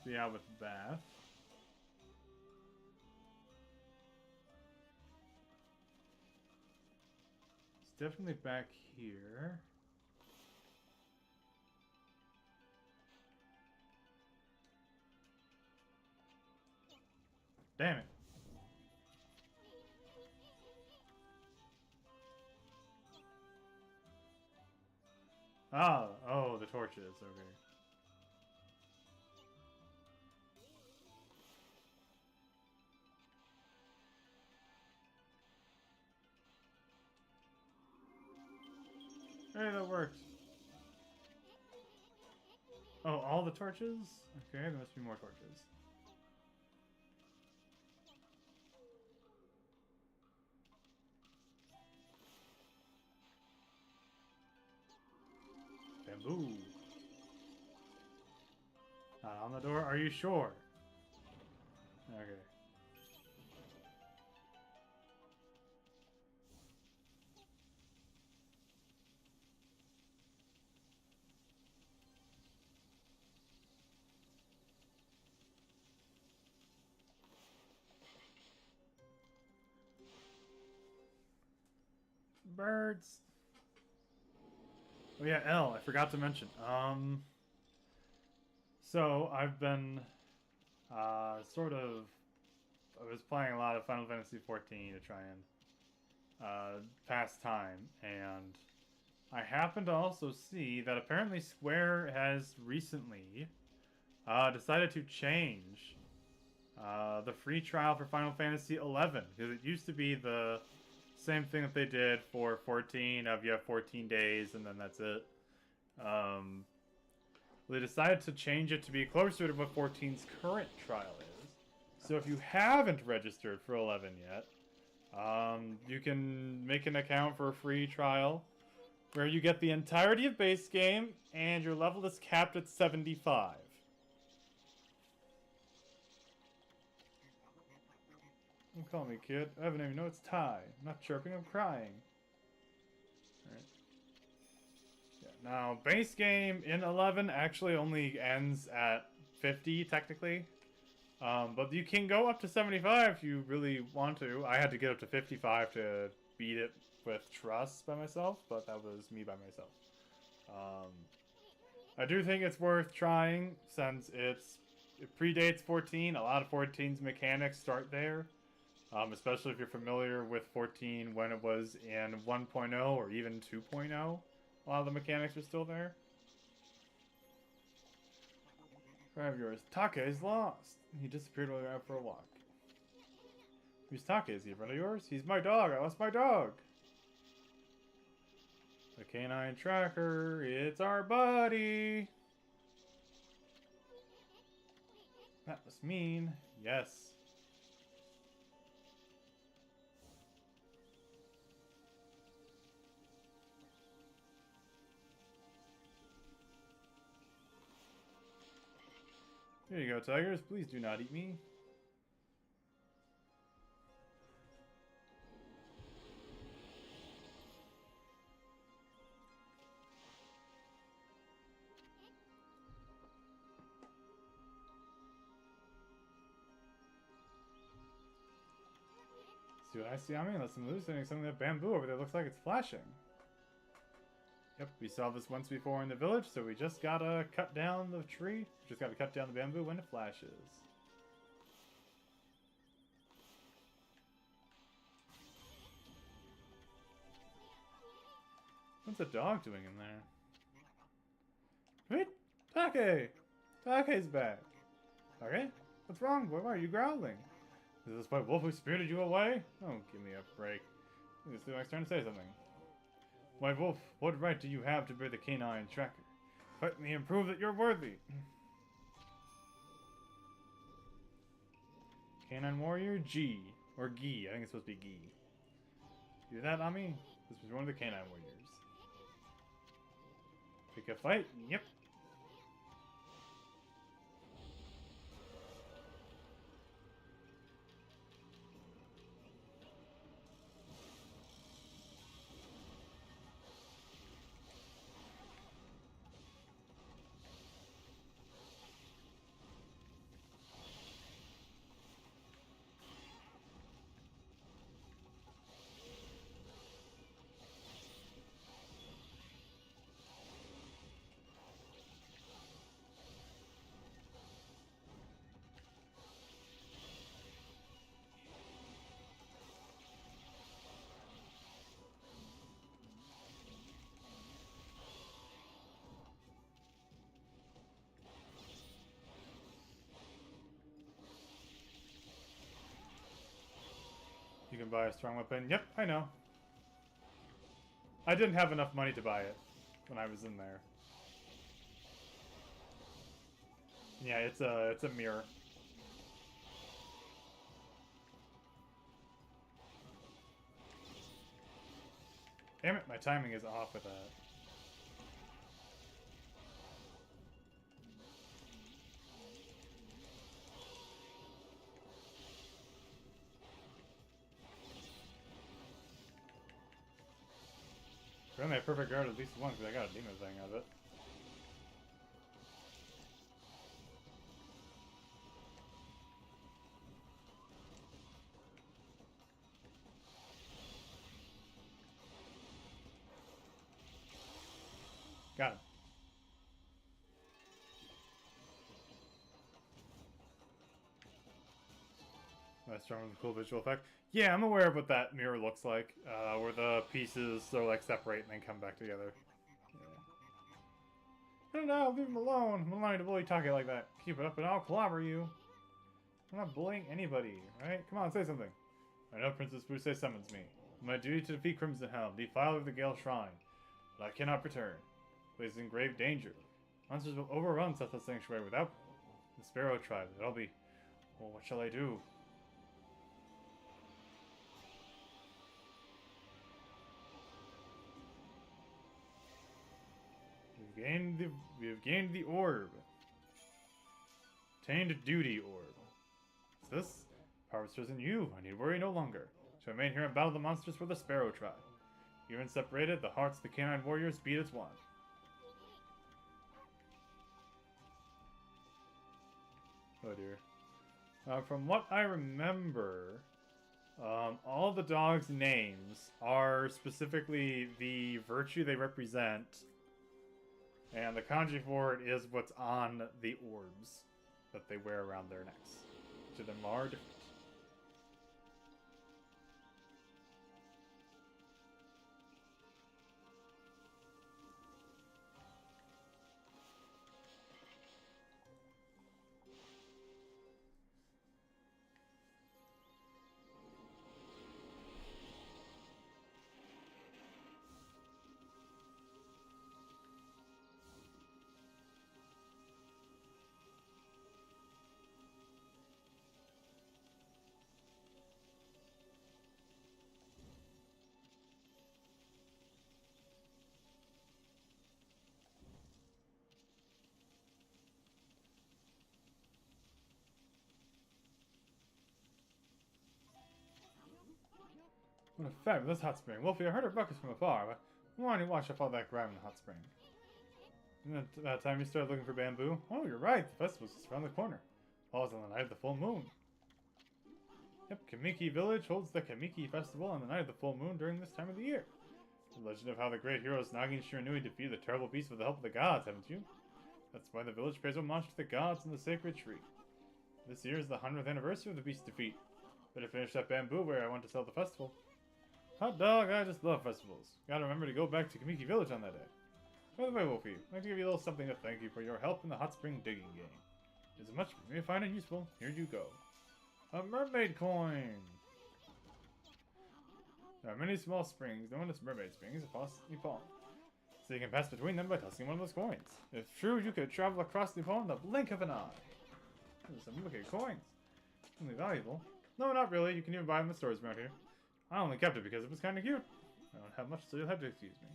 be out with Bath. It's definitely back here. Damn it. Ah, oh, the torches, okay. Hey, that worked. Oh, all the torches? Okay, there must be more torches. Bamboo. Not on the door, are you sure? Okay. Birds. Oh yeah, L, I forgot to mention. So I've been, sort of, I was playing a lot of Final Fantasy XIV to try and, pass time, and I happened to also see that apparently Square has recently, decided to change, the free trial for Final Fantasy XI, because it used to be the same thing that they did for 14, of you have 14 days and then that's it. They decided to change it to be closer to what 14's current trial is. So if you haven't registered for 11 yet, you can make an account for a free trial where you get the entirety of base game and your level is capped at 75. Don't call me kid. I haven't even know it's Ty. I'm not chirping, I'm crying. Alright. Yeah, now, base game in 11 actually only ends at 50, technically. But you can go up to 75 if you really want to. I had to get up to 55 to beat it with trust by myself, but that was me by myself. I do think it's worth trying since it predates 14. A lot of 14's mechanics start there. Especially if you're familiar with 14 when it was in 1.0 or even 2.0. A lot of the mechanics are still there. Grab yours. Take is lost. He disappeared while we were out for a walk. Who's Take? Is he a friend of yours? He's my dog. I lost my dog. The canine tracker. It's our buddy. That must mean yes. Here you go, tigers. Please do not eat me. See what I see on me? Unless I'm hallucinating something, that bamboo over there looks like it's flashing. Yep, we saw this once before in the village, so we just gotta cut down the tree. Just gotta cut down the bamboo when it flashes. What's a dog doing in there? Wait! Take! Take's back! Take? What's wrong, boy? Why are you growling? Is this white wolf who spirited you away? Oh, give me a break. It's the next turn to say something. White wolf, what right do you have to bear the canine tracker? Fight me and prove that you're worthy. Canine warrior G. Or Gi. I think it's supposed to be Gi. You hear that, Ami? This was one of the canine warriors. Pick a fight? Yep. buy a strong weapon. Yep, I know. I didn't have enough money to buy it when I was in there. Yeah, it's a mirror. Damn it, my timing is off with that. Apparently I perfect guard at least once because I got a demon thing out of it. Got him. That's strong with a cool visual effect. Yeah, I'm aware of what that mirror looks like, where the pieces sort of like separate and then come back together. Yeah. No, leave him alone. I'm allowing to bully Take like that. Keep it up and I'll clobber you. I'm not bullying anybody, right? Come on, say something. I know Princess Busei summons me. My duty to defeat Crimson Helm, defiler of the Gale Shrine. But I cannot return. Place in grave danger. Monsters will overrun Setha Sanctuary without the Sparrow Tribe. It'll be... Well, what shall I do? We have gained the orb. Obtained duty orb. What's this? Power restores in you. I need worry no longer. Shall remain here and battle the monsters for the Sparrow Tribe. Even separated, the hearts of the canine warriors beat as one. Oh dear. From what I remember, all the dogs' names are specifically the virtue they represent, and the kanji for it is what's on the orbs that they wear around their necks. To them are different. What a fabulous hot spring. Wolfie, I heard her buckets from afar, but why don't you wash up all that grime in the hot spring? Isn't it about time you started looking for bamboo? Oh, you're right. The festival's just around the corner. Falls on the night of the full moon. Yep, Kamiki Village holds the Kamiki Festival on the night of the full moon during this time of the year. The legend of how the great heroes Nagi and Shiranui defeated the terrible beast with the help of the gods, haven't you? That's why the village pays homage to the gods in the sacred tree. This year is the 100th anniversary of the beast's defeat. Better finish that bamboo where I want to sell the festival. Hot dog, I just love festivals. Gotta remember to go back to Kamiki Village on that day. By the way, Wolfie, I'd like to give you a little something to thank you for your help in the hot spring digging game. It's much you may find it useful. Here you go. A mermaid coin! There are many small springs known as mermaid springs across Nippon. So you can pass between them by tossing one of those coins. If true, you could travel across Nippon in the blink of an eye. There's some wicked coins. Only valuable. No, not really. You can even buy them in the stores around here. I only kept it because it was kind of cute. I don't have much, so you'll have to excuse me.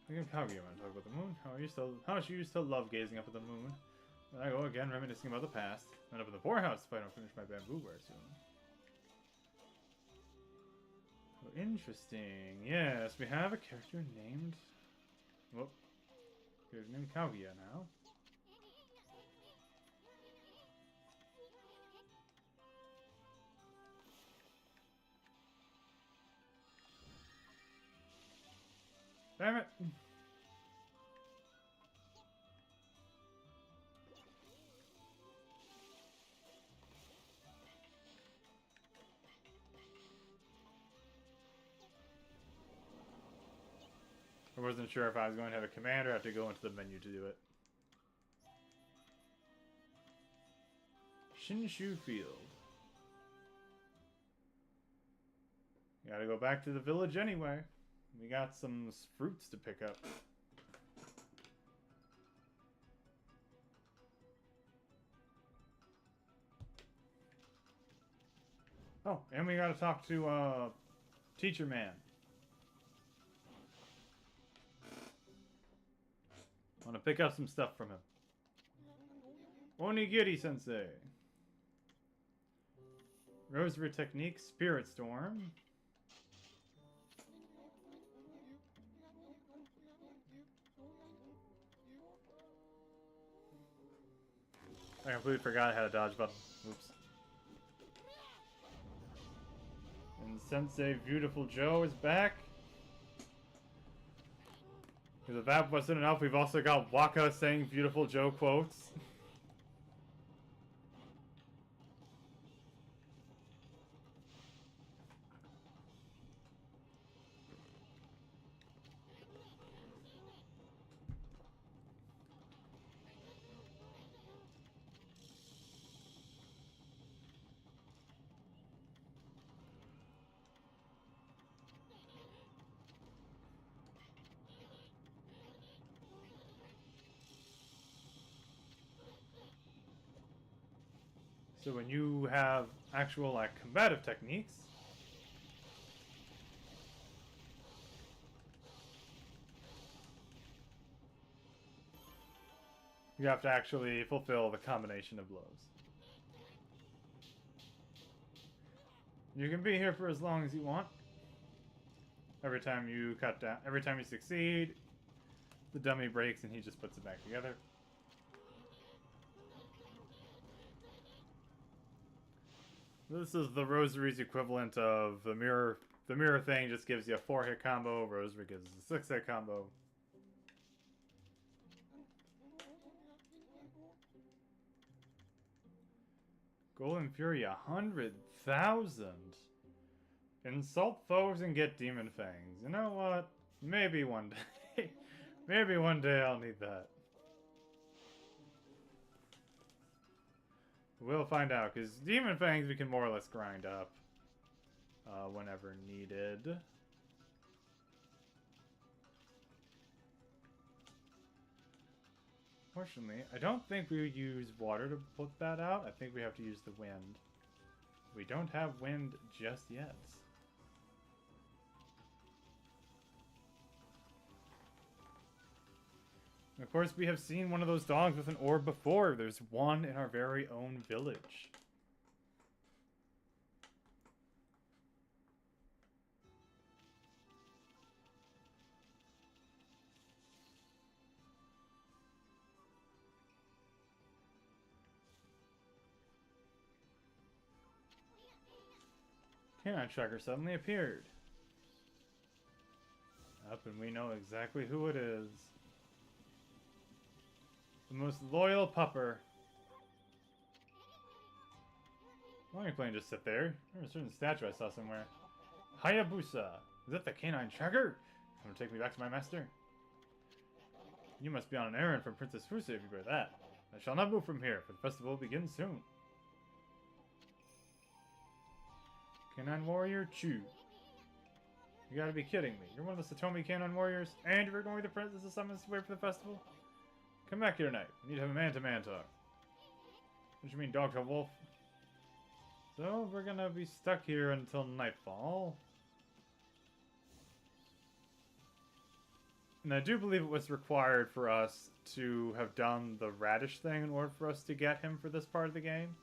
I give Kaguya when I talk about the moon. How she used to love gazing up at the moon. Then I go again, reminiscing about the past. End up in the poorhouse if I don't finish my bamboo ware soon. Oh, interesting. Yes, we have a character named... Whoop. Character named Kaguya now. Damn it! I wasn't sure if I was going to have a command or have to go into the menu to do it. Shinshu Field. Gotta go back to the village anyway. We got some fruits to pick up. Oh, and we gotta talk to, Teacher Man. Want to pick up some stuff from him. Onigiri-sensei. Rosary Technique, Spirit Storm. I completely forgot how to dodge button. Oops. And Sensei Beautiful Joe is back. Because if that wasn't enough, we've also got Waka saying Beautiful Joe quotes. So when you have actual, like, combative techniques, you have to actually fulfill the combination of blows. You can be here for as long as you want. Every time you cut down, every time you succeed, the dummy breaks and he just puts it back together. This is the Rosary's equivalent of the mirror. The mirror thing just gives you a 4-hit combo. Rosary gives a 6-hit combo. Golden Fury 100,000. Insult foes and get demon fangs. You know what? Maybe one day. Maybe one day I'll need that. We'll find out, because demon fangs we can more or less grind up whenever needed. Fortunately, I don't think we would use water to put that out. I think we have to use the wind. We don't have wind just yet. And of course, we have seen one of those dogs with an orb before. There's one in our very own village. Canine Tracker suddenly appeared. Up and we know exactly who it is. The most loyal pupper. Why are you playing just sit there? There's a certain statue I saw somewhere. Hayabusa! Is that the canine tracker? Come to take me back to my master? You must be on an errand from Princess Fusa if you bear that. I shall not move from here, for the festival begins soon. Canine Warrior Chu. You gotta be kidding me. You're one of the Satomi Canine Warriors, and you're going with the Princess of Summons to wait for the festival? Come back here tonight. We need to have a man-to-man talk. What do you mean, dog to wolf? So, we're gonna be stuck here until nightfall. And I do believe it was required for us to have done the radish thing in order for us to get him for this part of the game.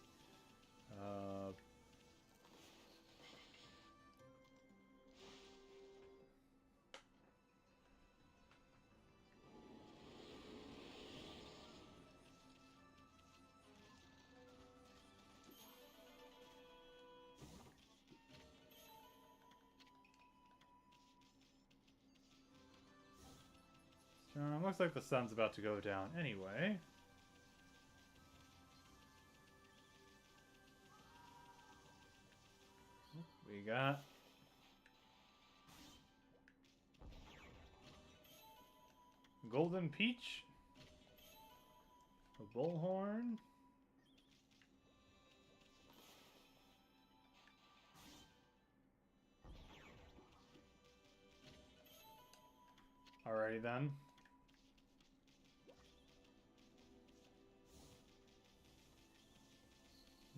Looks like the sun's about to go down anyway. We got Golden Peach, a Bullhorn, Alrighty then.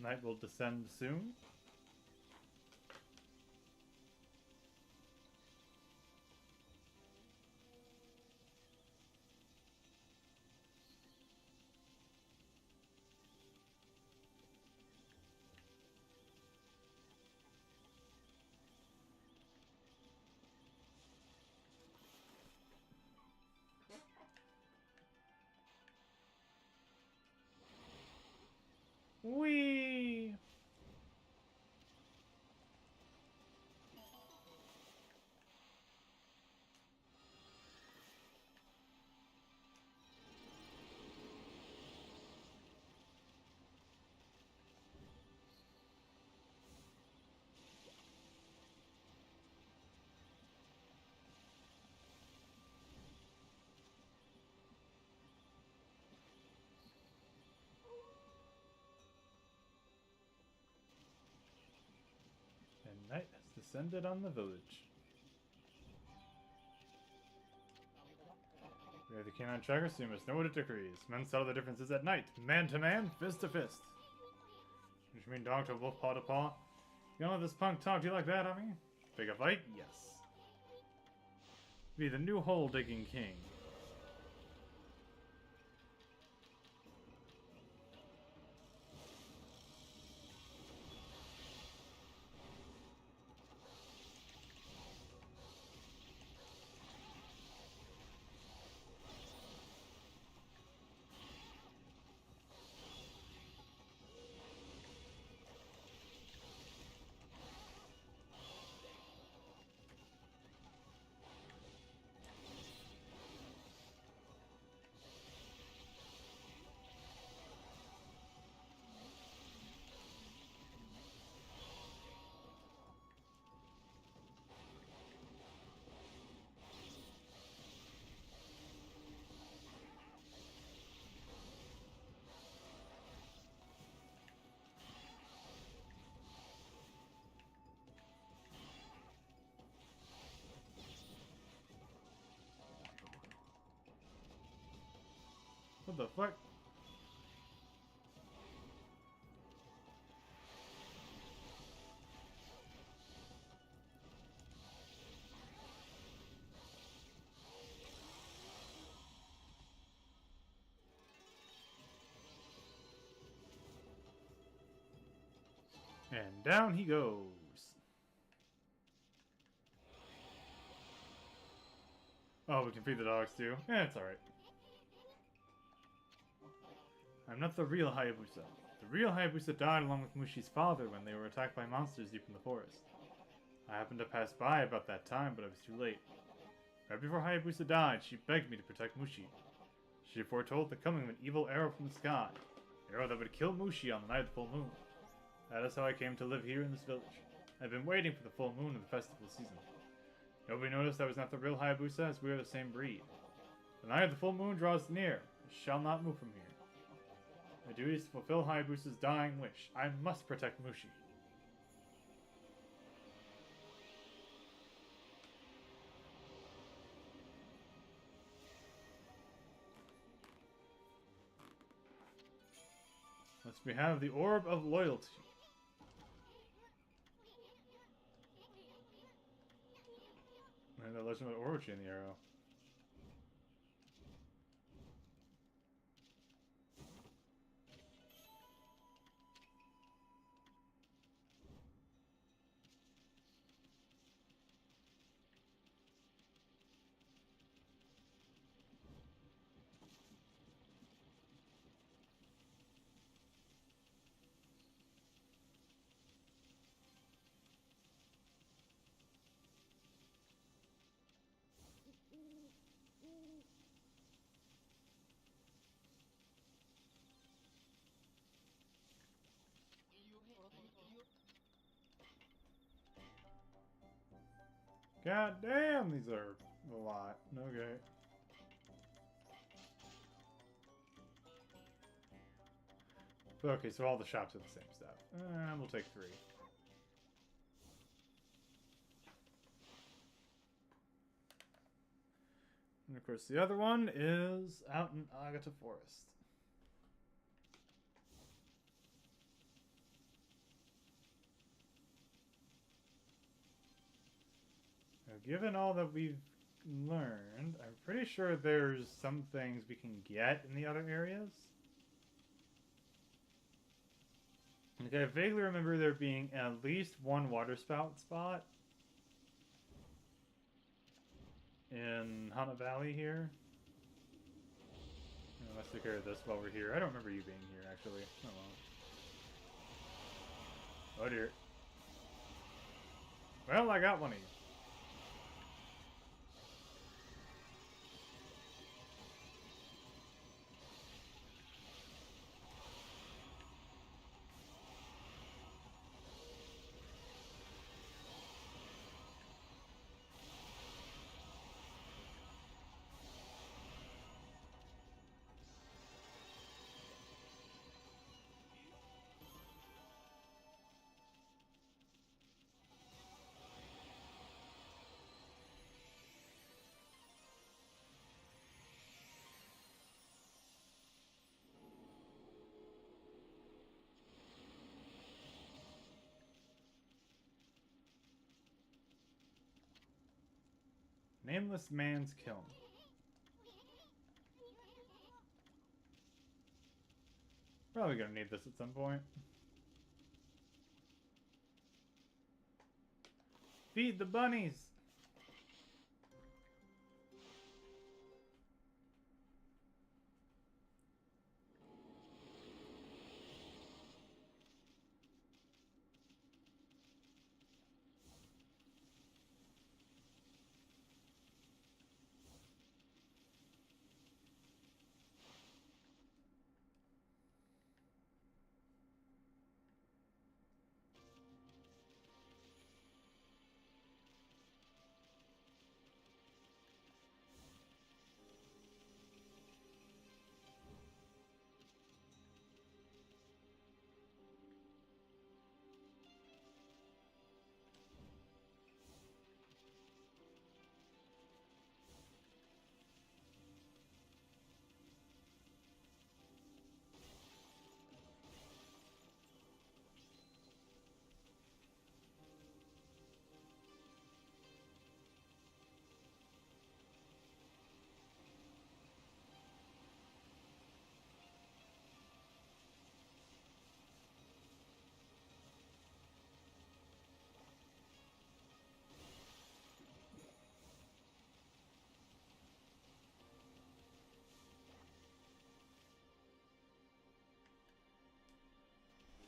Night will descend soon. Whee! And night has descended on the village. We are the canine trackers, so you must know what it decrees. Men settle the differences at night, man to man, fist to fist. Which mean dog to wolf, paw to paw. You don't let this punk talk to you like that, I mean? Pick a fight? Yes. Be the new hole-digging king. What the fuck? And down he goes. Oh, we can feed the dogs too. Yeah, it's alright. I'm not the real Hayabusa. The real Hayabusa died along with Mushi's father when they were attacked by monsters deep in the forest. I happened to pass by about that time, but I was too late. Right before Hayabusa died, she begged me to protect Mushi. She foretold the coming of an evil arrow from the sky. An arrow that would kill Mushi on the night of the full moon. That is how I came to live here in this village. I've been waiting for the full moon of the festival season. Nobody noticed I was not the real Hayabusa, as we are the same breed. The night of the full moon draws near. I shall not move from here. My duty is to fulfill Hayabusa's dying wish. I must protect Mushi. Next we have the Orb of Loyalty. And the legend of Orochi in the arrow. God damn, these are a lot. Okay. Okay, so all the shops are the same stuff. We'll take 3. And of course, the other one is out in Agata Forest. Now, given all that we've learned, I'm pretty sure there's some things we can get in the other areas. Okay, I vaguely remember there being at least one water spout spot in Hana Valley here. Let's take care of this while we're here. I don't remember you being here, actually. Oh well. Oh dear. Well, I got one of you. Nameless Man's Kiln. Probably gonna need this at some point. Feed the bunnies!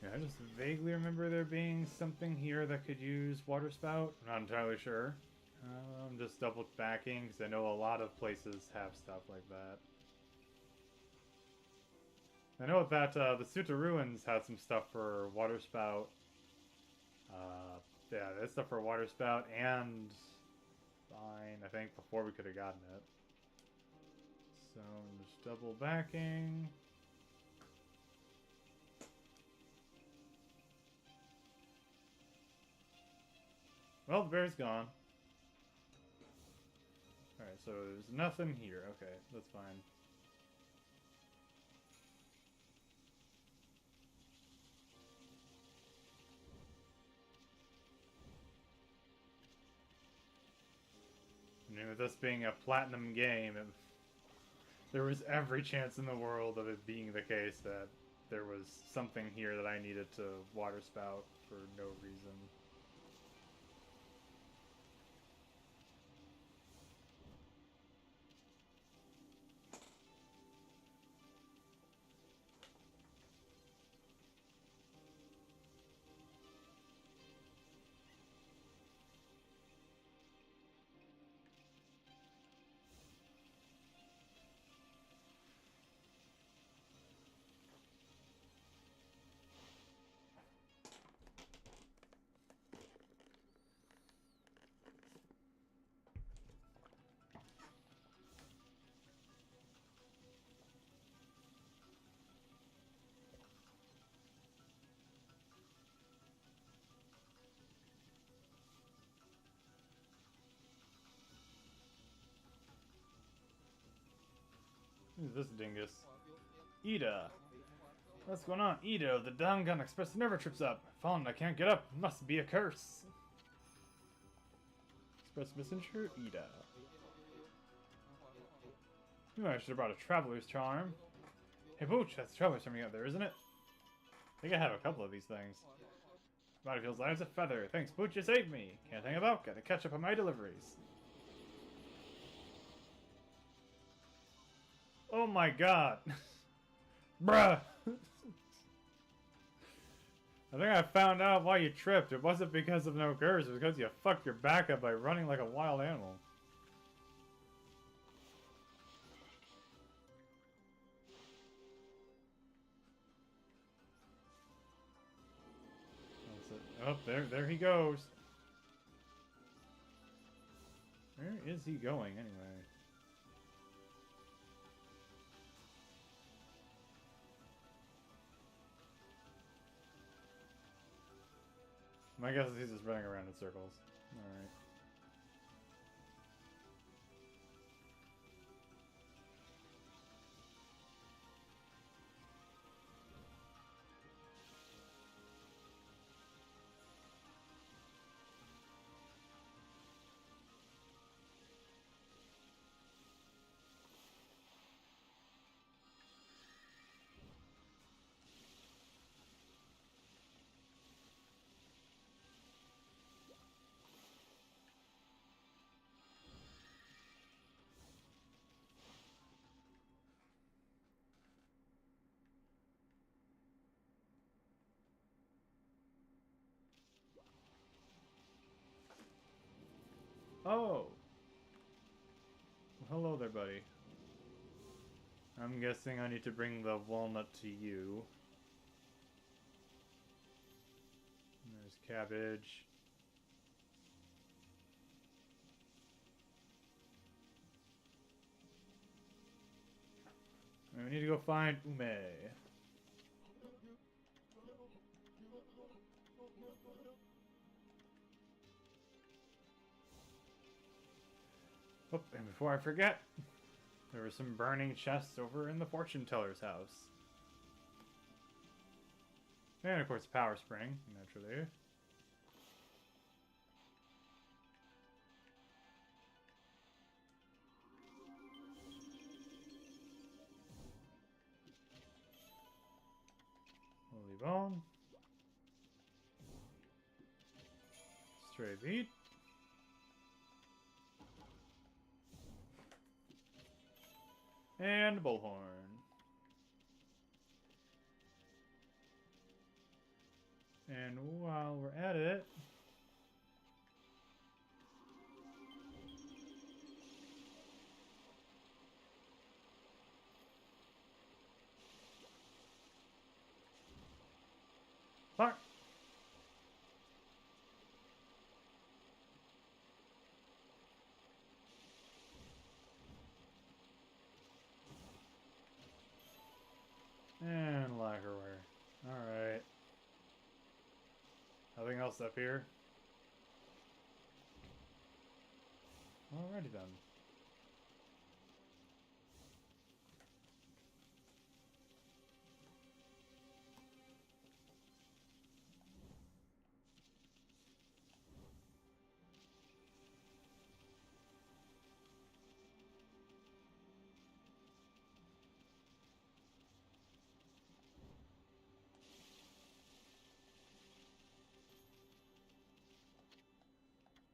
Yeah, I just vaguely remember there being something here that could use water spout. I'm not entirely sure. I'm just double backing because I know a lot of places have stuff like that. I know that the Suta Ruins had some stuff for water spout. Yeah, there's stuff for water spout and fine, I think, before we could have gotten it. So I'm just double backing. Well, the bear's gone. Alright, so there's nothing here. Okay, that's fine. I mean, with this being a platinum game, there was every chance in the world of it being the case that there was something here that I needed to water spout for no reason. Who's this dingus? Ida. What's going on? Ida, the Dangan Express never trips up. Fallen, I can't get up. Must be a curse. Express messenger, Ida. Ooh, I should have brought a traveler's charm. Hey, Booch, that's traveler's charm you got there, isn't it? I think I have a couple of these things. Body feels light as a feather. Thanks, Booch, you saved me. Can't hang about. Gotta catch up on my deliveries. Oh my god. Bruh. I think I found out why you tripped. It wasn't because of no curse. It was because you fucked your back up by running like a wild animal. Oh, there he goes. Where is he going, anyway? My guess is he's just running around in circles. Alright. Oh! Well, hello there, buddy. I'm guessing I need to bring the walnut to you. And there's cabbage. And we need to go find Ume. Oh, and before I forget, there were some burning chests over in the fortune teller's house. And of course, power spring, naturally. Holy bone. Stray beat. And bullhorn. And while we're at it, fuck. And lacquerware. Alright. Nothing else up here? Alrighty then.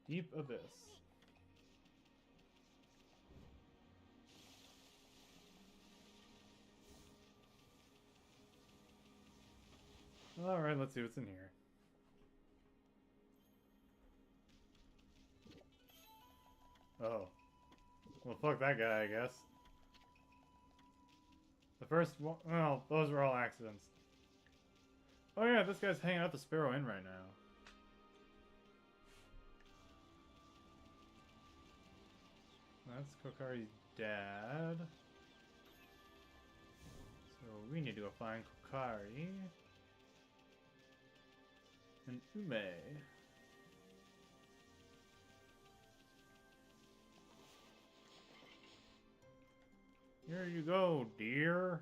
Deep Abyss. Alright, let's see what's in here. Oh. Well, fuck that guy, I guess. The first one... Well, those were all accidents. Oh yeah, this guy's hanging out the Sparrow Inn right now. That's Kokari's dad. So we need to go find Kokari. And Ume. Here you go, dear.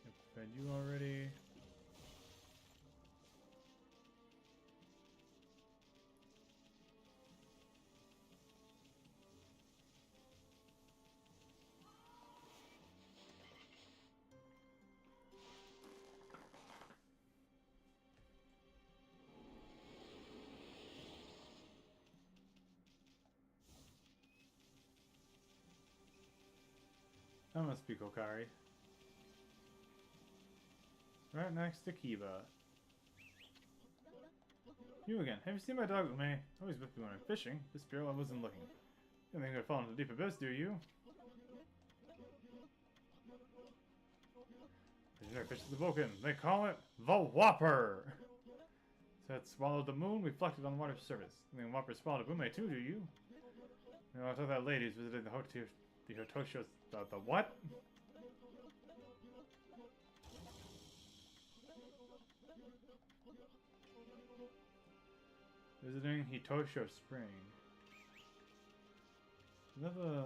I fed you already. That must be Kokari. Right next to Kiba. You again. Have you seen my dog Ume? Always with me when I'm fishing. This bureau I wasn't looking. You don't think I'd fall into the deep abyss, do you? Legendary fish is the Vulcan. They call it the Whopper! So it swallowed the moon, reflected on the water's surface. You think Whopper swallowed Ume too, do you? You know, I thought that ladies visited the Hotosho's... The what? Visiting Hitosho Spring. Is that the...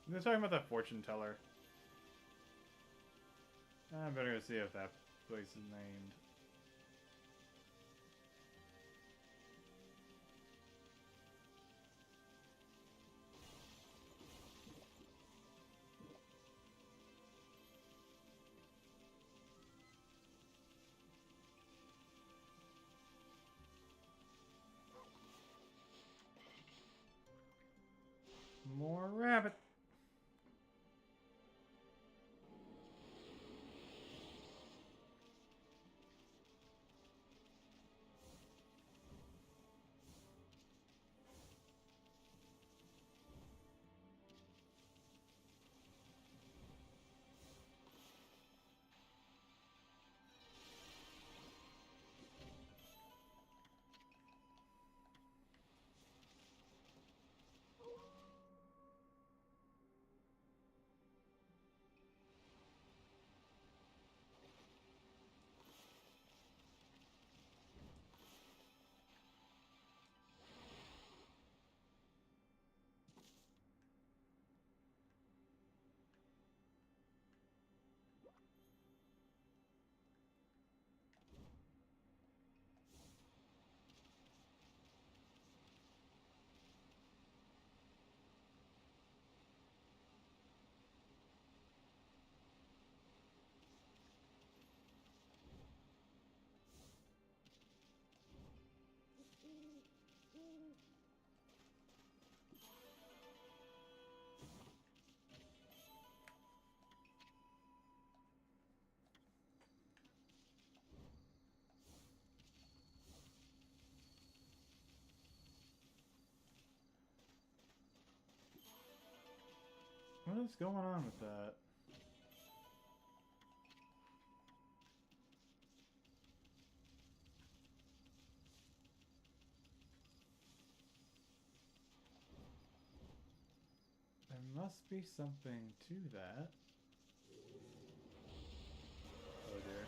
They're talking about that fortune teller. I better go see if that place is named. More rabbit. What is going on with that? There must be something to that. Oh dear.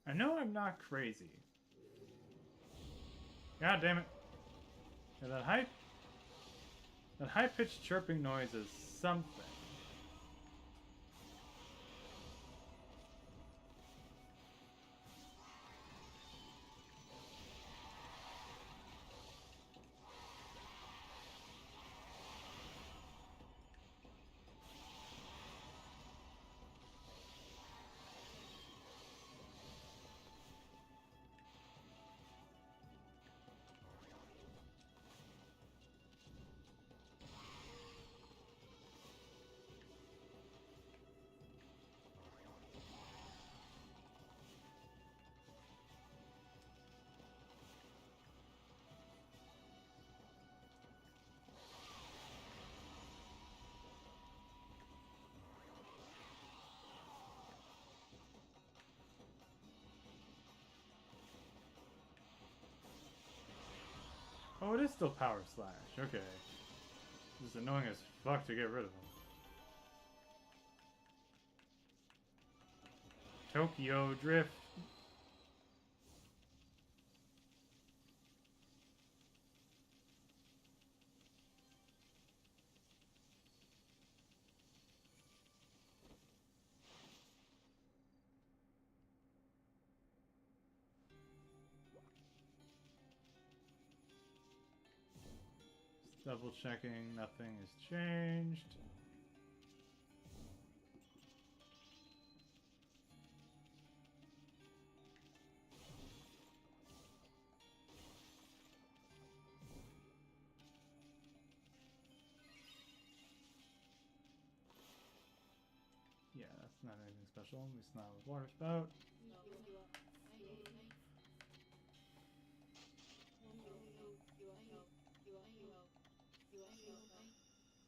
I know I'm not crazy. God damn it. Yeah, that high-pitched chirping noise is something. Oh, it is still Power Slash. Okay. This is annoying as fuck to get rid of them. Tokyo Drift. Just double checking, nothing has changed. Yeah, that's not anything special. At least not with water spout.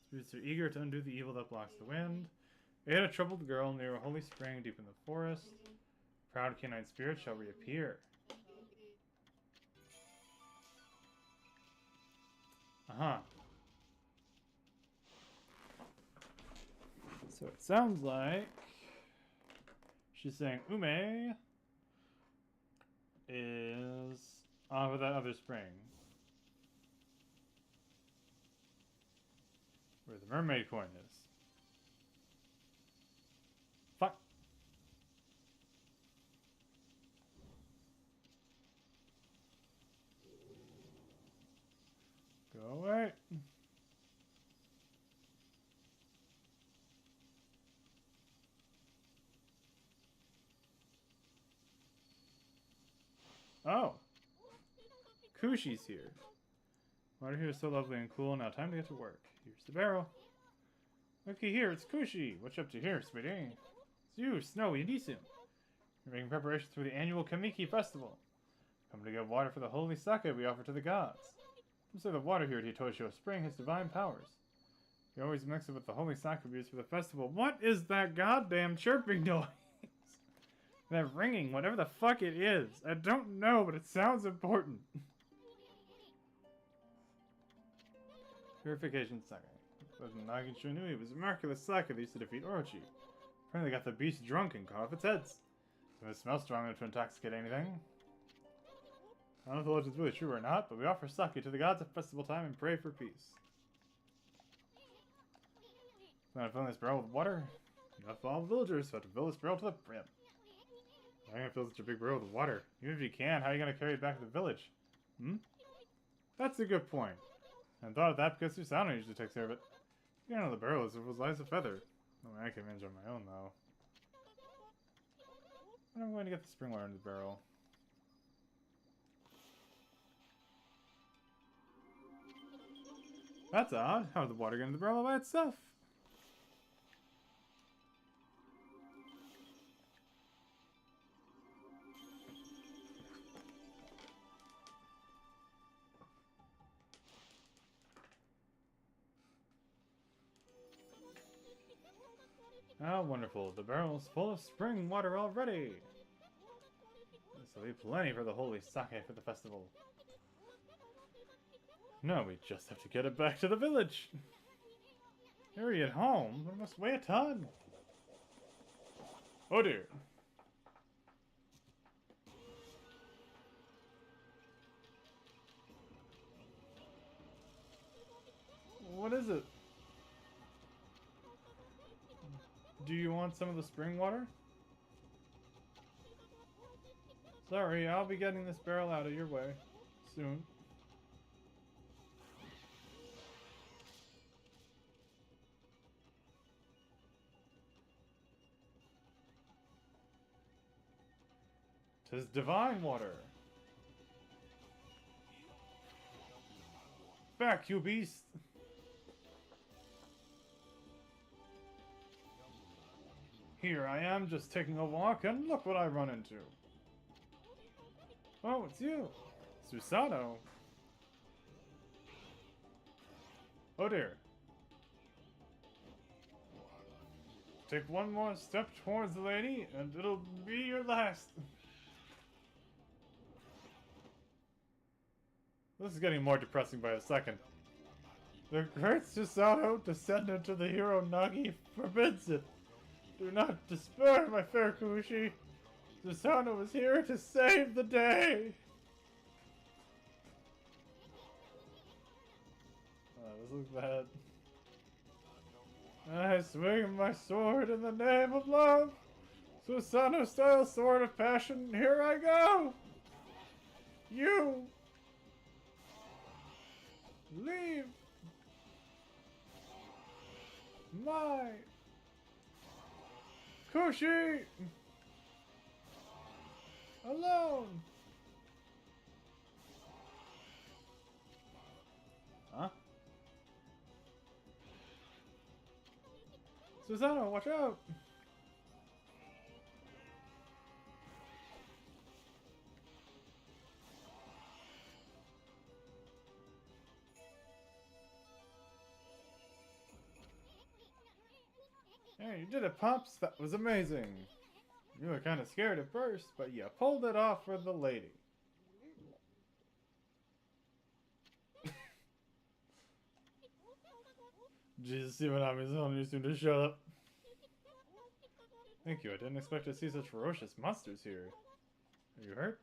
Spirits are eager to undo the evil that blocks the wind. We had a troubled girl near a holy spring deep in the forest. Proud canine spirit shall reappear. Uh-huh. So it sounds like she's saying Ume is off of that other spring. Where the mermaid coin is. Fuck. Go away. Oh. Kushi's here. Water here is so lovely and cool. Now time to get to work. Here's the barrel. Looky here, it's Kushi. What you up to here, sweetie? It's you, Snowy and Isun. You're making preparations for the annual Kamiki festival. Come to get water for the holy sake we offer to the gods. Some say the water here at Hitoshio Spring has divine powers. You always mix it with the holy sake we use for the festival. What is that goddamn chirping noise? That ringing, whatever the fuck it is. I don't know, but it sounds important. Purification sake. But Naginchu knew it was a miraculous sake that used to defeat Orochi. Apparently got the beast drunk and cut off its heads. If it smells strong enough to intoxicate anything. I don't know if the legend's really true or not, but we offer sake to the gods at festival time and pray for peace. Plan on filling this barrel with water? You have to follow the villagers, so have to fill this barrel to the brim. How are you gonna fill such a big barrel with water? Even if you can, how are you gonna carry it back to the village? Hmm? That's a good point. I hadn't thought of that because Susanoo usually takes care of it. You know the barrel is light as a feather. No way I can manage on my own, though. But I'm going to get the spring water in the barrel. That's odd. How did the water get in the barrel by itself? How wonderful. The barrel's full of spring water already. This'll be plenty for the holy sake for the festival. No, we just have to get it back to the village. Harry at home? It must weigh a ton. Oh dear. What is it? Do you want some of the spring water? Sorry, I'll be getting this barrel out of your way soon. Tis divine water. Back, you beast! Here I am, just taking a walk, and look what I run into. Oh, it's you! Susanoo! Oh dear. Take one more step towards the lady, and it'll be your last. This is getting more depressing by the second. The great Susanoo, descendant of the hero Nagi, forbids it. Do not despair, my fair Kushi. Susanoo is here to save the day. This looks bad. I swing my sword in the name of love. Susanoo style sword of passion, here I go. You leave my Kushi alone. Huh? Susanoo, watch out! Hey, you did it, Pops! That was amazing! You were kind of scared at first, but you pulled it off for the lady. Jesus, see what I'm telling you soon to shut up. Thank you, I didn't expect to see such ferocious monsters here. Are you hurt?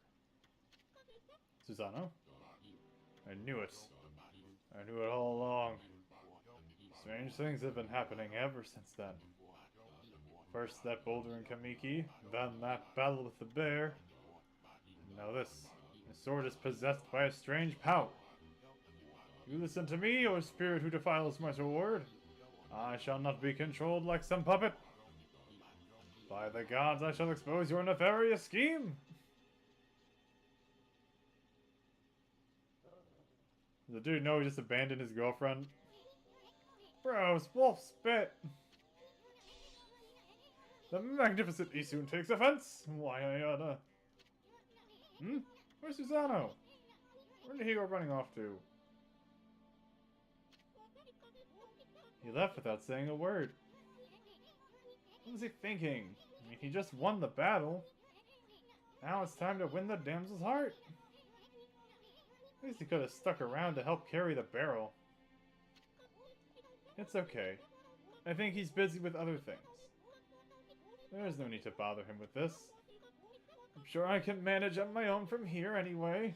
Susanoo? I knew it. I knew it all along. Strange things have been happening ever since then. First that boulder in Kamiki, then that battle with the bear, and now this. My sword is possessed by a strange power. You listen to me, O spirit who defiles my sword. I shall not be controlled like some puppet. By the gods, I shall expose your nefarious scheme. Does the dude know he just abandoned his girlfriend? Bros, wolf spit. The magnificent Isun takes offense. Why I oughta. Where's Susanoo? Where did he go running off to? He left without saying a word. What was he thinking? I mean, he just won the battle. Now it's time to win the damsel's heart. At least he could have stuck around to help carry the barrel. It's okay. I think he's busy with other things. There's no need to bother him with this. I'm sure I can manage on my own from here anyway.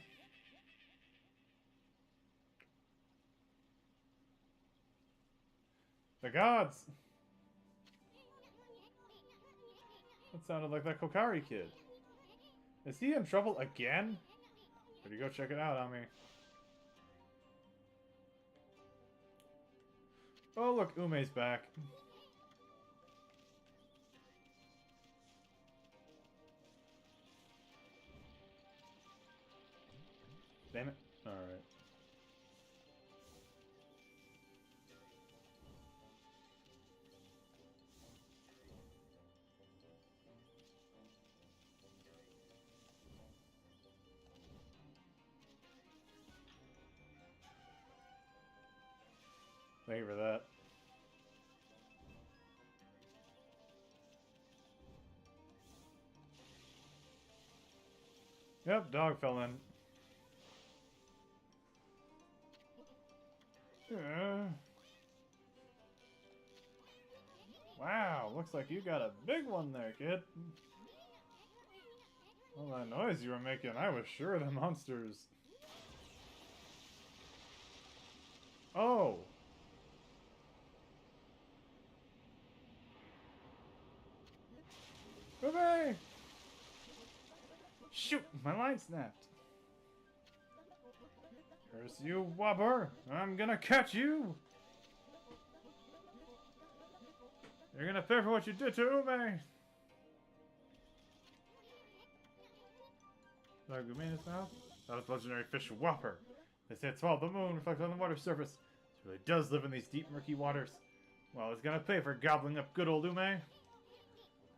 The gods! That sounded like that Kokari kid. Is he in trouble again? Better go check it out on me. Oh look, Ume's back. Damn it. Alright. Thank you for that. Yep, dog fell in. Wow, looks like you got a big one there, kid. All that noise you were making, I was sure the monsters. Oh! Bye-bye! Shoot! My line snapped! Curse you, Whopper! I'm gonna catch you! You're gonna pay for what you did to Ume! Gumi in his mouth? That is legendary fish Whopper. They say it's swallowed the moon, reflected on the water surface. It really does live in these deep, murky waters. Well, he's gonna pay for gobbling up good old Ume.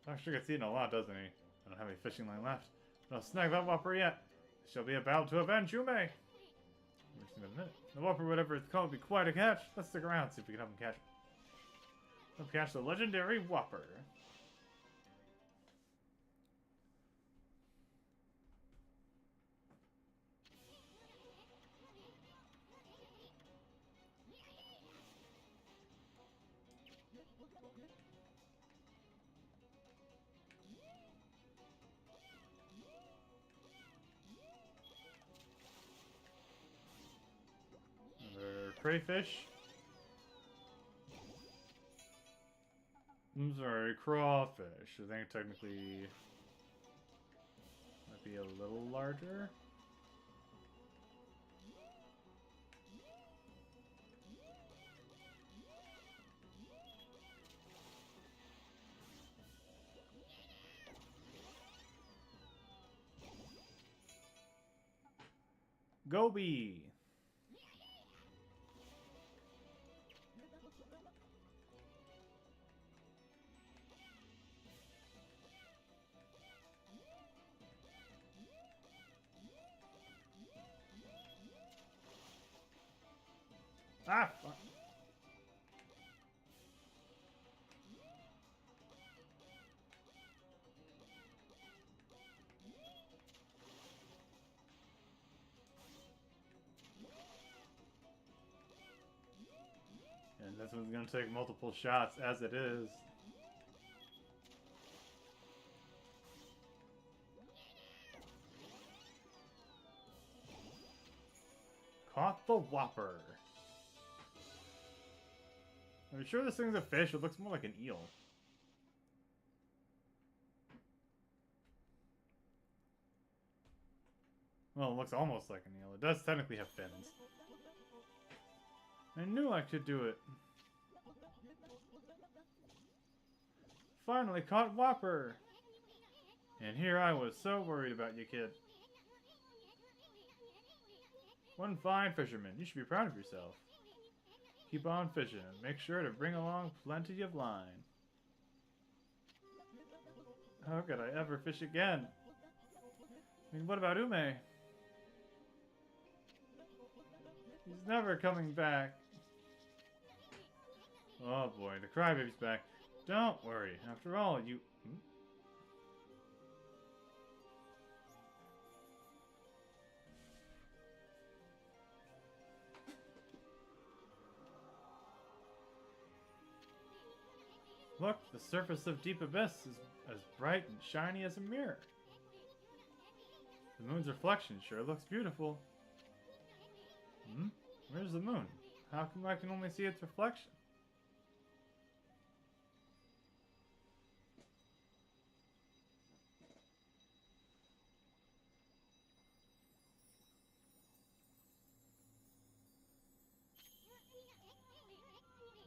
Dr. gets eaten a lot, doesn't he? I don't have any fishing line left. But I'll snag that Whopper yet. It shall be a battle to avenge Ume. Just a minute. The Whopper, whatever it's called, will be quite a catch. Let's stick around, see if we can help him catch it. Help catch the legendary Whopper. prey fish. I'm sorry, crawfish. I think technically might be a little larger. Gobi! Ah! Fuck. And this one's gonna take multiple shots as it is. Caught the Whopper. Are you sure this thing's a fish? It looks more like an eel. Well, it looks almost like an eel. It does technically have fins. I knew I could do it. Finally caught Whopper! And here I was so worried about you, kid. One fine fisherman. You should be proud of yourself. Keep on fishing and make sure to bring along plenty of line. How could I ever fish again? I mean, what about Ume? He's never coming back. Oh boy, the crybaby's back. Don't worry. After all, you... Look, the surface of Deep Abyss is as bright and shiny as a mirror. The moon's reflection sure looks beautiful. Hmm? Where's the moon? How come I can only see its reflection?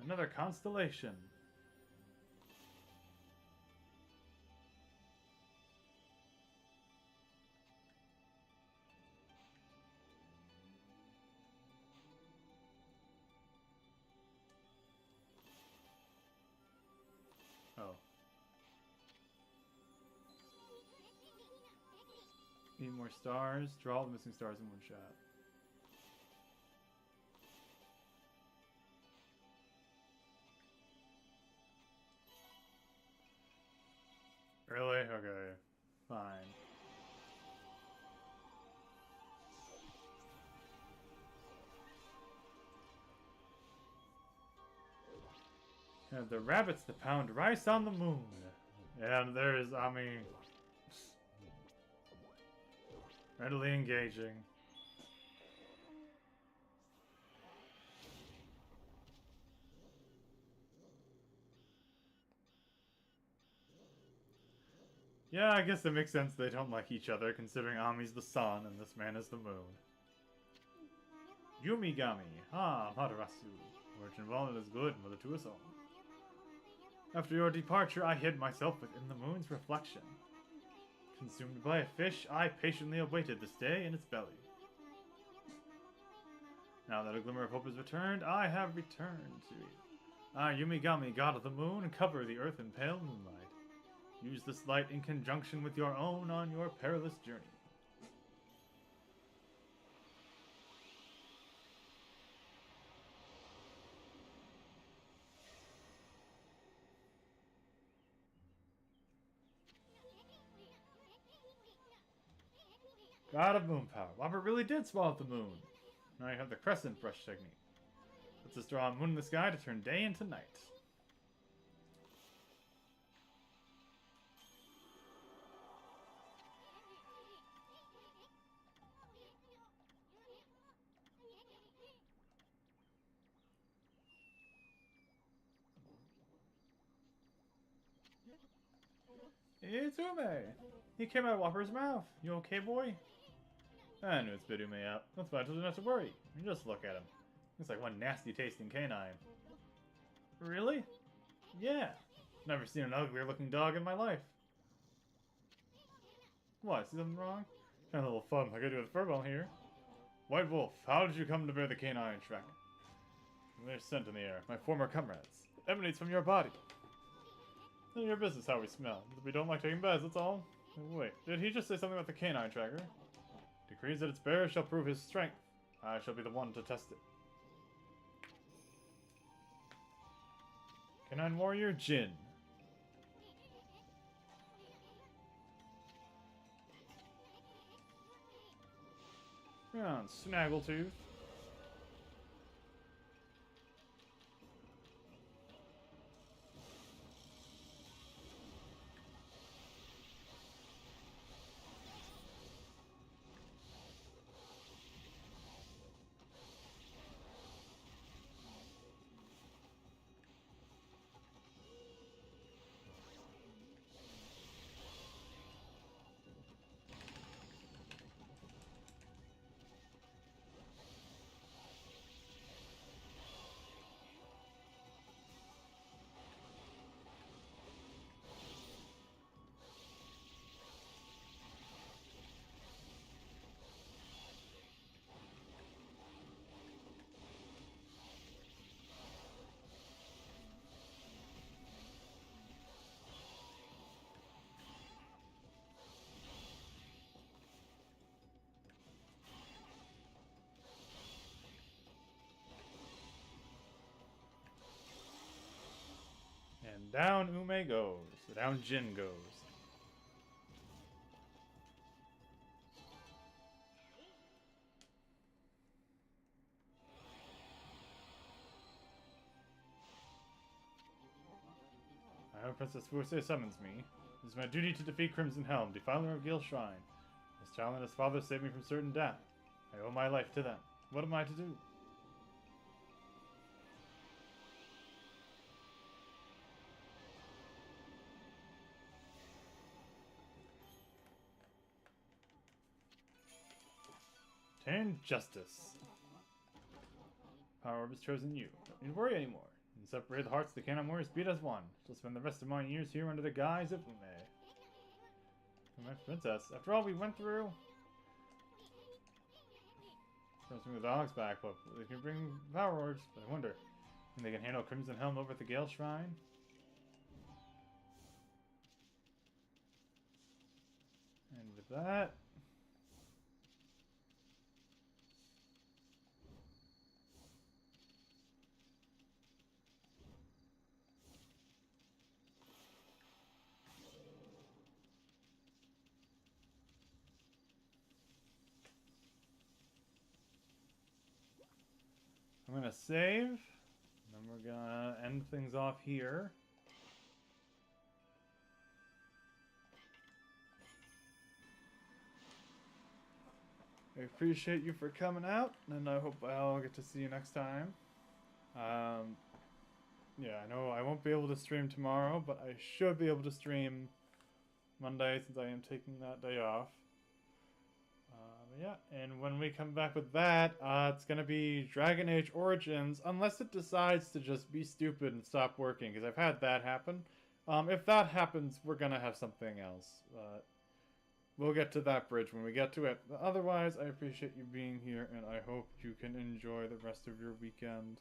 Another constellation. Oh. Need more stars. Draw all the missing stars in one shot. Really? Okay. Fine. And the rabbits that pound rice on the moon. And there is Ami. Readily engaging. Yeah, I guess it makes sense they don't like each other, considering Ami's the sun and this man is the moon. Yumigami. Ah, Madarasu. Fortune involved is good, mother to us all. After your departure, I hid myself within the moon's reflection. Consumed by a fish, I patiently awaited this day in its belly. Now that a glimmer of hope has returned, I have returned to you. I, Yumigami, god of the moon, cover the earth in pale moonlight. Use this light in conjunction with your own on your perilous journey. God of moon power. Whopper really did swallow the moon. Now you have the crescent brush technique. Let's just draw a moon in the sky to turn day into night. It's Ume! He came out of Whopper's mouth. You okay, boy? I knew it spit Ume out. That's why I told you not to worry. You just look at him. Looks like one nasty tasting canine. Really? Yeah. Never seen an uglier looking dog in my life. What, see something wrong? Kind of a little fun like I do with Furball here. White Wolf, how did you come to bear the canine track? There's scent in the air. My former comrades. It emanates from your body. None of your business how we smell. We don't like taking baths, that's all. Wait, did he just say something about the canine tracker? Decrees that its bearer shall prove his strength. I shall be the one to test it. Canine Warrior Jin. Come on, Snaggletooth. And down Ume goes. Down Jin goes. I know Princess Fusei summons me. It is my duty to defeat Crimson Helm, defiler of Gil Shrine. His child and his father saved me from certain death. I owe my life to them. What am I to do? Obtain justice. Power Orb has chosen you. Don't need to worry anymore. And separate the hearts of the Canine Warriors beat as one. Shall spend the rest of my years here under the guise of Ume. My princess, after all we went through. Throws me the dogs back, but they can bring Power Orbs. But I wonder, when they can handle Crimson Helm over at the Gale Shrine? And with that, I'm gonna save, and then we're gonna end things off here. I appreciate you for coming out, and I hope I'll get to see you next time. Yeah, I know I won't be able to stream tomorrow, but I should be able to stream Monday since I am taking that day off. Yeah, and when we come back with that, it's gonna be Dragon Age Origins, unless it decides to just be stupid and stop working, because I've had that happen. If that happens, we're gonna have something else. We'll get to that bridge when we get to it. Otherwise, I appreciate you being here, and I hope you can enjoy the rest of your weekend.